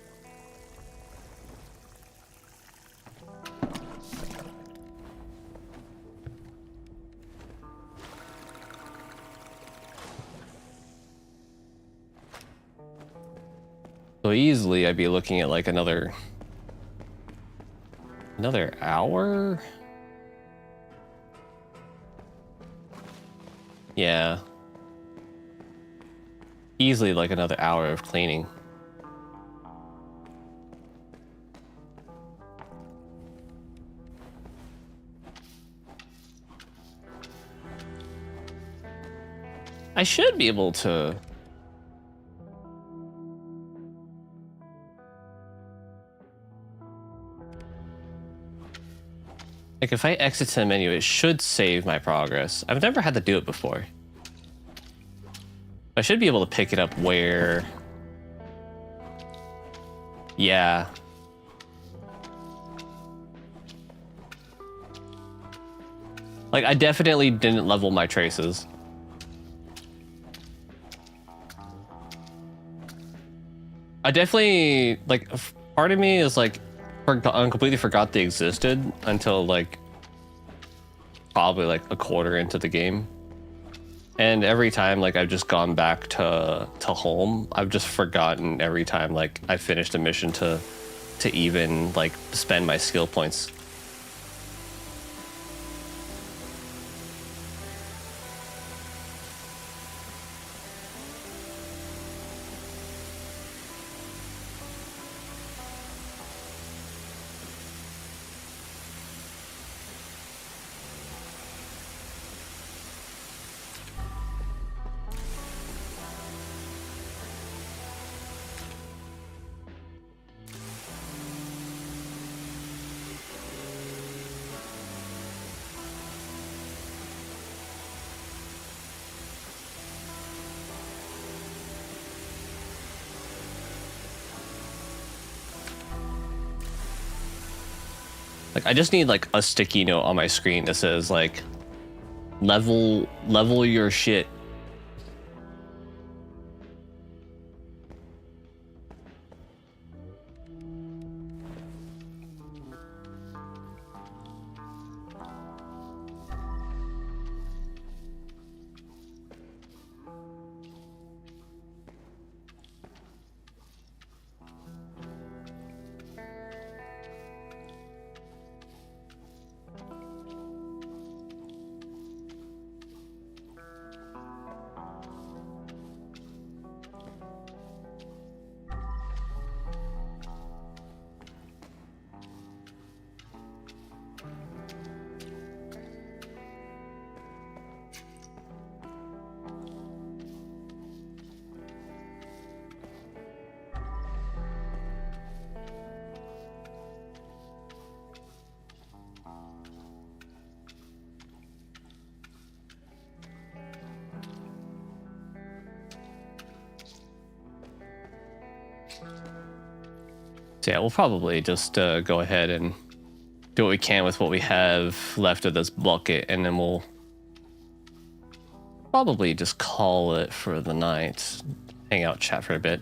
so easily I'd be looking at like another hour. Yeah. Easily like another hour of cleaning. I should be able to... Like, if I exit to the menu, it should save my progress. I've never had to do it before. I should be able to pick it up where... Yeah. Like, I definitely didn't level my traces. I definitely, like, part of me is like, I completely forgot they existed until like probably like a quarter into the game, and every time like I've just gone back to home, I've just forgotten every time like I finished a mission to to even like spend my skill points. Like, I just need like a sticky note on my screen that says like, level your shit. So yeah, we'll probably just go ahead and do what we can with what we have left of this bucket, and then we'll probably just call it for the night. Hang out, chat for a bit.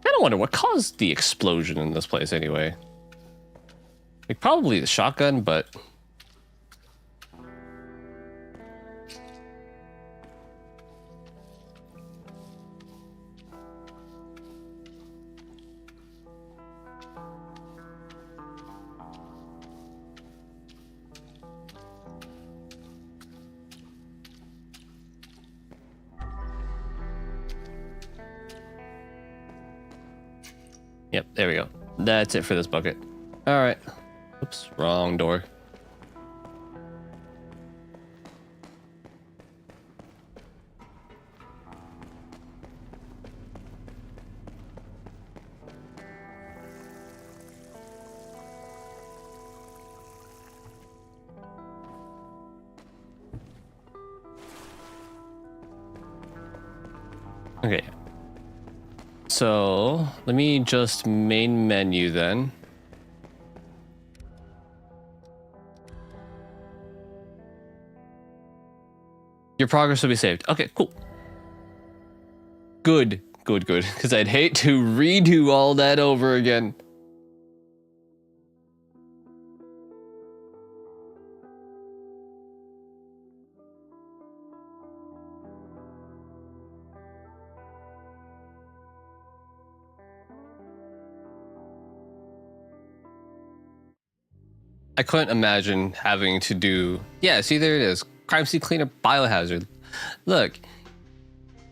I don't wonder what caused the explosion in this place anyway. Like, probably the shotgun, but... Yep, there we go. That's it for this bucket. All right. Oops, wrong door. Okay. So, let me just main menu then. Your progress will be saved. Okay, cool. Good. Because I'd hate to redo all that over again. I couldn't imagine having to do... Yeah, see, there it is. Crime scene cleanup, biohazard. Look,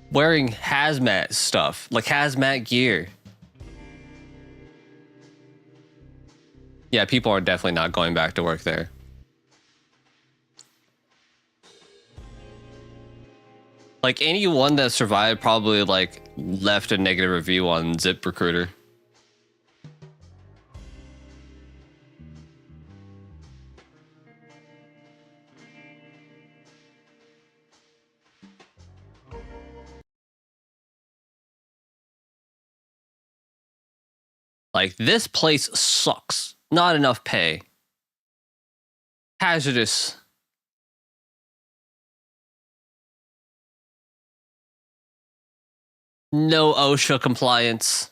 wearing hazmat stuff, like hazmat gear. Yeah, people are definitely not going back to work there. Like, anyone that survived probably like left a negative review on ZipRecruiter. Like, this place sucks. Not enough pay. Hazardous. No OSHA compliance.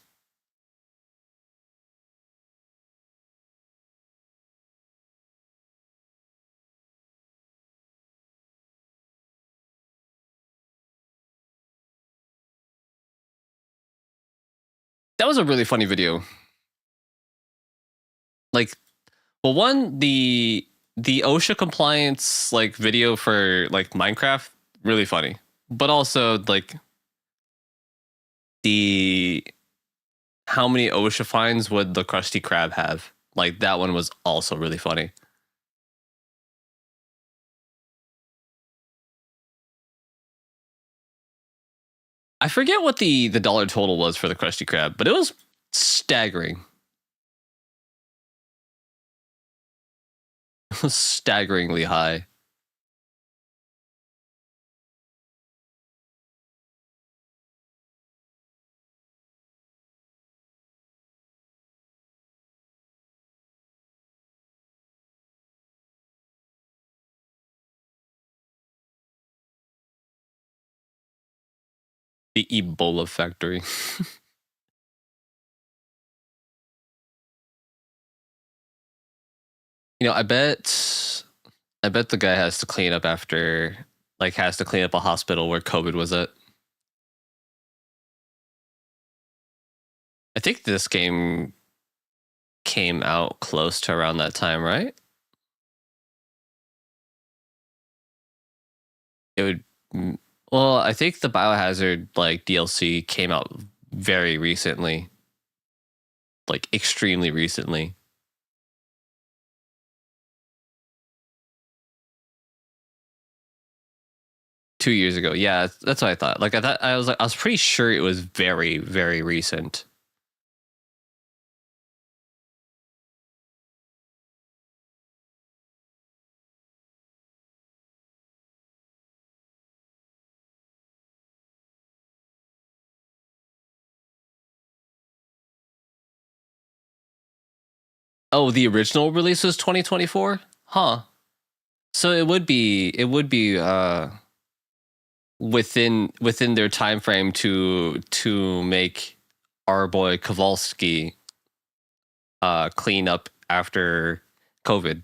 That was a really funny video. Like, well, one, the OSHA compliance like video for like Minecraft, really funny. But also like the how many OSHA fines would the Krusty Krab have? Like that one was also really funny. I forget what the dollar total was for the Krusty Krab, but it was staggering. It was staggeringly high. The Ebola factory. You know, I bet the guy has to clean up after, like, has to clean up a hospital where COVID was at. I think this game came out close to around that time, right? It would, well, I think the Biohazard like DLC came out very recently, like extremely recently. Two years ago. Yeah, that's what I thought. Like I was pretty sure it was very, very recent. Oh, the original release was 2024? Huh. So it would be within their time frame to make our boy Kowalski clean up after COVID.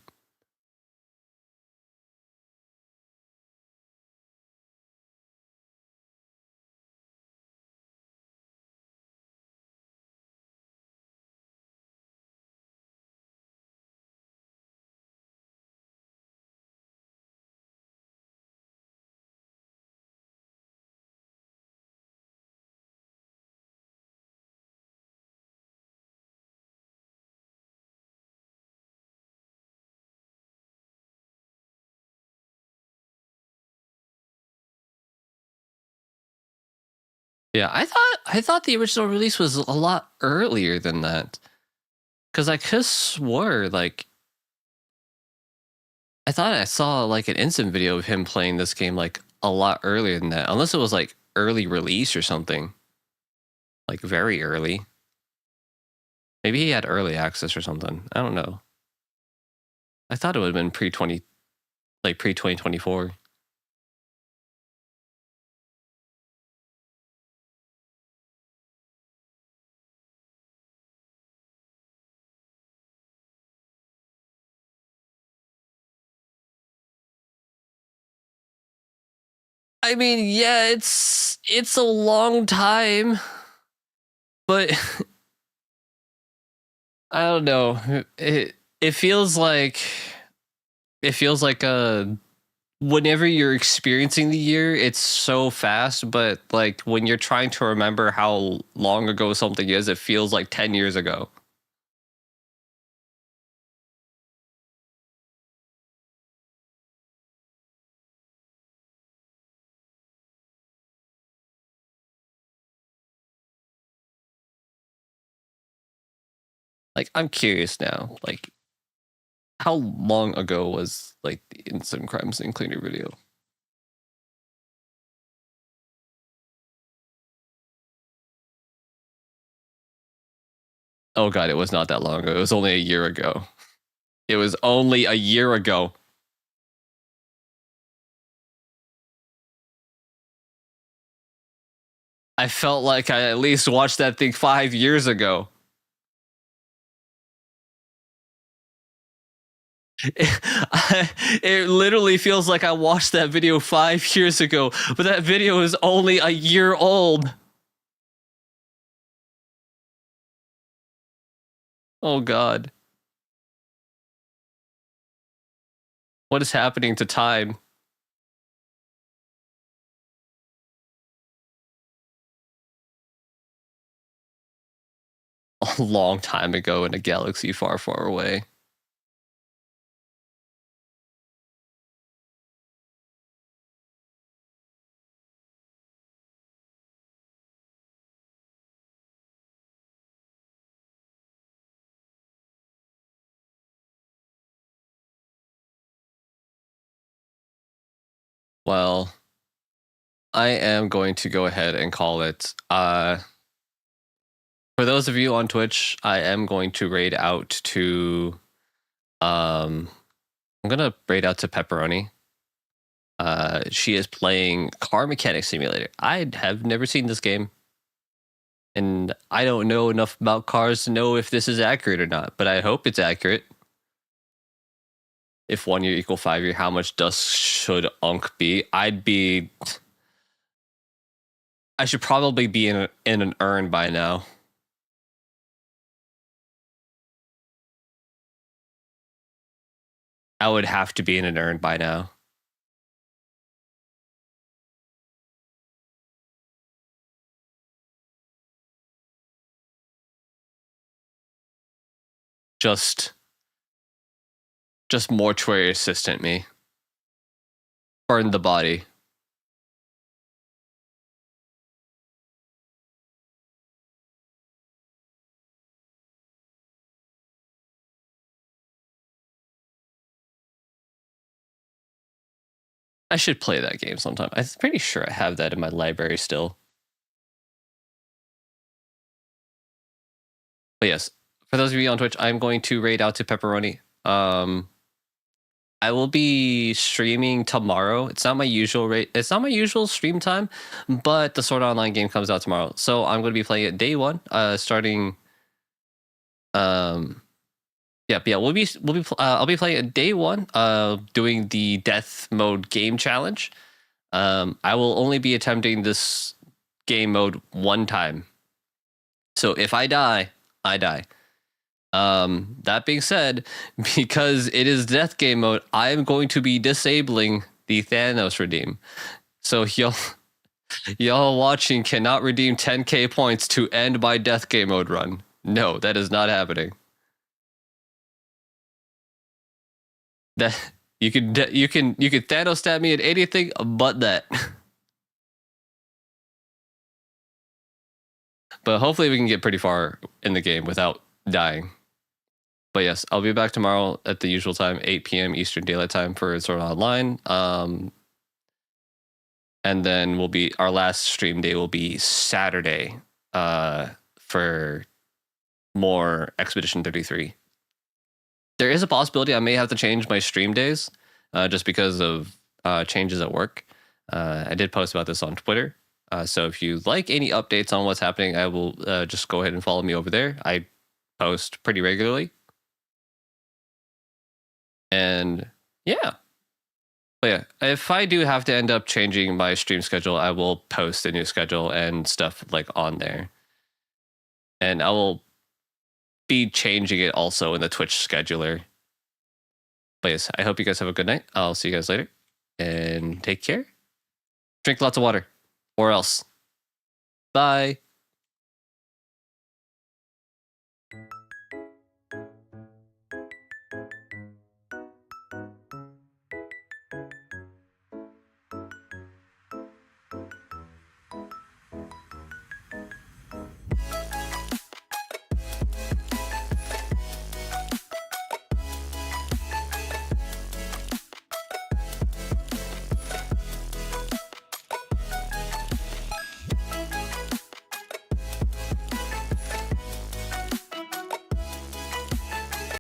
Yeah, I thought the original release was a lot earlier than that. Cause I could swore like I thought I saw like an instant video of him playing this game like a lot earlier than that. Unless it was like early release or something. Like very early. Maybe he had early access or something. I don't know. I thought it would have been pre-2024. I mean, yeah, it's a long time, but I don't know. It feels like whenever you're experiencing the year, it's so fast, but like when you're trying to remember how long ago something is, it feels like 10 years ago. Like I'm curious now, like how long ago was like the Instant Crime Scene Cleaner video? Oh god, it was not that long ago. It was only a year ago. It was only a year ago. I felt like I at least watched that thing 5 years ago. It literally feels like I watched that video 5 years ago, but that video is only a year old. Oh God. What is happening to time? A long time ago in a galaxy far, far away. Well, I am going to go ahead and call it. For those of you on Twitch, I am going to raid out to I'm gonna raid out to Pepperoni. She is playing Car Mechanic Simulator. I have never seen this game, and I don't know enough about cars to know if this is accurate or not, but I hope it's accurate. If 1 year equal 5 year, how much dust should Unk be? I should probably be in an urn by now. I would have to be in an urn by now. Just mortuary assistant me. Burn the body. I should play that game sometime. I'm pretty sure I have that in my library still. But yes, for those of you on Twitch, I'm going to raid out to Pepperoni. I will be streaming tomorrow. It's not my usual rate. It's not my usual stream time, but the Sword Art Online game comes out tomorrow, so I'm going to be playing it day one. Starting. Yeah. I'll be playing it day one. Doing the death mode game challenge. I will only be attempting this game mode one time. So if I die, I die. That being said, because it is death game mode, I am going to be disabling the Thanos redeem. So y'all watching cannot redeem 10k points to end my death game mode run. No, that is not happening. That you can Thanos stab me at anything but that. But hopefully we can get pretty far in the game without dying. But yes, I'll be back tomorrow at the usual time, 8 p.m. Eastern Daylight Time for Sword Art Online. And then our last stream day will be Saturday for more Expedition 33. There is a possibility I may have to change my stream days just because of changes at work. I did post about this on Twitter. So if you like any updates on what's happening, I will just go ahead and follow me over there. I post pretty regularly. And yeah. But yeah, if I do have to end up changing my stream schedule, I will post a new schedule and stuff like on there. And I will be changing it also in the Twitch scheduler. But yes, I hope you guys have a good night. I'll see you guys later. And take care. Drink lots of water. Or else. Bye.